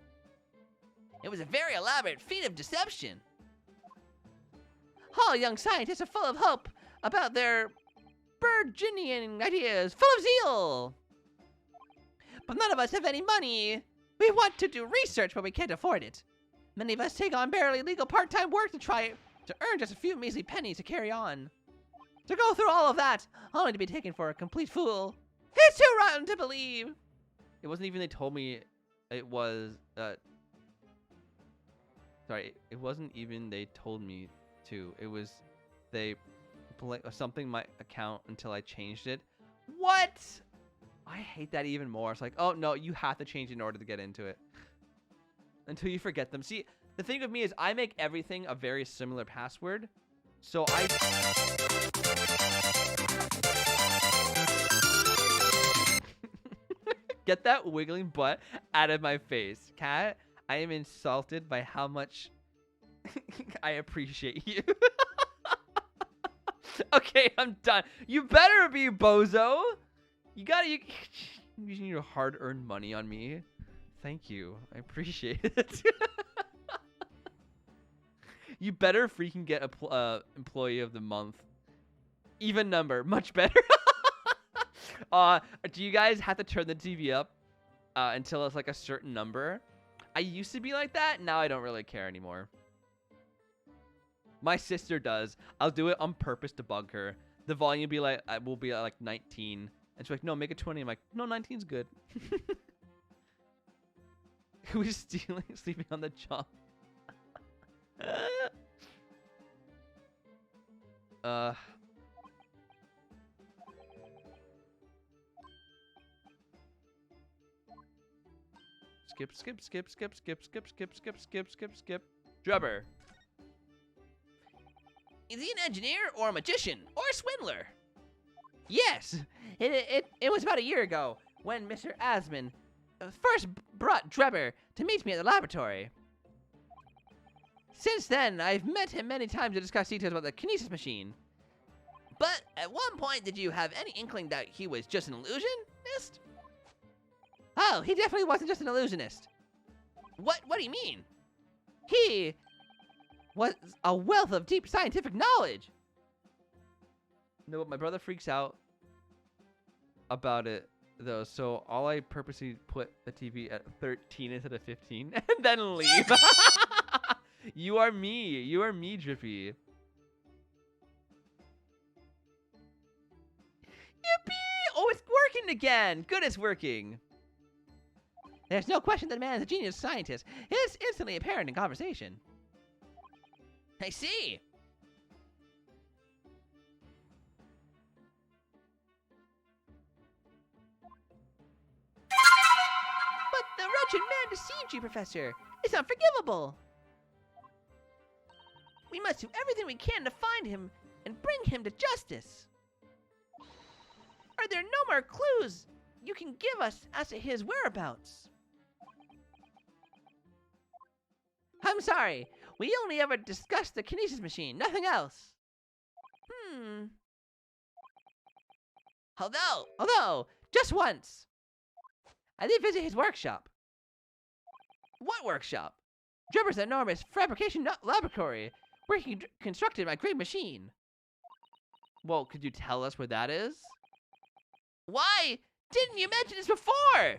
It was a very elaborate feat of deception. All young scientists are full of hope about their burgeoning ideas, full of zeal. But none of us have any money. We want to do research, but we can't afford it. Many of us take on barely legal part-time work to try to earn just a few measly pennies to carry on. To go through all of that, only to be taken for a complete fool. It's too rotten to believe. It wasn't even they told me it was, sorry, it wasn't even they told me to. It was they something my account until I changed it. What? I hate that even more. It's like, oh no, you have to change it in order to get into it. Until you forget them. See, the thing with me is I make everything a very similar password. So get that wiggling butt out of my face. Cat, I am insulted by how much I appreciate you. Okay, I'm done. You better be, Bozo. You using your hard-earned money on me. Thank you. I appreciate it. You better freaking get a employee of the month. Even number. Much better. Do you guys have to turn the TV up until it's like a certain number? I used to be like that. Now I don't really care anymore. My sister does. I'll do it on purpose to bug her. The volume will be like 19. And she's like, no, make it 20. I'm like, no, 19's good. Who is sleeping on the job? Skip. Drubber. Is he an engineer or a magician or a swindler? Yes, it was about a year ago when Mr. Asman first brought Drebber to meet me at the laboratory. Since then, I've met him many times to discuss details about the kinesis machine. But at one point, did you have any inkling that he was just an illusionist? Oh, he definitely wasn't just an illusionist. What do you mean? He was a wealth of deep scientific knowledge. No, but my brother freaks out about it though, so all I purposely put the TV at 13 instead of 15 and then leave. You are me. You are me, Drippy. Yippee! Oh, it's working again. Good, it's working. There's no question that the man is a genius scientist. It is instantly apparent in conversation. I see. But the wretched man deceived you, Professor. It's unforgivable. We must do everything we can to find him and bring him to justice. Are there no more clues you can give us as to his whereabouts? I'm sorry. We only ever discussed the kinesis machine, nothing else. Although, just once, I did visit his workshop. What workshop? Drebber's enormous fabrication laboratory, where he constructed my great machine. Well, could you tell us where that is? Why didn't you mention this before?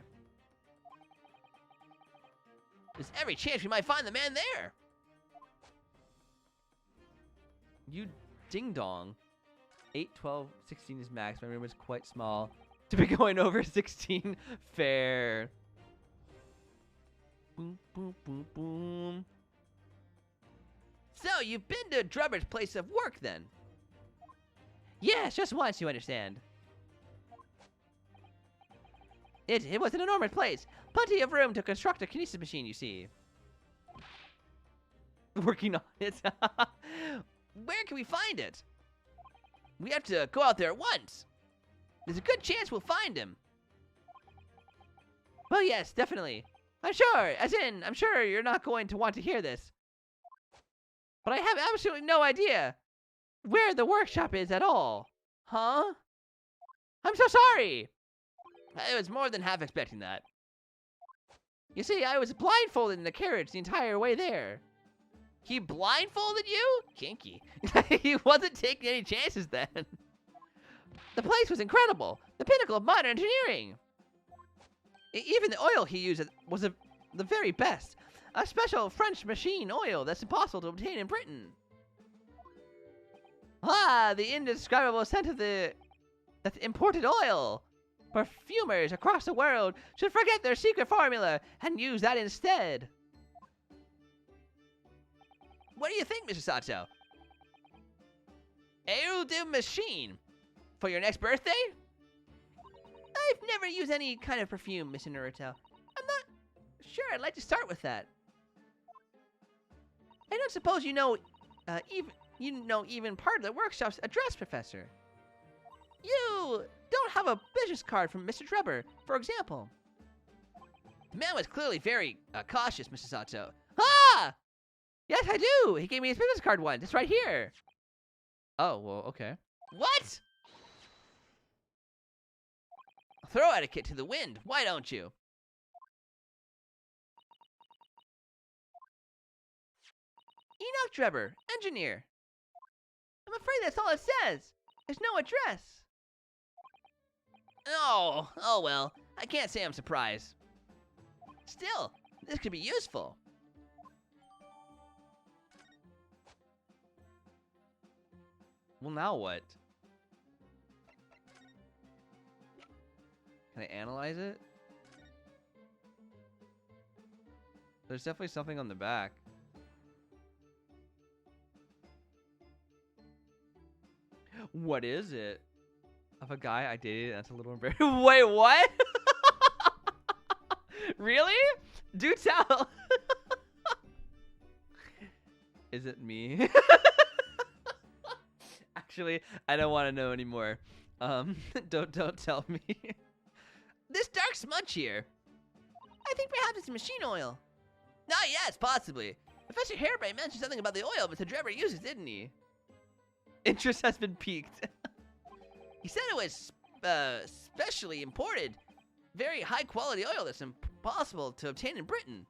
There's every chance we might find the man there. You ding dong. 8, 12, 16 is max. My room is quite small to be going over 16. Fair. Boom, boom, boom, boom. So, you've been to Drebber's place of work then? Yes, just once, you understand. It was an enormous place. Plenty of room to construct a kinesis machine, you see. Working on it. Where can we find it? We have to go out there at once. There's a good chance we'll find him. Well, yes, definitely. I'm sure you're not going to want to hear this. But I have absolutely no idea where the workshop is at all. Huh? I'm so sorry. I was more than half expecting that. You see, I was blindfolded in the carriage the entire way there. He blindfolded you? Kinky. He wasn't taking any chances then. The place was incredible. The pinnacle of modern engineering. Even the oil he used was the very best. A special French machine oil that's impossible to obtain in Britain. Ah, the indescribable scent of that imported oil. Perfumers across the world should forget their secret formula and use that instead. What do you think, Mr. Sato? Aerodome machine for your next birthday? I've never used any kind of perfume, Mr. Naruto. I'm not sure I'd like to start with that. I don't suppose you know even part of the workshop's address, Professor. You don't have a business card from Mr. Drebber, for example. The man was clearly very cautious, Mr. Sato. Ah! Yes, I do. He gave me his business card once. It's right here. Oh, well, okay. What? Throw etiquette to the wind. Why don't you? Enoch Drebber, engineer. I'm afraid that's all it says. There's no address. Oh well. I can't say I'm surprised. Still, this could be useful. Well, now what? Can I analyze it? There's definitely something on the back. What is it? Of a guy I dated, that's a little embarrassing. Wait, what? Really? Do tell. Is it me? Actually, I don't want to know anymore. Don't tell me. This dark smudge here. I think perhaps it's machine oil. Yes, possibly. Professor Hairbrain mentioned something about the oil Mr. Drebber uses, didn't he? Interest has been piqued. He said it was specially imported, very high quality oil that's impossible to obtain in Britain.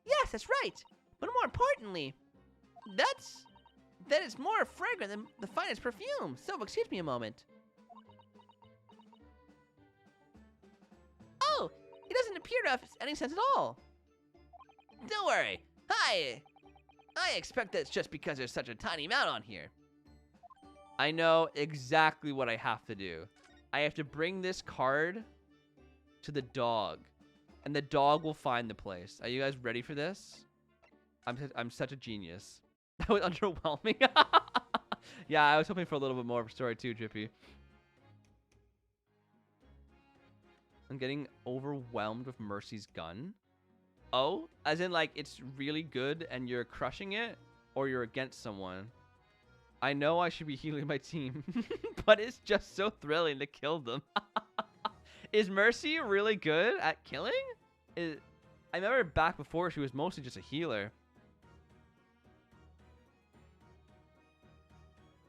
Yes, that's right. But more importantly, that it's more fragrant than the finest perfume. So, excuse me a moment. doesn't appear to have any sense at all. Don't worry. I expect that's just because there's such a tiny amount on here. I know exactly what I have to do. I have to bring this card to the dog, and the dog will find the place. Are you guys ready for this? I'm such a genius. That was underwhelming. Yeah, I was hoping for a little bit more of a story too, Drippy. I'm getting overwhelmed with Mercy's gun. Oh, as in like it's really good and you're crushing it, or you're against someone. I know I should be healing my team, but it's just so thrilling to kill them. Is Mercy really good at killing? I remember back before she was mostly just a healer.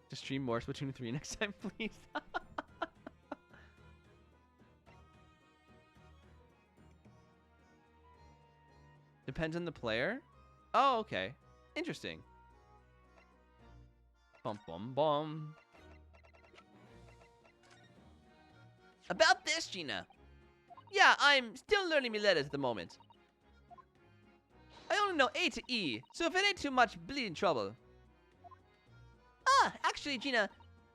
Just stream more Splatoon 3 next time, please. Depends on the player. Oh, okay. Interesting. Bum bum bum. About this, Gina. Yeah, I'm still learning me letters at the moment. I only know A to E, so if it ain't too much, bleeding trouble. Ah, actually, Gina,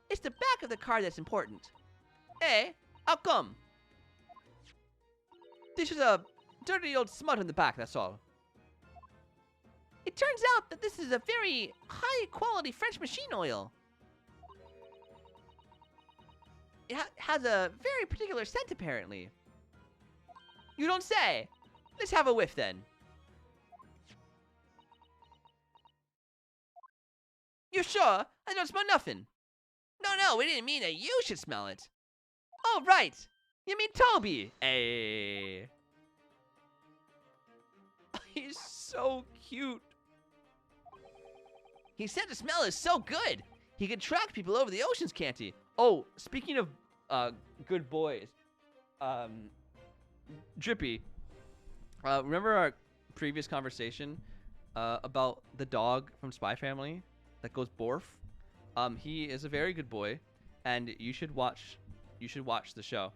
it's the back of the card that's important. Eh? How come? This is a dirty old smut in the back, that's all. It turns out that this is a very high-quality French machine oil. It has a very particular scent, apparently. You don't say. Let's have a whiff, then. You sure? I don't smell nothing. No, we didn't mean that you should smell it. Oh, right. You mean Toby? Hey. He's so cute. He said the smell is so good. He can track people over the oceans, can't he? Oh, speaking of good boys, Drippy, remember our previous conversation about the dog from Spy Family that goes Borf? He is a very good boy, and you should watch the show.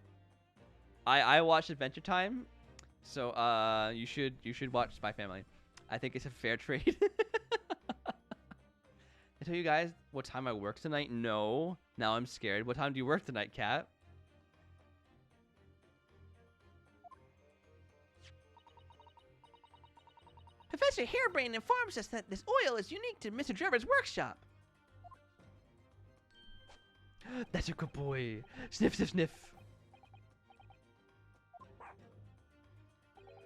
I watched Adventure Time, so you should watch Spy Family. I think it's a fair trade. I tell you guys what time I work tonight? No. Now I'm scared. What time do you work tonight, Kat? Professor Harebrain informs us that this oil is unique to Mr. Trevor's workshop. That's a good boy. Sniff, sniff, sniff.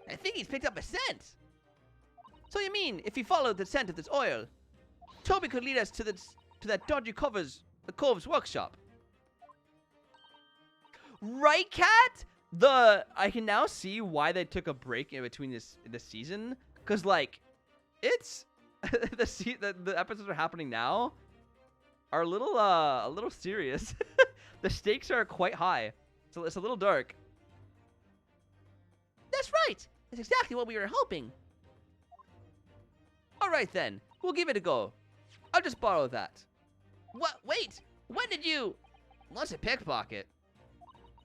I think he's picked up a scent. So you mean, if he followed the scent of this oil, Toby could lead us to that dodgy Cove's workshop. Right, Kat? I can now see why they took a break in between this season, cause like, it's the episodes are happening now are a little serious. The stakes are quite high, so it's a little dark. That's right. That's exactly what we were hoping. All right then, we'll give it a go. I'll just borrow that. What? Wait. When did you? What's a pickpocket?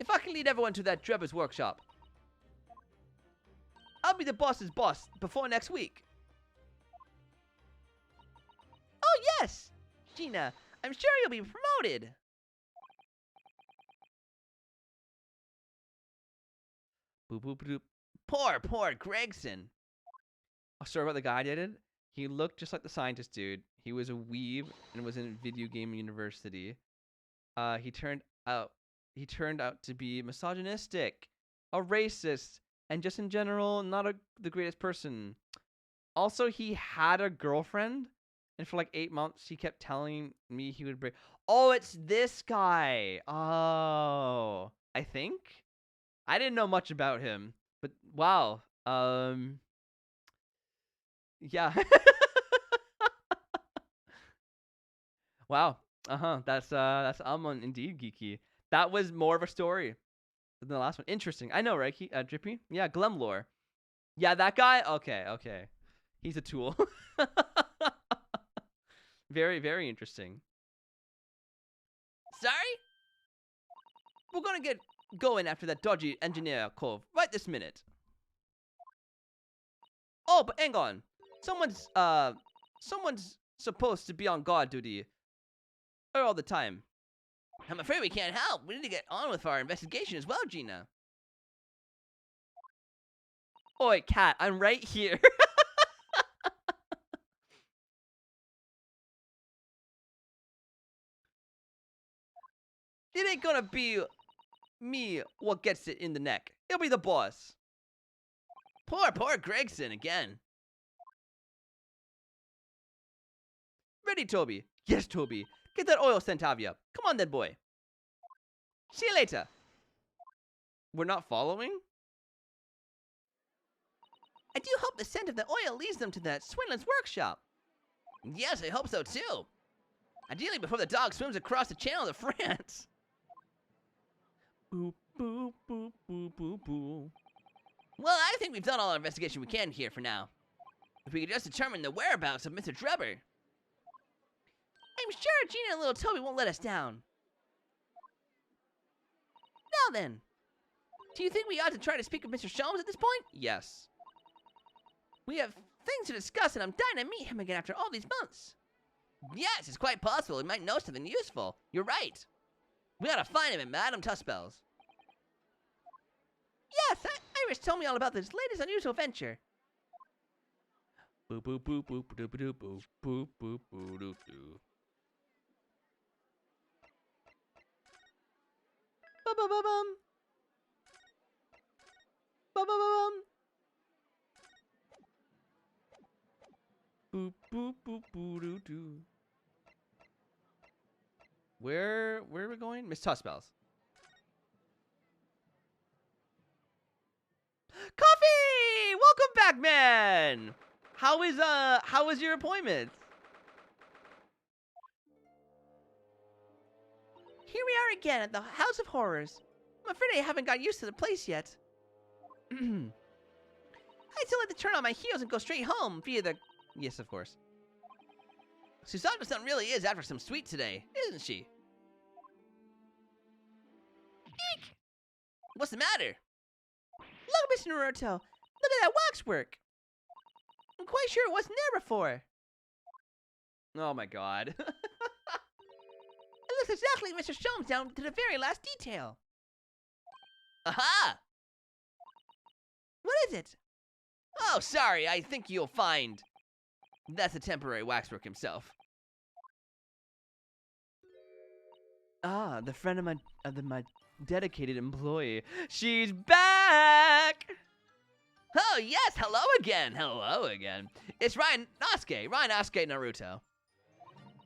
If I can lead everyone to that Trevor's workshop, I'll be the boss's boss before next week. Oh, yes! Gina, I'm sure you'll be promoted. Boop, boop, boop. Poor Gregson. Oh, sorry about the guy I dated. He looked just like the scientist dude. He was a weeb and was in video game university. He turned out to be misogynistic, a racist, and just in general not the greatest person. Also, he had a girlfriend, and for like 8 months he kept telling me he would break. Oh, it's this guy. Oh, I think. I didn't know much about him, but wow. Yeah. Wow. That's indeed geeky. That was more of a story than the last one. Interesting. I know, right? Drippy? Yeah, Glemlore. Yeah, that guy? Okay. He's a tool. Very, very interesting. Sorry? We're gonna get going after that dodgy engineer cove right this minute. Oh, but hang on. Someone's supposed to be on guard duty all the time. I'm afraid we can't help. We need to get on with our investigation as well, Gina. Oi, cat, I'm right here. It ain't gonna be me what gets it in the neck. It'll be the boss. Poor Gregson again. Ready, Toby? Yes, Toby. Get that oil sent out of you. Come on then, boy. See you later. We're not following? I do hope the scent of the oil leads them to the swindler's workshop. Yes, I hope so too. Ideally before the dog swims across the channel to France. Boop, boop, boop, boop, boop, boop. Well, I think we've done all our investigation we can here for now. If we could just determine the whereabouts of Mr. Drebber. I'm sure Gina and little Toby won't let us down. Now then, do you think we ought to try to speak with Mr. Sholmes at this point? Yes. We have things to discuss, and I'm dying to meet him again after all these months. Yes, it's quite possible he might know something useful. You're right. We gotta find him at Madame Tuspel's. Yes, Iris told me all about this latest unusual venture. Boop, boop, boop, boop, boop, boop, boop, boop, boop, boop, boop, boop. Ba-ba-ba-bum. Ba-ba-ba-bum. Boop, boop, boop, boop, doo, doo. Where are we going? Miss Tuspel's. Coffee! Welcome back, man! How was your appointment? Here we are again at the House of Horrors. I'm afraid I haven't got used to the place yet. I still like to turn on my heels and go straight home via the... Yes, of course. Susanna-san really is after some sweet today, isn't she? Eek! What's the matter? Look, Mr. Naruto. Look at that waxwork. I'm quite sure it wasn't there before. Oh my god. It looks exactly like Mr. Sholmes down to the very last detail. Aha! What is it? Oh, sorry, I think you'll find... That's a temporary waxwork himself. Ah, the friend of my dedicated employee. She's back! Oh, yes, hello again, It's Ryan Nosuke Naruto.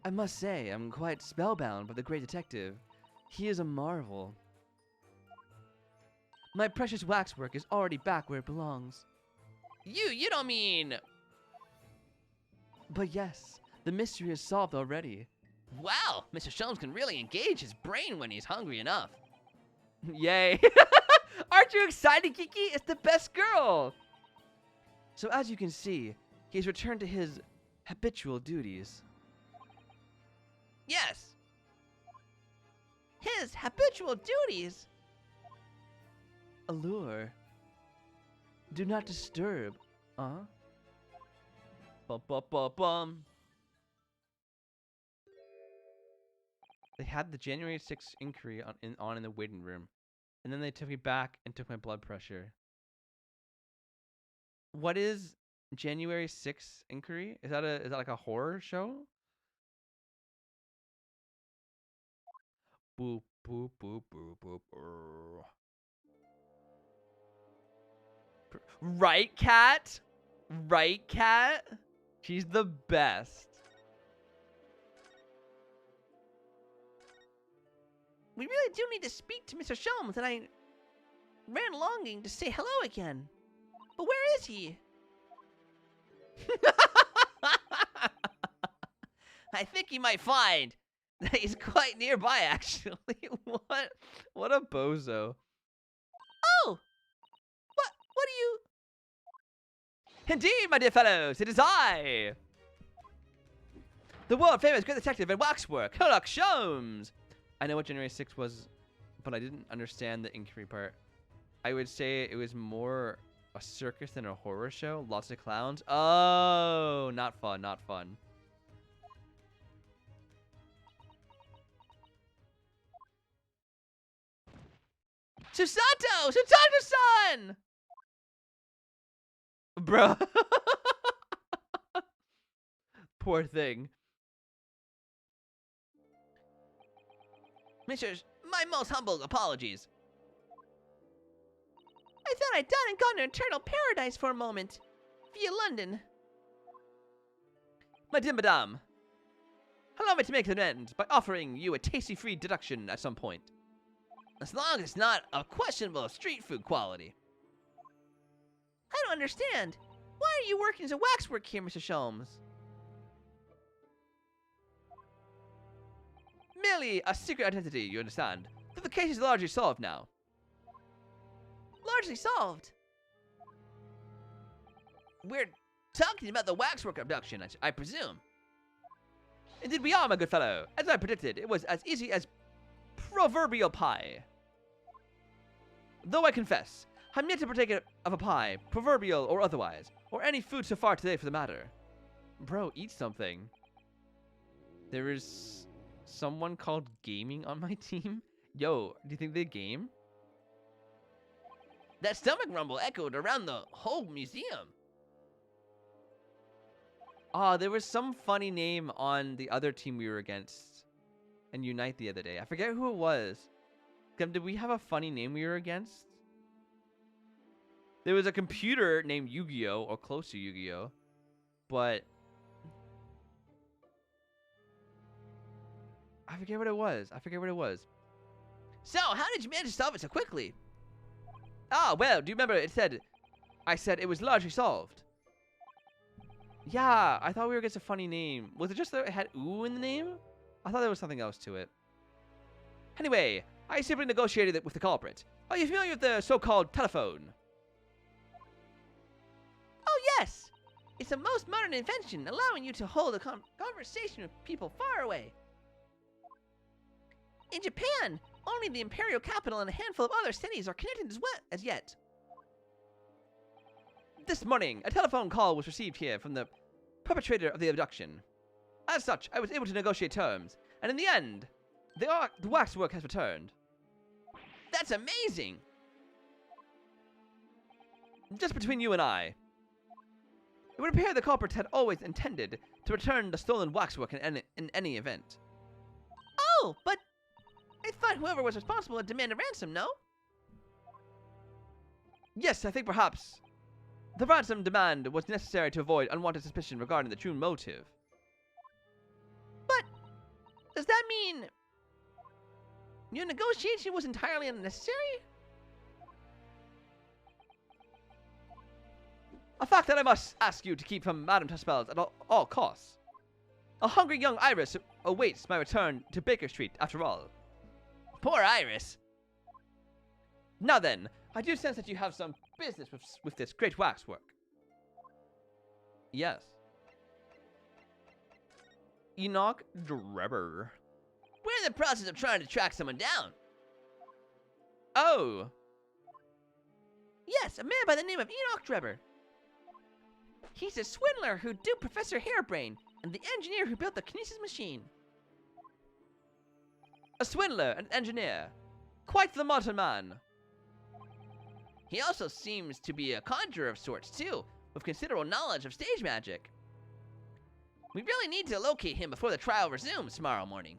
I must say, I'm quite spellbound by the great detective. He is a marvel. My precious waxwork is already back where it belongs. You don't mean... But yes, the mystery is solved already. Wow, Mr. Sholmes can really engage his brain when he's hungry enough. Yay! Aren't you excited, Kiki? It's the best girl! So as you can see, he's returned to his habitual duties. Yes. His habitual duties? Allure. Do not disturb. Bum. They had the January 6th inquiry on in the waiting room, and then they took me back and took my blood pressure. What is January 6th inquiry? Is that like a horror show? Boop boop boop boop boop. Right, cat? Right, cat? She's the best. We really do need to speak to Mr. Sholmes, and I ran longing to say hello again. But where is he? I think you might find that he's quite nearby, actually. What a bozo. Oh! What do you... Indeed, my dear fellows, it is I! The world-famous great detective and waxwork, Sherlock Sholmes! I know what January 6th was, but I didn't understand the inquiry part. I would say it was more A circus and a horror show? Lots of clowns? Oh, not fun, not fun. Susato! Susato-san! Bro. Poor thing. Mr. My most humble apologies. I thought I'd done and gone to eternal paradise for a moment. Via London. My dear madame, allow me to make an end by offering you a tasty-free deduction at some point. As long as it's not of questionable street food quality. I don't understand. Why are you working as a waxwork here, Mr. Sholmes? Merely a secret identity, you understand. But the case is largely solved now. Largely solved. We're talking about the waxwork abduction, I presume. Indeed we are, my good fellow. As I predicted, it was as easy as proverbial pie. Though I confess, I'm yet to partake of a pie, proverbial or otherwise, or any food so far today for the matter. Bro, eat something. There is someone called Gaming on my team? Yo, do you think they game? That stomach rumble echoed around the whole museum. There was some funny name on the other team we were against in Unite the other day. I forget who it was. Did we have a funny name we were against? There was a computer named Yu-Gi-Oh! Or close to Yu-Gi-Oh! But I forget what it was. So, how did you manage to solve it so quickly? Ah, well, do you remember I said it was largely solved. Yeah, I thought we were against a funny name. Was it just that it had ooh in the name? I thought there was something else to it. Anyway, I simply negotiated it with the culprit. Are you familiar with the so-called telephone? Oh, yes! It's a most modern invention, allowing you to hold a conversation with people far away. In Japan, only the imperial capital and a handful of other cities are connected as yet. This morning, a telephone call was received here from the perpetrator of the abduction. As such, I was able to negotiate terms, and in the end, the waxwork has returned. That's amazing! Just between you and I, it would appear the culprit had always intended to return the stolen waxwork in any event. Oh, but I thought whoever was responsible would demand a ransom, no? Yes, I think perhaps the ransom demand was necessary to avoid unwanted suspicion regarding the true motive. But does that mean your negotiation was entirely unnecessary? A fact that I must ask you to keep from Madame Tuspel's at all costs. A hungry young Iris awaits my return to Baker Street, after all. Poor Iris. Now then, I do sense that you have some business with this great waxwork. Yes. Enoch Drebber. We're in the process of trying to track someone down. Oh. Yes, a man by the name of Enoch Drebber. He's a swindler who duped Professor Hairbrain and the engineer who built the kinesis machine. A swindler, an engineer. Quite the modern man. He also seems to be a conjurer of sorts, too, with considerable knowledge of stage magic. We really need to locate him before the trial resumes tomorrow morning.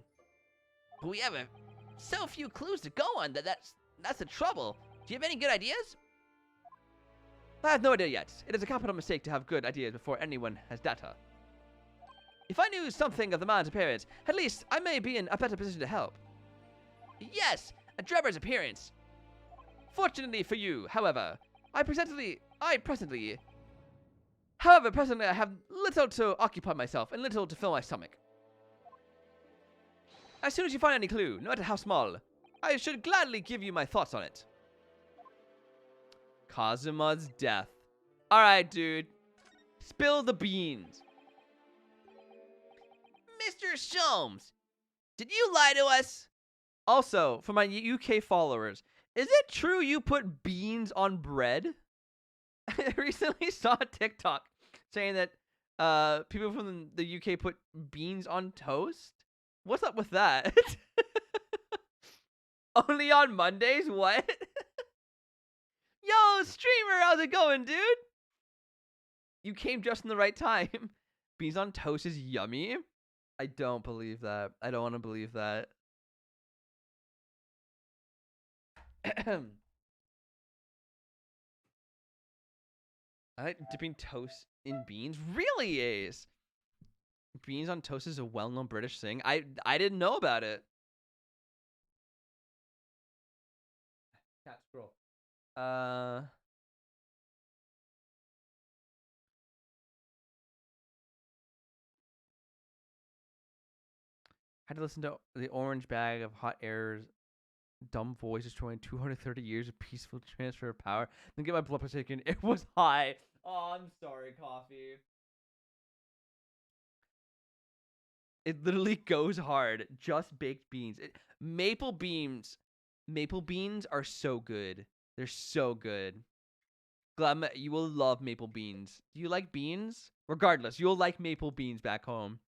But we have so few clues to go on that's the trouble. Do you have any good ideas? I have no idea yet. It is a capital mistake to have good ideas before anyone has data. If I knew something of the man's appearance, at least I may be in a better position to help. Yes, a Drebber's appearance. Fortunately for you, however, presently I have little to occupy myself and little to fill my stomach. As soon as you find any clue, no matter how small, I should gladly give you my thoughts on it. Kazuma's death. Alright, dude. Spill the beans. Mr. Sholmes, did you lie to us? Also, for my UK followers, is it true you put beans on bread? I recently saw a TikTok saying that people from the UK put beans on toast. What's up with that? Only on Mondays? What? Yo, streamer, how's it going, dude? You came just in the right time. Beans on toast is yummy. I don't believe that. I don't want to believe that. I like dipping toast in beans. Really, Ace? Beans on toast is a well-known British thing. I didn't know about it. Cat scroll. Had to listen to the Orange Bag of Hot Air's dumb voice destroying 230 years of peaceful transfer of power. Then get my blood pressure taken. It was high. Oh, I'm sorry, Coffee. It literally goes hard. Just baked beans. Maple beans are so good. They're so good. Glad you will love maple beans. Do you like beans? Regardless, you'll like maple beans back home.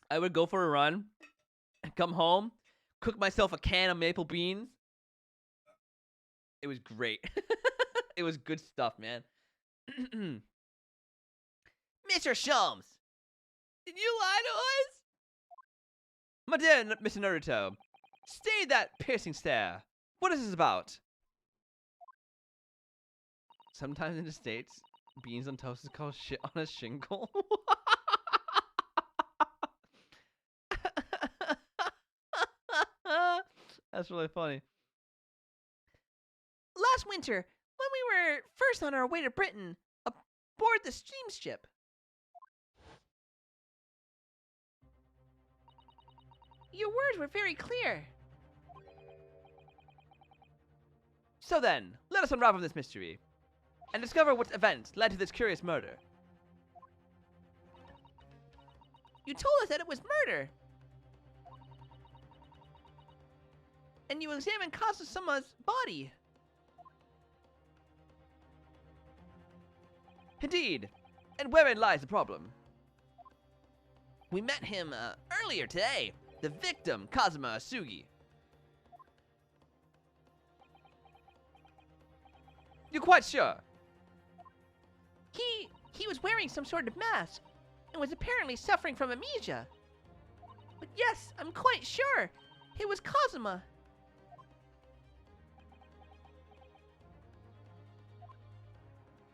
I would go for a run, come home, cook myself a can of maple beans. It was great. It was good stuff, man. Mr. Sholmes, Did you lie to us? My dear Mr. Naruto, stay that piercing stare. What is this about? Sometimes in the States, beans on toast is called shit on a shingle. That's really funny. Last winter, when we were first on our way to Britain, aboard the steamship, your words were very clear. So then, let us unravel this mystery and discover what events led to this curious murder. You told us that it was murder. And you examined Kazusama's body. Indeed. And wherein lies the problem? we met him earlier today. The victim, Kazuma Asugi. You're quite sure? He was wearing some sort of mask and was apparently suffering from amnesia. But yes, I'm quite sure it was Kazuma.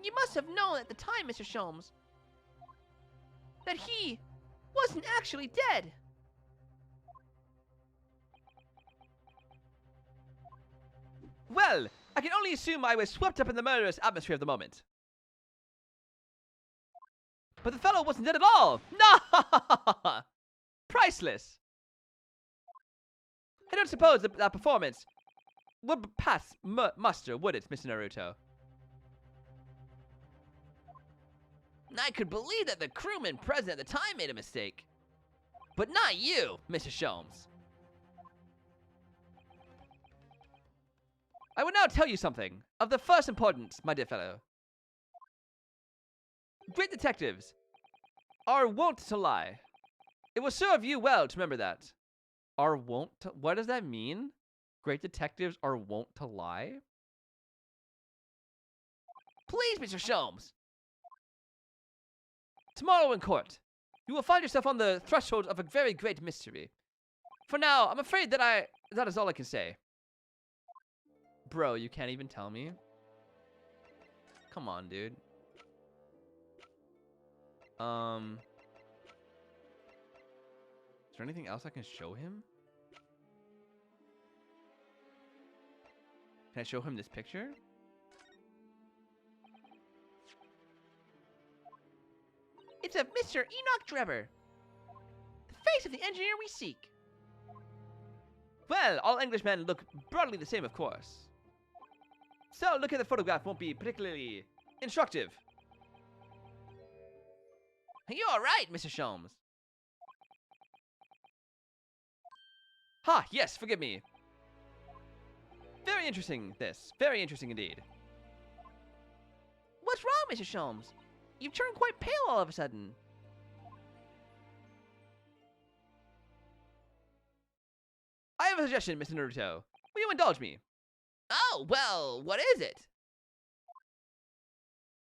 You must have known at the time, Mr. Sholmes, that he wasn't actually dead. Well, I can only assume I was swept up in the murderous atmosphere of the moment. But the fellow wasn't dead at all! No! Priceless! I don't suppose that performance would pass muster, would it, Mr. Naruto? I could believe that the crewman present at the time made a mistake. But not you, Mr. Sholmes. I will now tell you something of the first importance, my dear fellow. Great detectives are wont to lie. It will serve you well to remember that. Are wont to... What does that mean? Great detectives are wont to lie? Please, Mr. Sholmes. Tomorrow in court, you will find yourself on the threshold of a very great mystery. For now, I'm afraid that is all I can say. Bro, you can't even tell me? Come on, dude. Is there anything else I can show him? Can I show him this picture? It's of Mr. Enoch Drebber, the face of the engineer we seek. Well, all Englishmen look broadly the same, of course. So, looking at the photograph won't be particularly instructive. You're right, Mr. Sholmes. Ha, yes, forgive me. Very interesting, this. Very interesting indeed. What's wrong, Mr. Sholmes? You've turned quite pale all of a sudden. I have a suggestion, Mr. Naruto. Will you indulge me? Oh, well, what is it?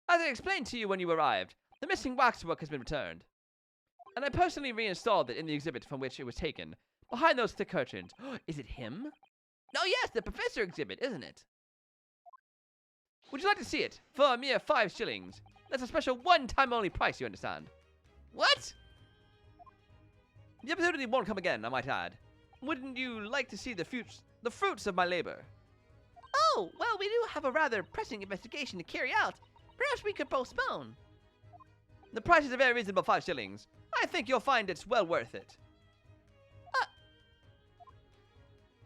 As I explained to you when you arrived, the missing waxwork has been returned. And I personally reinstalled it in the exhibit from which it was taken, behind those thick curtains. Is it him? Oh, yes, the professor exhibit, isn't it? Would you like to see it? For a mere 5 shillings. That's a special one-time only price, you understand. What? The opportunity won't come again, I might add. Wouldn't you like to see the fruits of my labor? Oh, well, we do have a rather pressing investigation to carry out. Perhaps we could postpone. The price is a very reasonable 5 shillings. I think you'll find it's well worth it.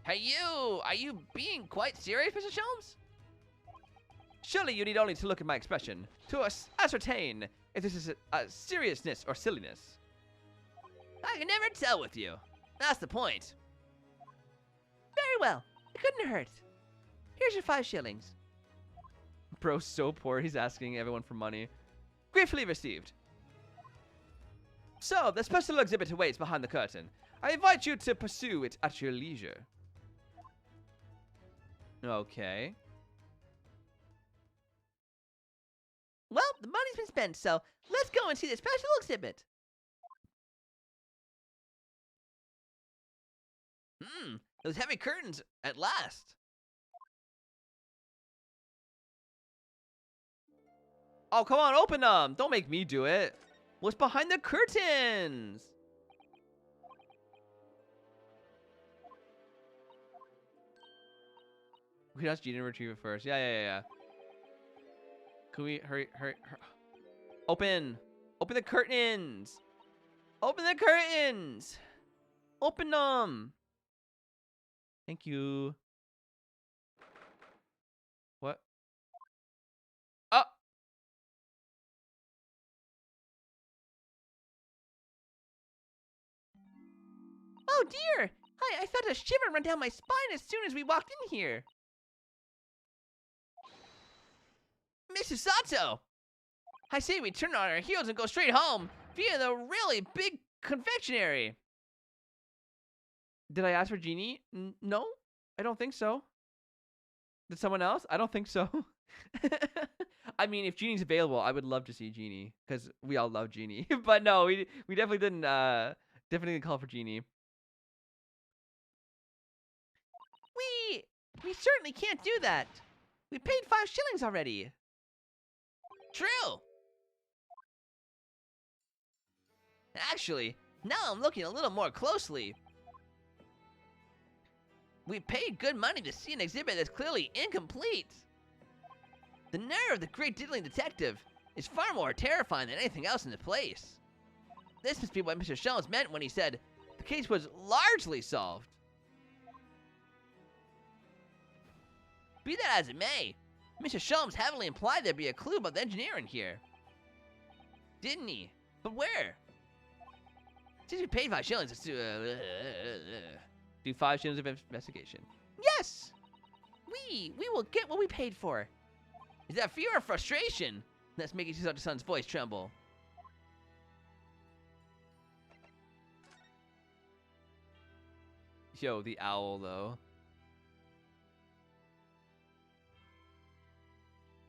Are you being quite serious, Mr. Sholmes? Surely you need only to look at my expression to ascertain if this is a seriousness or silliness. I can never tell with you. That's the point. Very well. It couldn't hurt. Here's your 5 shillings. Bro's so poor, he's asking everyone for money. Gratefully received. So, the special exhibit awaits behind the curtain. I invite you to pursue it at your leisure. Okay. Well, the money's been spent, so let's go and see the special exhibit. Those heavy curtains at last. Oh, come on, open them! Don't make me do it. What's behind the curtains? We asked Gina to retrieve it first. Yeah. Can we hurry? Open the curtains. Open the curtains. Open them. Thank you. What? Oh. Oh dear! I felt a shiver run down my spine as soon as we walked in here. Mrs. Sato! I say we turn on our heels and go straight home via the really big confectionery. Did I ask for Genie? No, I don't think so. Did someone else? I don't think so. I mean, if Genie's available, I would love to see Genie because we all love Genie. But no, we definitely didn't. Definitely didn't call for Genie. We certainly can't do that. We paid 5 shillings already. True. Actually, now I'm looking a little more closely. We paid good money to see an exhibit that's clearly incomplete. The nerve of the great diddling detective is far more terrifying than anything else in the place. This must be what Mr. Sholmes meant when he said the case was largely solved. Be that as it may, Mr. Sholmes heavily implied there'd be a clue about the engineer in here. Didn't he? But where? Since we paid 5 shillings, let's Do 5 shillings of investigation. Yes! We will get what we paid for. Is that fear or frustration that's making Chisato-san's voice tremble? Yo, the owl, though.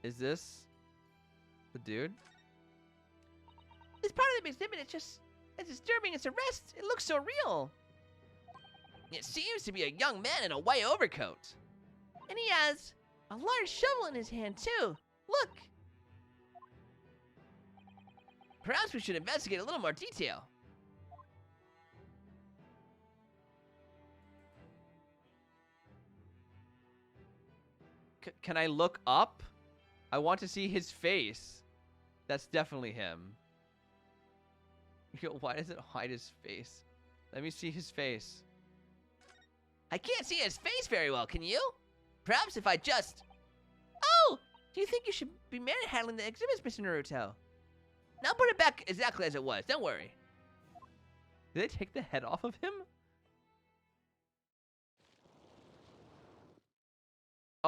Is this the dude? This part of the exhibit is just as disturbing as the rest. It looks so real. It seems to be a young man in a white overcoat. And he has a large shovel in his hand, too. Look. Perhaps we should investigate a little more detail. Can I look up? I want to see his face. That's definitely him. Yo, why does it hide his face? Let me see his face. I can't see his face very well, can you? Perhaps if I just... Oh! Do you think you should be manhandling the exhibits, Mr. Naruto? Now put it back exactly as it was, don't worry. Did they take the head off of him?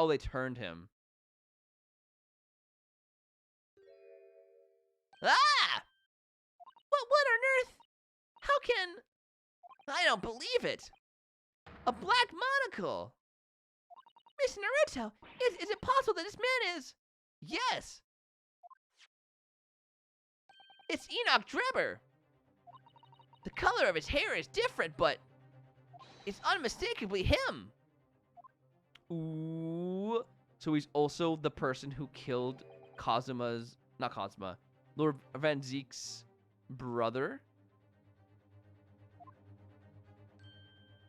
Oh, they turned him. Ah! What on earth? How can... I don't believe it. A black monocle. Mr. Naruto, is it possible that this man is... Yes. It's Enoch Drebber. The color of his hair is different, but it's unmistakably him. Ooh. So he's also the person who killed Kazuma's... Not Kazuma. Lord Van Zeke's brother?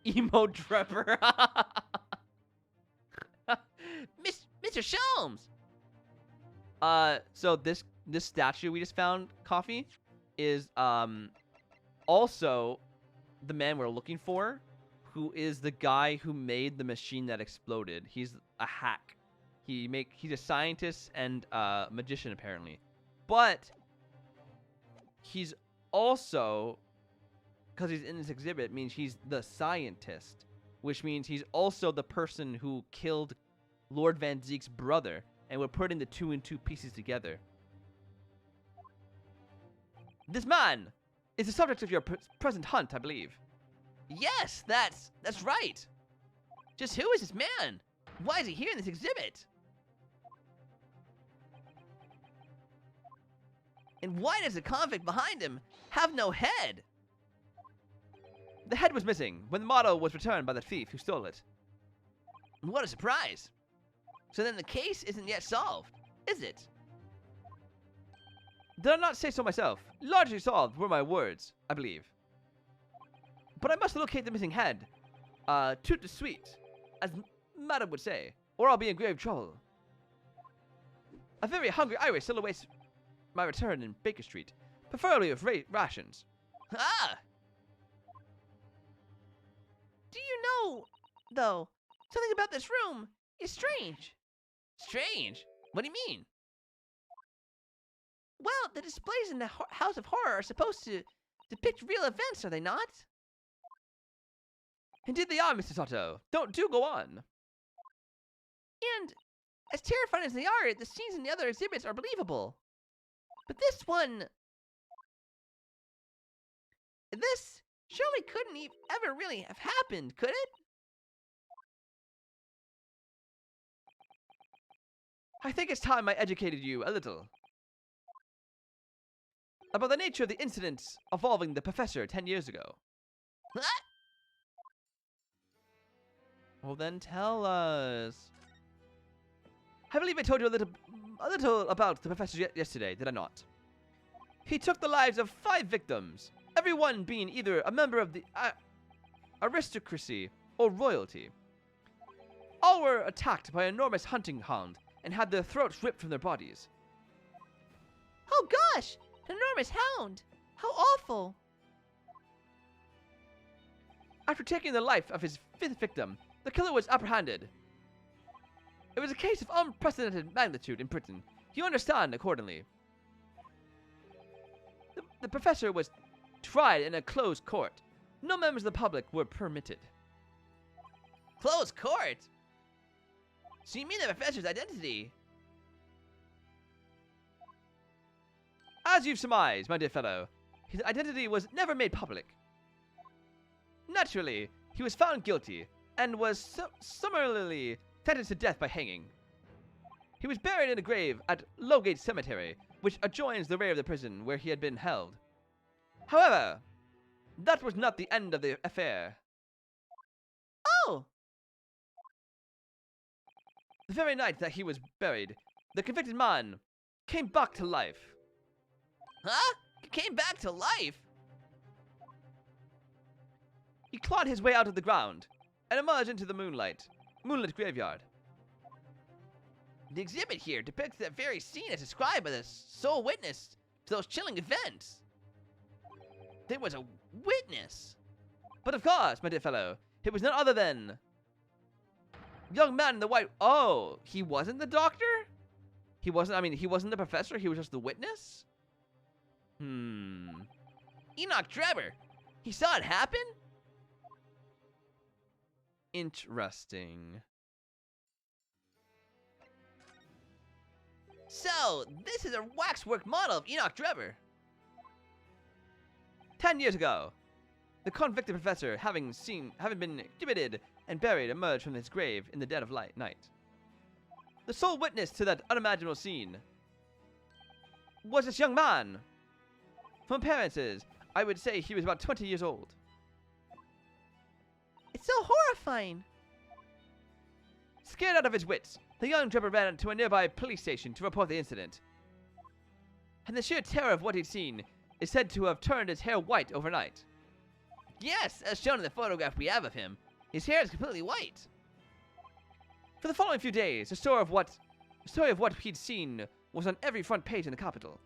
Emo Drebber. Mr. Sholmes. So this statue we just found, Coffee, is also the man we're looking for, who is the guy who made the machine that exploded. He's a hack. He's a scientist and magician apparently, but he's also, because he's in this exhibit, means he's the scientist, which means he's also the person who killed Lord Van Zeke's brother, and we're putting the 2 and 2 pieces together. This man is the subject of your present hunt, I believe. Yes, that's right. Just who is this man? Why is he here in this exhibit? And why does the convict behind him have no head? The head was missing when the model was returned by the thief who stole it. What a surprise. So then the case isn't yet solved, is it? Did I not say so myself? Largely solved were my words, I believe. But I must locate the missing head. Tout de suite, as Madam would say, or I'll be in grave trouble. A very hungry Irish still awaits my return in Baker Street, preferably with rations. Ah! Do you know, though, something about this room is strange? Strange? What do you mean? Well, the displays in the House of Horror are supposed to depict real events, are they not? Indeed they are, Mr. Sato. Do go on. And, as terrifying as they are, the scenes in the other exhibits are believable. But this one... This surely couldn't ever really have happened, could it? I think it's time I educated you a little about the nature of the incidents involving the professor 10 years ago. What? Well, then tell us. I believe I told you a little about the professor yesterday, did I not? He took the lives of 5 victims, every one being either a member of the aristocracy or royalty. All were attacked by an enormous hunting hound and had their throats ripped from their bodies. Oh gosh! An enormous hound! How awful! After taking the life of his 5th victim, the killer was apprehended. It was a case of unprecedented magnitude in Britain. You understand accordingly. The professor was tried in a closed court. No members of the public were permitted. Closed court? So you mean the professor's identity? As you've surmised, my dear fellow, his identity was never made public. Naturally, he was found guilty and was summarily sentenced to death by hanging. He was buried in a grave at Lowgate Cemetery, which adjoins the rear of the prison where he had been held. However, that was not the end of the affair. Oh! The very night that he was buried, the convicted man came back to life. Huh? He came back to life? He clawed his way out of the ground and emerged into the moonlit graveyard. The exhibit here depicts that very scene as described by the sole witness to those chilling events. There was a witness. But of course, my dear fellow, it was none other than young man in the white. Oh, he wasn't the doctor? He wasn't the professor, he was just the witness? Enoch Drebber. He saw it happen? Interesting. So, this is a waxwork model of Enoch Drebber. 10 years ago, the convicted professor, having been exhibited and buried, emerged from his grave in the dead of night. The sole witness to that unimaginable scene was this young man. From appearances, I would say he was about 20 years old. It's so horrifying. Scared out of his wits, the young Drebber ran to a nearby police station to report the incident. And the sheer terror of what he'd seen is said to have turned his hair white overnight. Yes, as shown in the photograph we have of him, his hair is completely white. For the following few days, the story of what he'd seen was on every front page in the capital.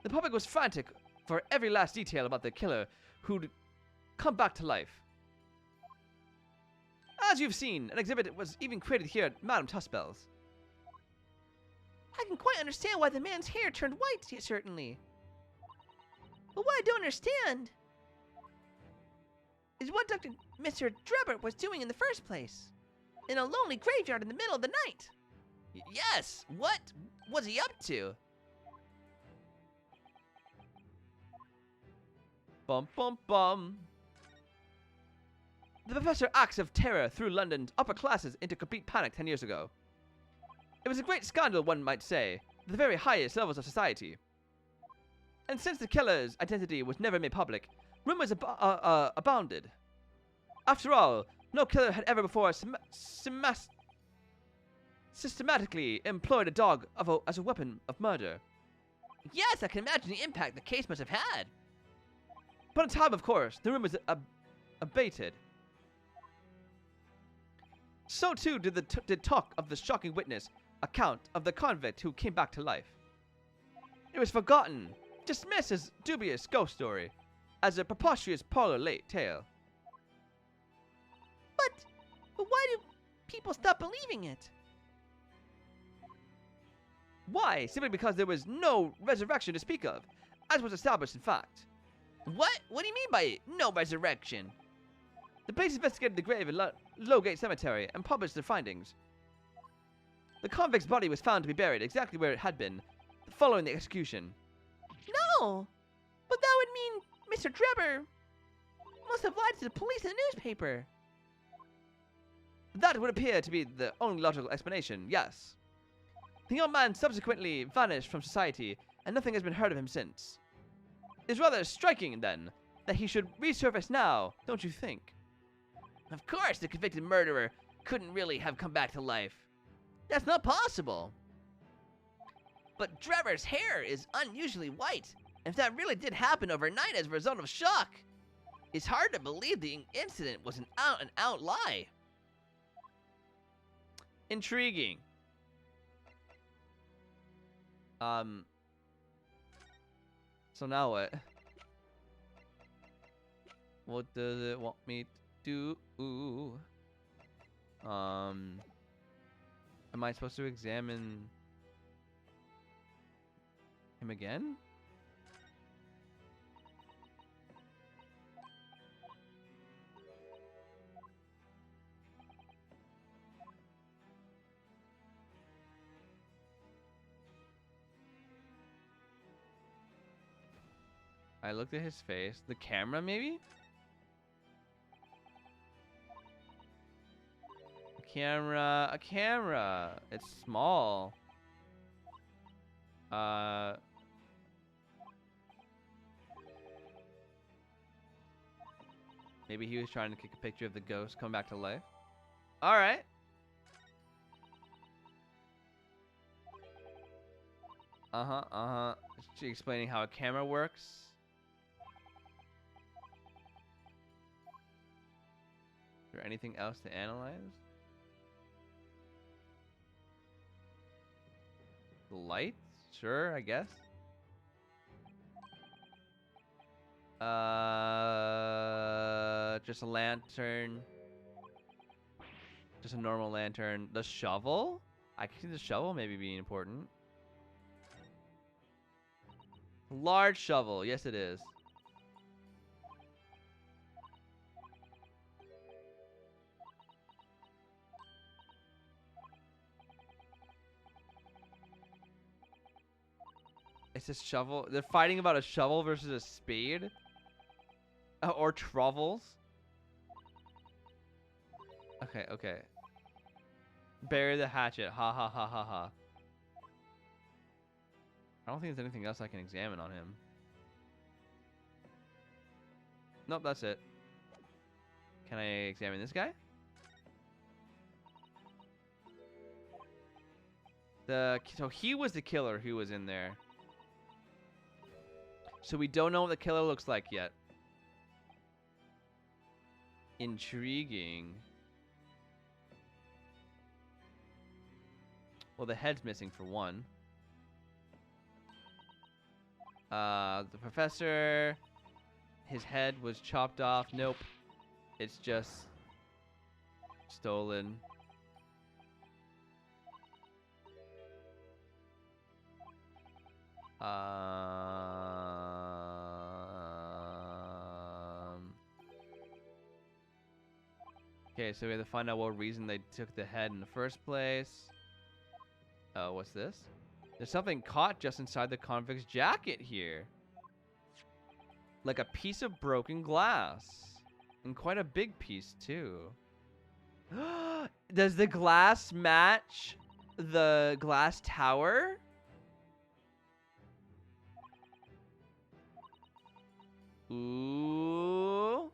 The public was frantic for every last detail about the killer who'd come back to life. As you've seen, an exhibit was even created here at Madame Tuspel's. I can quite understand why the man's hair turned white, certainly. But what I don't understand is what Mr. Drebber was doing in the first place. In a lonely graveyard in the middle of the night. Yes, what was he up to? Bum bum bum. The professor acts of terror threw London's upper classes into complete panic 10 years ago. It was a great scandal, one might say, at the very highest levels of society. And since the killer's identity was never made public, rumors abounded. After all, no killer had ever before systematically employed a dog as a weapon of murder. Yes, I can imagine the impact the case must have had. But in time, of course, the rumors abated. So too did the talk of the shocking witness account of the convict who came back to life. It was forgotten, dismissed as dubious ghost story, as a preposterous parlor-late tale. But why do people stop believing it? Why? Simply because there was no resurrection to speak of, as was established in fact. What? What do you mean by no resurrection? The police investigated the grave in Lowgate Cemetery and published their findings. The convict's body was found to be buried exactly where it had been, following the execution. No! But that would mean Mr. Drebber must have lied to the police and the newspaper. That would appear to be the only logical explanation, yes. The young man subsequently vanished from society, and nothing has been heard of him since. It's rather striking, then, that he should resurface now, don't you think? Of course, the convicted murderer couldn't really have come back to life. That's not possible. But Drebber's hair is unusually white. If that really did happen overnight as a result of shock, it's hard to believe the incident was an out-and-out lie. Intriguing. So now what? What does it want me to do? Am I supposed to examine him again? I looked at his face. The camera, maybe? A camera. It's small. Maybe he was trying to take a picture of the ghost coming back to life. All right. Is she explaining how a camera works? Is there anything else to analyze? The lights? Sure, I guess. Just a lantern. Just a normal lantern. The shovel? I can see the shovel maybe being important. Large shovel. Yes, it is. It's a shovel. They're fighting about a shovel versus a spade? Or trovels? Okay, okay. Bury the hatchet. Ha ha ha ha ha. I don't think there's anything else I can examine on him. Nope, that's it. Can I examine this guy? So he was the killer who was in there. So we don't know what the killer looks like yet. Intriguing. Well, the head's missing for one. The professor, his head was chopped off. Nope. It's just stolen. Okay, so we have to find out what reason they took the head in the first place. Oh, what's this? There's something caught just inside the convict's jacket here. Like a piece of broken glass. And quite a big piece, too. Does the glass match the glass tower? Ooh.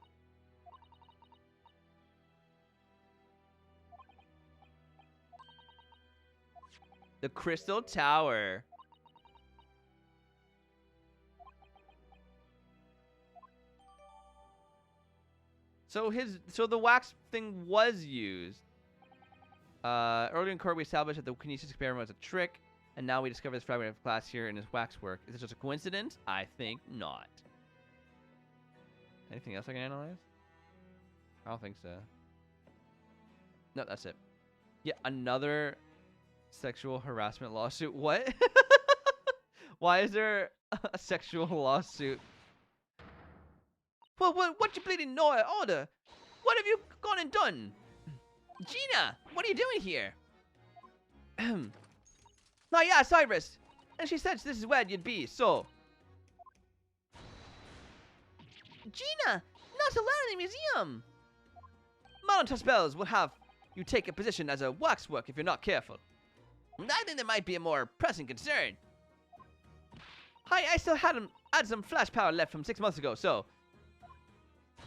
The Crystal Tower. So the wax thing was used. Earlier in court, we established that the kinesis experiment was a trick, and now we discover this fragment of glass here in his wax work. Is it just a coincidence? I think not. Anything else I can analyze? I don't think so. No, that's it. Yeah, another sexual harassment lawsuit. What? Why is there a sexual lawsuit? Well, what you bleeding know at order? What have you gone and done? Gina, what are you doing here? Oh yeah, Cyrus. And she said this is where you'd be, so. Gina, not allowed in the museum. Monotone spells will have you take a position as a waxwork if you're not careful. I think there might be a more pressing concern. Hi, I still had some flash power left from 6 months ago, so.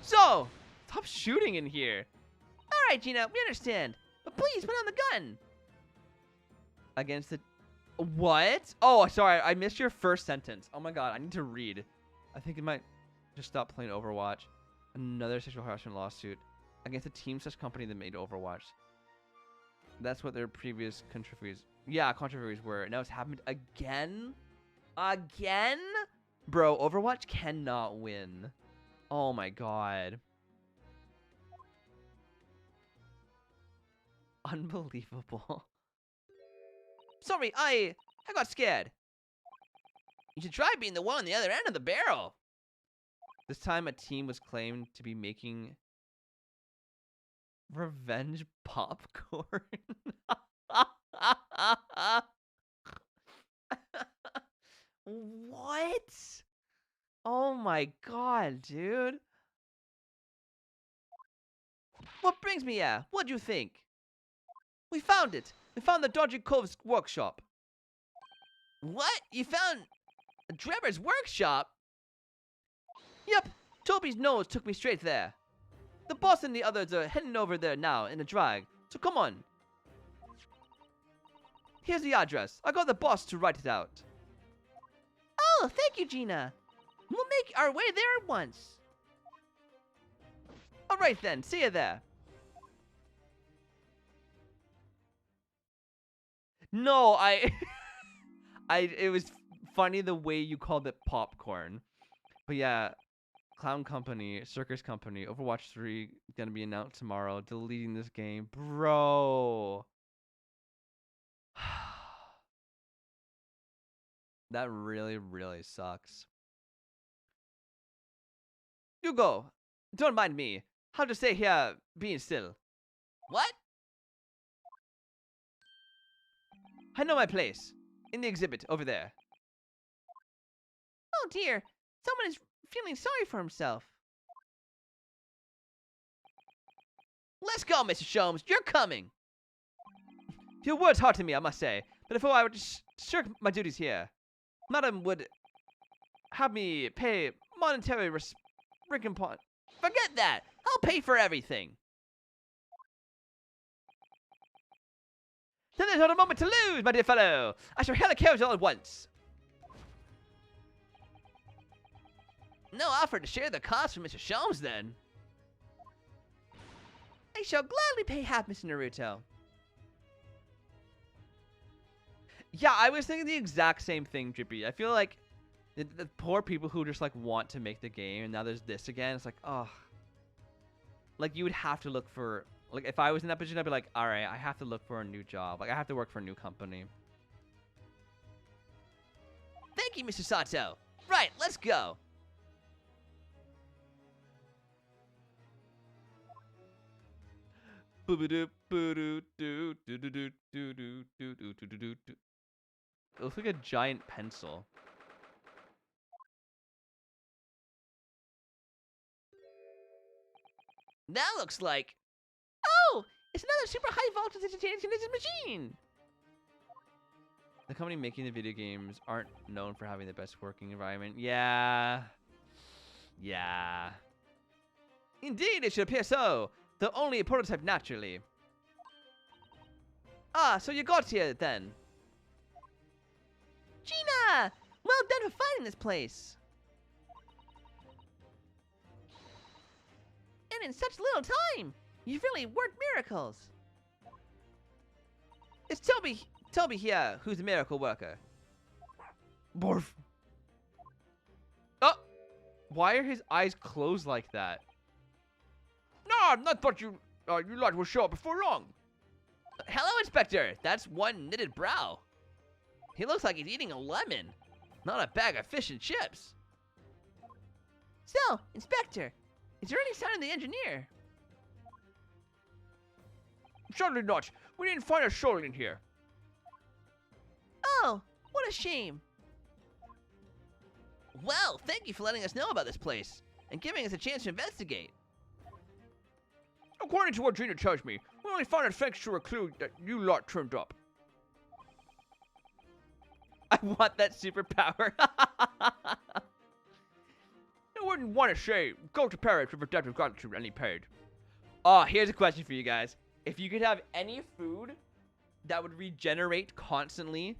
Stop shooting in here. All right, Gina, we understand. But please put on the gun. Against the... What? Oh, sorry. I missed your first sentence. Oh, my God. I need to read. I think it might just stop playing Overwatch. Another sexual harassment lawsuit against a team/company that made Overwatch. That's what their previous controversies... Yeah, controversies were. Now it's happened again? Again? Bro, Overwatch cannot win. Oh, my God. Unbelievable. Sorry, I got scared. You should try being the one on the other end of the barrel. This time a team was claimed to be making revenge popcorn. What? Oh my God, dude. What brings me here? What do you think? We found it. We found the Dodgy Cove's workshop. What? You found Drebber's workshop? Yep. Toby's nose took me straight there. The boss and the others are heading over there now in a drag. So come on. Here's the address. I got the boss to write it out. Oh, thank you, Gina. We'll make our way there at once. All right then. See you there. No, it was funny the way you called it popcorn. But yeah, Clown Company, Circus Company, Overwatch 3 gonna be announced tomorrow. Deleting this game. Bro. That really, really sucks. You go. Don't mind me. How to stay here being still. What? I know my place. In the exhibit over there. dear, someone is feeling sorry for himself. Let's go, Mr. Sholmes. You're coming. Your words hearten me, I must say. But if I were to shirk my duties here, Madam would have me pay monetary recompense. Forget that. I'll pay for everything. Then there's not a moment to lose, my dear fellow. I shall hail a carriage all at once. No offer to share the cost with Mr. Sholmes, then. I shall gladly pay half, Mr. Naruto. Yeah, I was thinking the exact same thing, Drippy. I feel like the poor people who just like want to make the game, and now there's this again. It's like, oh, like you would have to look for, like, if I was in that position, I'd be like, all right, I have to look for a new job. Like, I have to work for a new company. Thank you, Mr. Sato. Right, let's go. It looks like a giant pencil. That looks like... Oh, it's another super high voltage entertainment machine. The company making the video games aren't known for having the best working environment. Yeah. Yeah. Indeed, it should appear so. Though only a prototype naturally. Ah, so you got here then. Gina! Well done for finding this place. And in such little time, you've really worked miracles. It's Toby here, who's the miracle worker. Borf. Oh! Why are his eyes closed like that? No, I thought you lot would show up before long. Hello, Inspector. That's one knitted brow. He looks like he's eating a lemon, not a bag of fish and chips. So, Inspector, is there any sign of the engineer? Certainly not. We didn't find a soul in here. Oh, what a shame. Well, thank you for letting us know about this place and giving us a chance to investigate. According to what Gina tells me, we only found it thanks to a clue that you lot turned up. I want that superpower. I wouldn't want to say, go to Paris with a debt of gratitude and he paid. Oh, here's a question for you guys. If you could have any food that would regenerate constantly,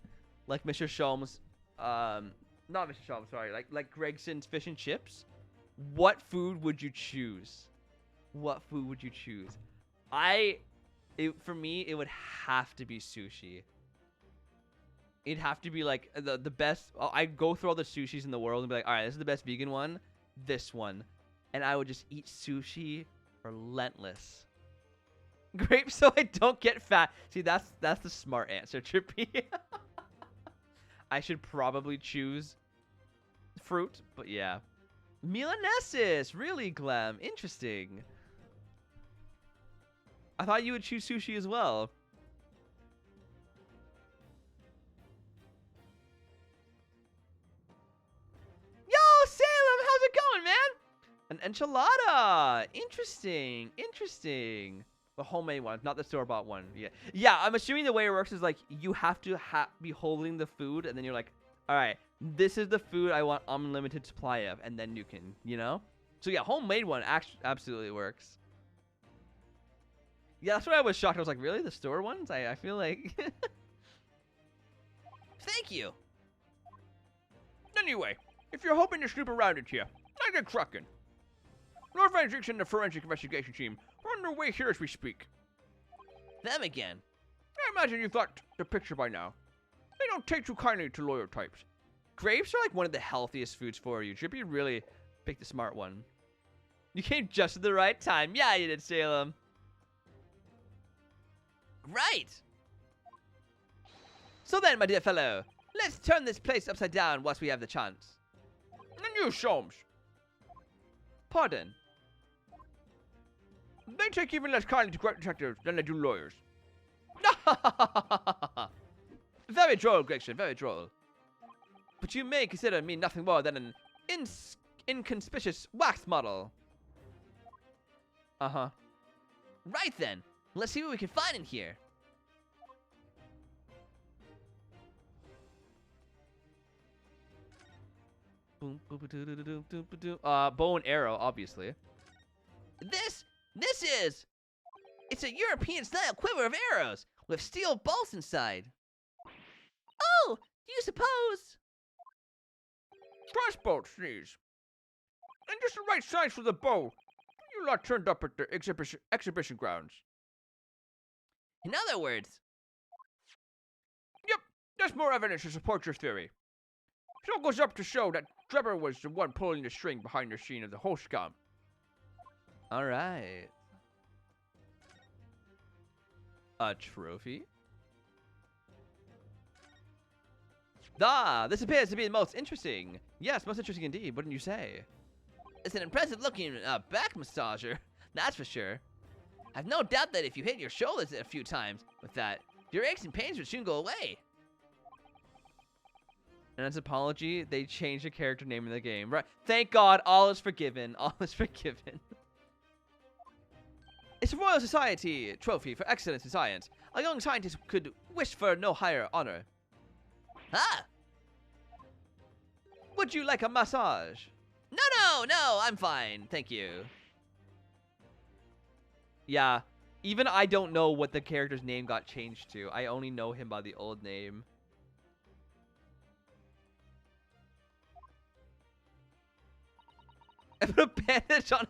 like Mr. Sholmes, not Mr. Sholmes, sorry, like Gregson's fish and chips, what food would you choose? What food would you choose? For me, it would have to be sushi. It'd have to be like the best. I'd go through all the sushis in the world and be like, all right, this is the best vegan one, this one, and I would just eat sushi relentless. Grape, so I don't get fat. See, that's the smart answer, Trippy. I should probably choose fruit, but yeah. Milanesis, really, Glam. Interesting. I thought you would choose sushi as well. Yo, Salem, how's it going, man? An enchilada. Interesting, interesting. The homemade one, not the store-bought one. Yeah. I'm assuming the way it works is like you have to be holding the food, and then you're like, all right, this is the food I want unlimited supply of, and then you can, you know. So yeah, homemade one actually absolutely works. Yeah, that's why I was shocked. I was like, really, the store ones? I feel like. Thank you. Anyway, if you're hoping to snoop around it here, I get cracking. Lord Van Zeeks and the forensic investigation team are on their way here as we speak. Them again. I imagine you've got the picture by now. They don't take too kindly to lawyer types. Grapes are like one of the healthiest foods for you. Drippy really picked the smart one. You came just at the right time. Yeah, you did, Salem. Right. So then, my dear fellow, let's turn this place upside down whilst we have the chance. And you, Sholmes. Pardon? They take even less kindly to great detectives than they do lawyers. Very droll, Gregson, very droll. But you may consider me nothing more than an inconspicuous wax model. Uh-huh. Right then. Let's see what we can find in here. Bow and arrow, obviously. This is... It's a European-style quiver of arrows with steel bolts inside. Oh, do you suppose? Crossbow, sneeze. And just the right size for the bow. You lot turned up at the exhibition grounds. In other words, Yep, that's more evidence to support your theory. It all goes up to show that Trevor was the one pulling the string behind the scene of the whole scam. All right. A trophy? Ah, this appears to be the most interesting. Yes, most interesting indeed, wouldn't you say? it's an impressive-looking back massager, that's for sure. I've no doubt that if you hit your shoulders a few times with that, your aches and pains would soon go away. And as an apology, they changed the character name in the game. Right? Thank God, all is forgiven. All is forgiven. It's a Royal Society trophy for excellence in science. A young scientist could wish for no higher honor. Ah! Would you like a massage? No, I'm fine, thank you. Yeah, even I don't know what the character's name got changed to. I only know him by the old name. I put a bandage on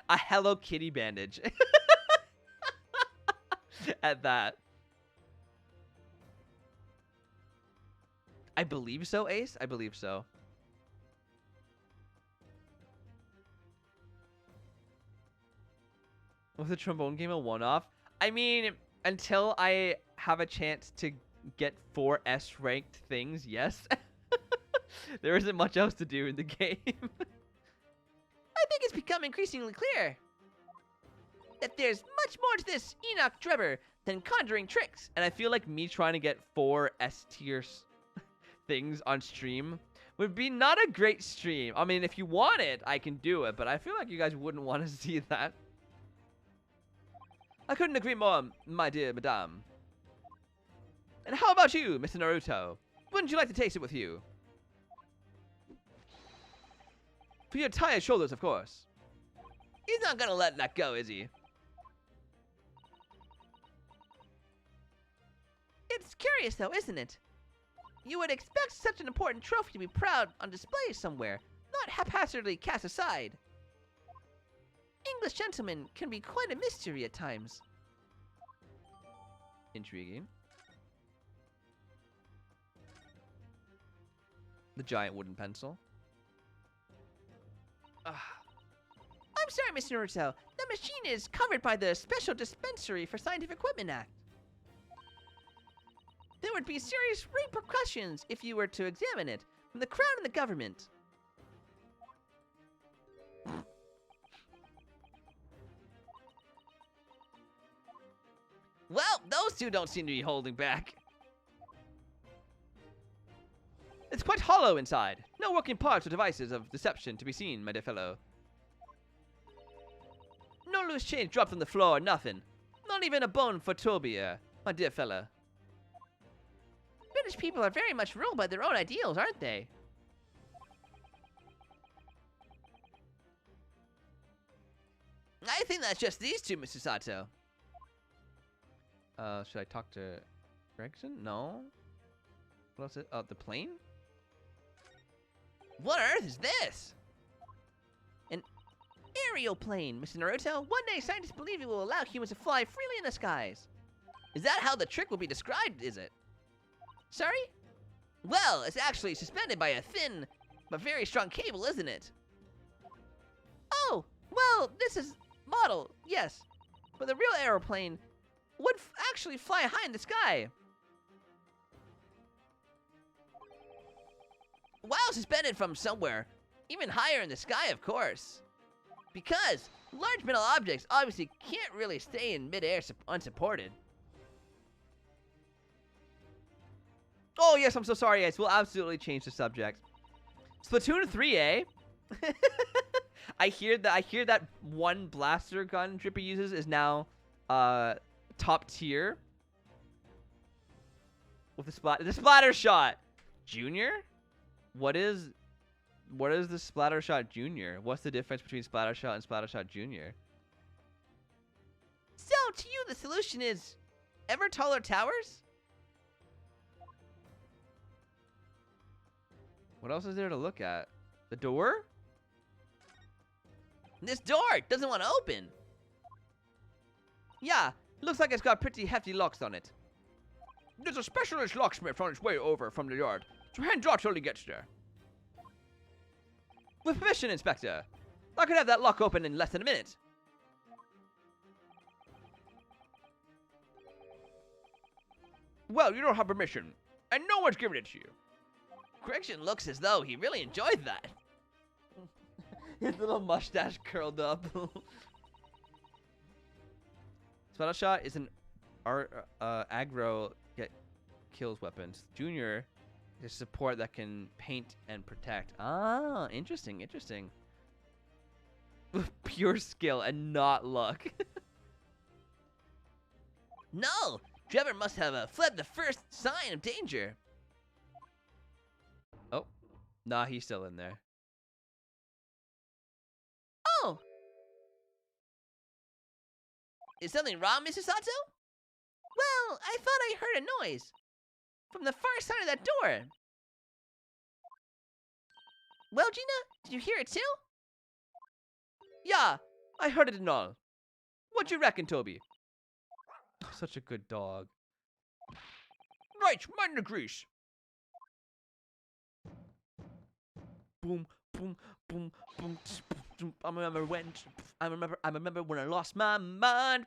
a Hello Kitty bandage. At that. I believe so, Ace. I believe so. Was the trombone game a one-off? I mean, until I have a chance to get 4 S-ranked things, yes. There isn't much else to do in the game. I think it's become increasingly clear that there's much more to this Enoch Drebber than conjuring tricks. And I feel like me trying to get 4 S-tier things on stream would be not a great stream. I mean, if you want it, I can do it, but I feel like you guys wouldn't want to see that. I couldn't agree more, my dear madame. And how about you, Mr. Naruto? Wouldn't you like to taste it with you? For your tired shoulders, of course. He's not gonna let that go, is he? It's curious, though, isn't it? You would expect such an important trophy to be proud on display somewhere, not haphazardly cast aside. English gentlemen can be quite a mystery at times. Intriguing. The giant wooden pencil. I'm sorry, Mr. Naruto. The machine is covered by the Special Dispensary for Scientific Equipment Act. There would be serious repercussions if you were to examine it from the Crown and the government. Well, those two don't seem to be holding back. It's quite hollow inside. No working parts or devices of deception to be seen, my dear fellow. No loose change dropped on the floor, nothing. Not even a bone for Tobias, my dear fella. British people are very much ruled by their own ideals, aren't they? I think that's just these two, Mr. Sato. Should I talk to Gregson? No. What else? The plane? What on earth is this? An aerial plane, Mr. Naruto. One day, scientists believe it will allow humans to fly freely in the skies. Is that how the trick will be described, is it? Sorry? Well, it's actually suspended by a thin but very strong cable, isn't it? Oh, well, this is model, yes. But the real aeroplane would actually fly high in the sky. While suspended from somewhere, even higher in the sky, of course. Because large metal objects obviously can't really stay in midair unsupported. Oh, yes, I'm so sorry, guys. We'll absolutely change the subject. Splatoon 3, eh? I hear that one blaster gun Drippy uses is now top tier. With the splatter shot. Junior? What is the splatter shot junior? What's the difference between splatter shot and splatter shot junior? So, to you, the solution is ever taller towers? What else is there to look at? The door? This door doesn't want to open. Yeah, looks like it's got pretty hefty locks on it. There's a specialist locksmith on his way over from the yard, so hands off till he gets there. With permission, Inspector. I could have that lock open in less than a minute. Well, you don't have permission, and no one's giving it to you. Correction looks as though he really enjoyed that. His little mustache curled up. Splatter shot is an aggro yet kills weapons. Junior is support that can paint and protect. Ah, interesting, interesting. Pure skill and not luck. No, Trevor must have fled the first sign of danger. Oh, nah, he's still in there. Oh! Is something wrong, Mrs. Sato? Well, I thought I heard a noise from the far side of that door. Well, Gina, did you hear it too? Yeah, I heard it and all. What you reckon, Toby? Oh, such a good dog. Right, mind the grease. Boom, boom, boom, boom. I remember when I lost my mind.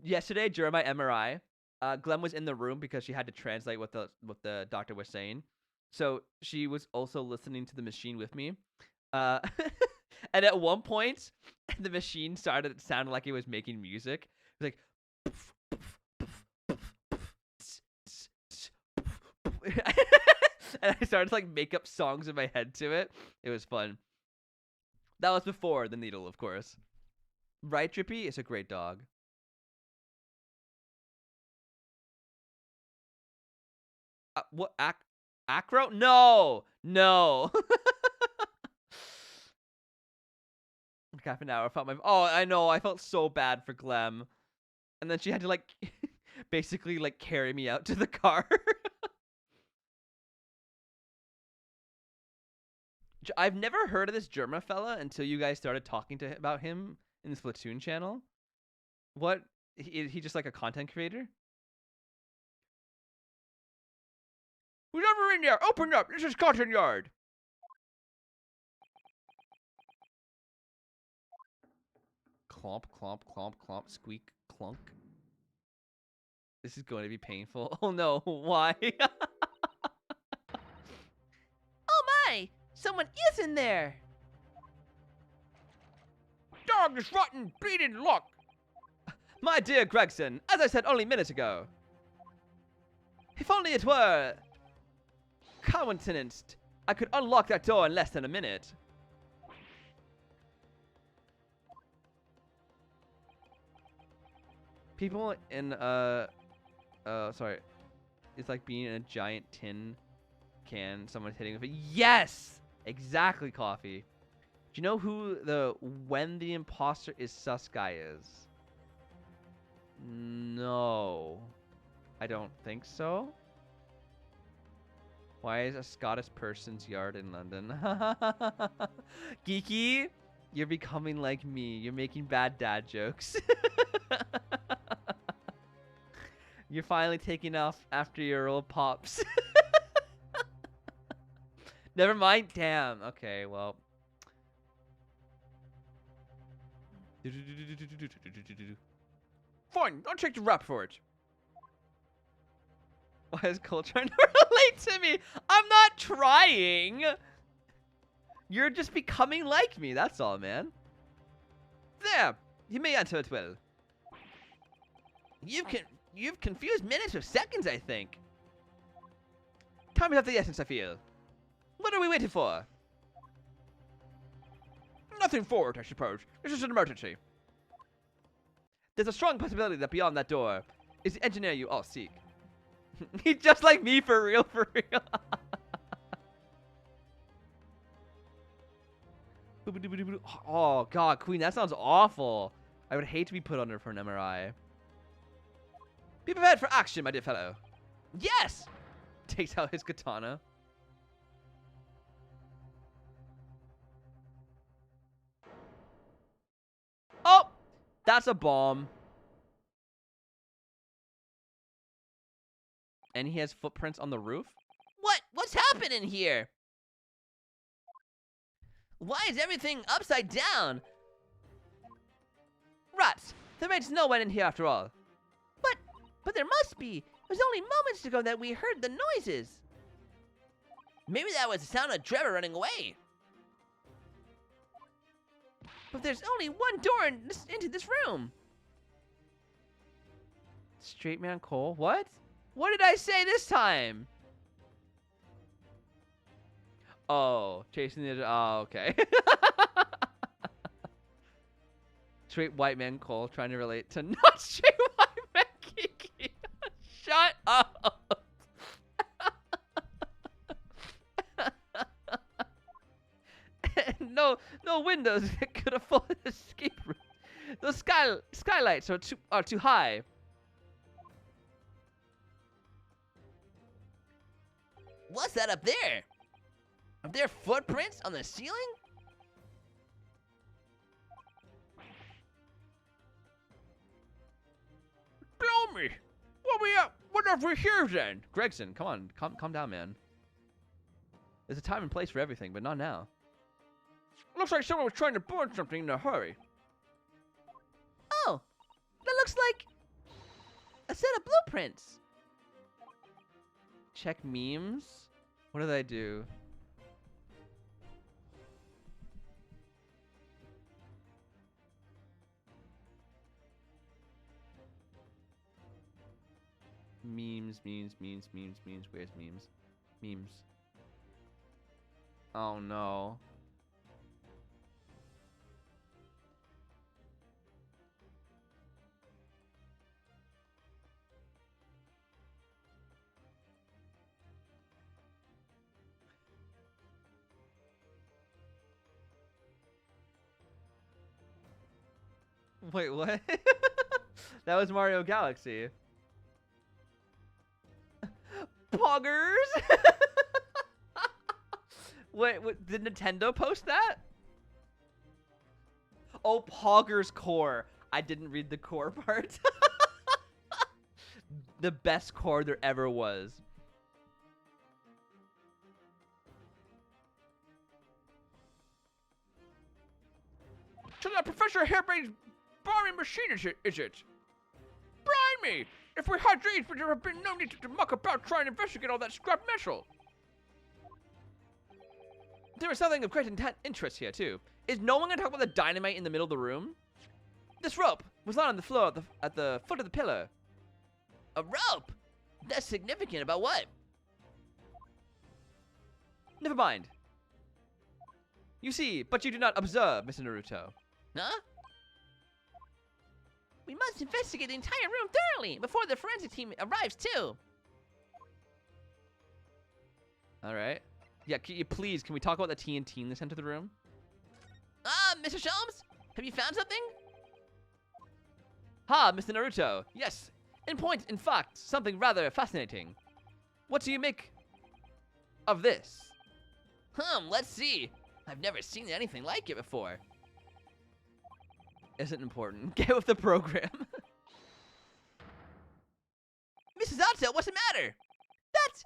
Yesterday during my MRI, Glenn was in the room because she had to translate what the doctor was saying. So she was also listening to the machine with me. And at one point, the machine started sounding like it was making music. It was like, and I started to like make up songs in my head to it. It was fun. That was before the needle, of course. Right, Drippy is a great dog. What? Acro? No! No! Half an hour. I felt oh, I know. I felt so bad for Clem. And then she had to, like, basically, like, carry me out to the car. I've never heard of this Germa fella until you guys started talking about him in the Splatoon channel. What? Is he just, like, a content creator? Who's ever in there? Open up! This is Cotton Yard! Clomp, clomp, clomp, clomp, squeak, clunk. This is going to be painful. Oh no, why? Oh my! Someone is in there! Dog is rotten, bleeding lock! My dear Gregson, as I said only minutes ago. If only it were coincidence, I could unlock that door in less than a minute. People in sorry, it's like being in a giant tin can. Someone's hitting with it. Yes, exactly. Coffee. Do you know who when the imposter is sus guy is? No, I don't think so. Why is a Scottish person's yard in London? Geeky, you're becoming like me. You're making bad dad jokes. You're finally taking off after your old pops. Never mind. Damn. Okay, well. Fine, I'll take the rap for it. Why is Cole trying to relate to me? I'm not trying. You're just becoming like me. That's all, man. There. You may answer it well. You've confused minutes with seconds, I think. Time is of the essence, I feel. What are we waiting for? Nothing for it, I suppose. This is an emergency. There's a strong possibility that beyond that door is the engineer you all seek. He's just like me, for real, for real. Oh, God, Queen, that sounds awful. I would hate to be put under for an MRI. Be prepared for action, my dear fellow. Yes! Takes out his katana. Oh! That's a bomb. And he has footprints on the roof? What's happening here? Why is everything upside down? Rats! There ain't no one in here after all. But there must be. It was only moments ago that we heard the noises. Maybe that was the sound of Trevor running away. But there's only one door into this room. Straight man Cole? What? What did I say this time? Oh, chasing the... Oh, okay. Straight white man Cole trying to relate to not straight white man Kiki. Shut up. No windows that could afford an escape route. Those skylights are too high. What's that up there? Are there footprints on the ceiling? Blow me! What have we here then? Gregson, come on, calm down, man. There's a time and place for everything, but not now. Looks like someone was trying to burn something in a hurry. Oh, that looks like a set of blueprints. Check memes? What did I do? Memes. Where's memes? Memes. Oh no. Wait, what? That was Mario Galaxy. Poggers! Wait, did Nintendo post that? Oh, Poggers core. I didn't read the core part. The best core there ever was. So that Professor Hairbrain's bombing machine is it? Blimey! If we had these, would there have been no need to muck about trying to investigate all that scrap metal? There is something of great interest here, too. Is no one going to talk about the dynamite in the middle of the room? This rope was lying on the floor at the foot of the pillar. A rope? That's significant about what? Never mind. You see, but you do not observe, Mr. Naruto. Huh? We must investigate the entire room thoroughly before the forensic team arrives, too. All right. Yeah, can we talk about the TNT in the center of the room? Mr. Sholmes, have you found something? Ha, Mr. Naruto. Yes. In fact, something rather fascinating. What do you make of this? Let's see. I've never seen anything like it before. Isn't important. Get with the program. Mrs. Otto, what's the matter? That's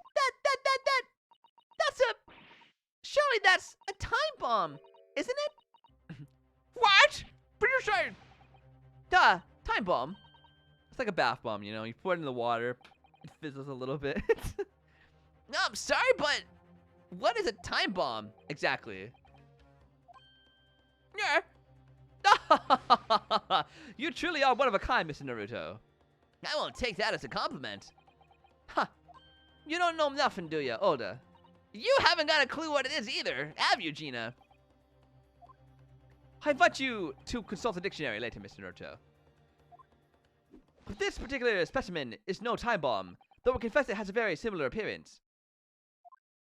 surely that's a time bomb, isn't it? What? What are you saying? Duh, time bomb. It's like a bath bomb, you know? You put it in the water, it fizzles a little bit. No, I'm sorry, but what is a time bomb? Exactly. Yeah. You truly are one of a kind, Mr. Naruto. I won't take that as a compliment. Huh. You don't know nothing, do you, Oda? You haven't got a clue what it is either, have you, Gina? I invite you to consult the dictionary later, Mr. Naruto. But this particular specimen is no time bomb, though I confess it has a very similar appearance.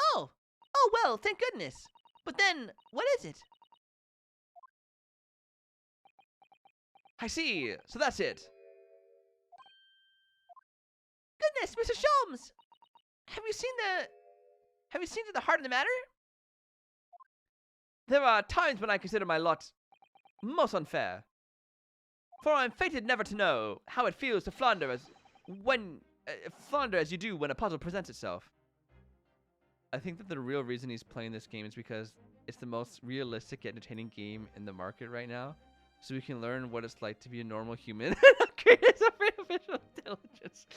Oh! Oh, well, thank goodness. But then, what is it? I see. So that's it. Goodness, Mr. Sholmes! Have you seen to the heart of the matter? There are times when I consider my lot most unfair. For I am fated never to know how it feels to flounder as you do when a puzzle presents itself. I think that the real reason he's playing this game is because it's the most realistic yet entertaining game in the market right now. So we can learn what it's like to be a normal human. Creators of artificial intelligence.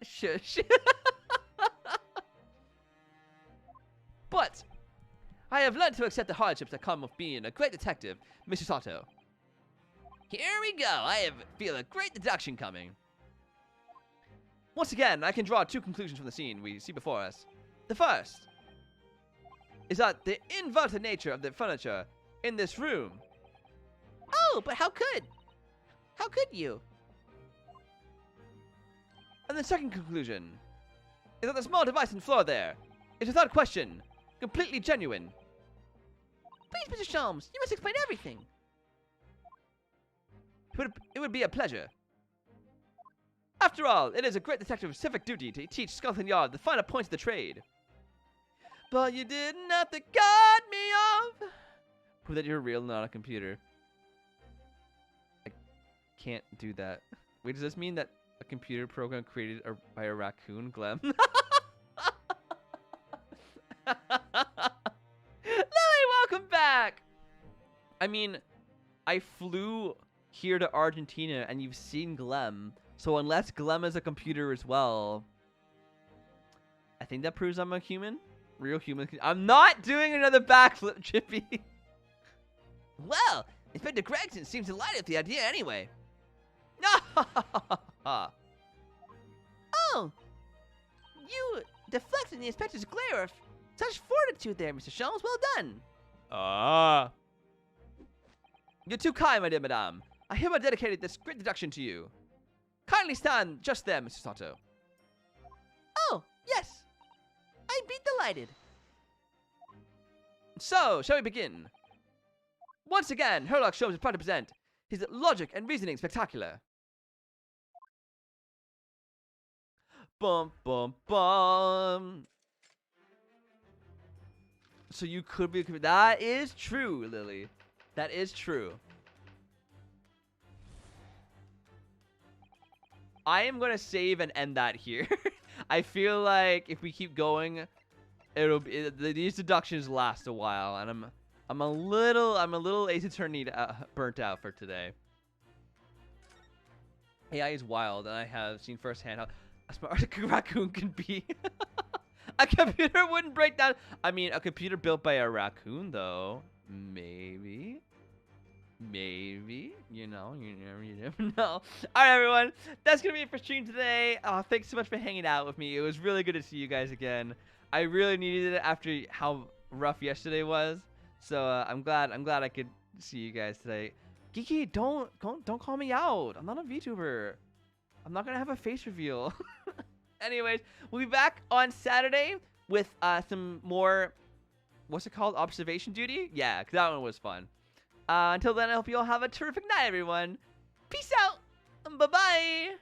Shush. But I have learned to accept the hardships that come with being a great detective, Mr. Sato. Here we go. I feel a great deduction coming. Once again, I can draw two conclusions from the scene we see before us. The first is that the inverted nature of the furniture in this room. Oh, but how could you? And the second conclusion is that the small device on the floor there is without question completely genuine. Please, Mr. Sholmes, you must explain everything. It would be a pleasure. After all, it is a great detective's civic duty to teach Scotland Yard the finer points of the trade. But you didn't have to cut me off. Prove that you're real, not a computer. I can't do that. Wait, does this mean that a computer program created by a raccoon, Glem? Lily, welcome back! I mean, I flew here to Argentina and you've seen Glem. So unless Glem is a computer as well, I think that proves I'm a human. Real human. I'm not doing another backflip, Chippy. Well, Inspector Gregson seems delighted with the idea anyway. Oh! You deflected the inspector's glare of such fortitude there, Mr. Sholmes. Well done. You're too kind, my dear madame. I hereby dedicated this great deduction to you. Kindly stand just there, Mr. Sato. Oh, yes. I'd be delighted. So, shall we begin? Once again, Sherlock Sholmes is proud to present his logic and reasoning spectacular. Bum, bum, bum. So you could be... That is true, Lily. That is true. I am going to save and end that here. I feel like if we keep going, these deductions last a while, and I'm a little Ace Attorney burnt out for today. AI is wild, and I have seen firsthand how smart a raccoon can be. A computer wouldn't break down. I mean, a computer built by a raccoon, though, maybe. You know, you never know. All right, everyone, that's gonna be it for stream today. Thanks so much for hanging out with me. It was really good to see you guys again. I really needed it after how rough yesterday was. So I'm glad I could see you guys today. Geeky, don't call me out. I'm not a VTuber. I'm not gonna have a face reveal. Anyways, we'll be back on Saturday with some more, what's it called? Observation duty? Yeah, because that one was fun. Until then, I hope you all have a terrific night, everyone. Peace out. Bye-bye.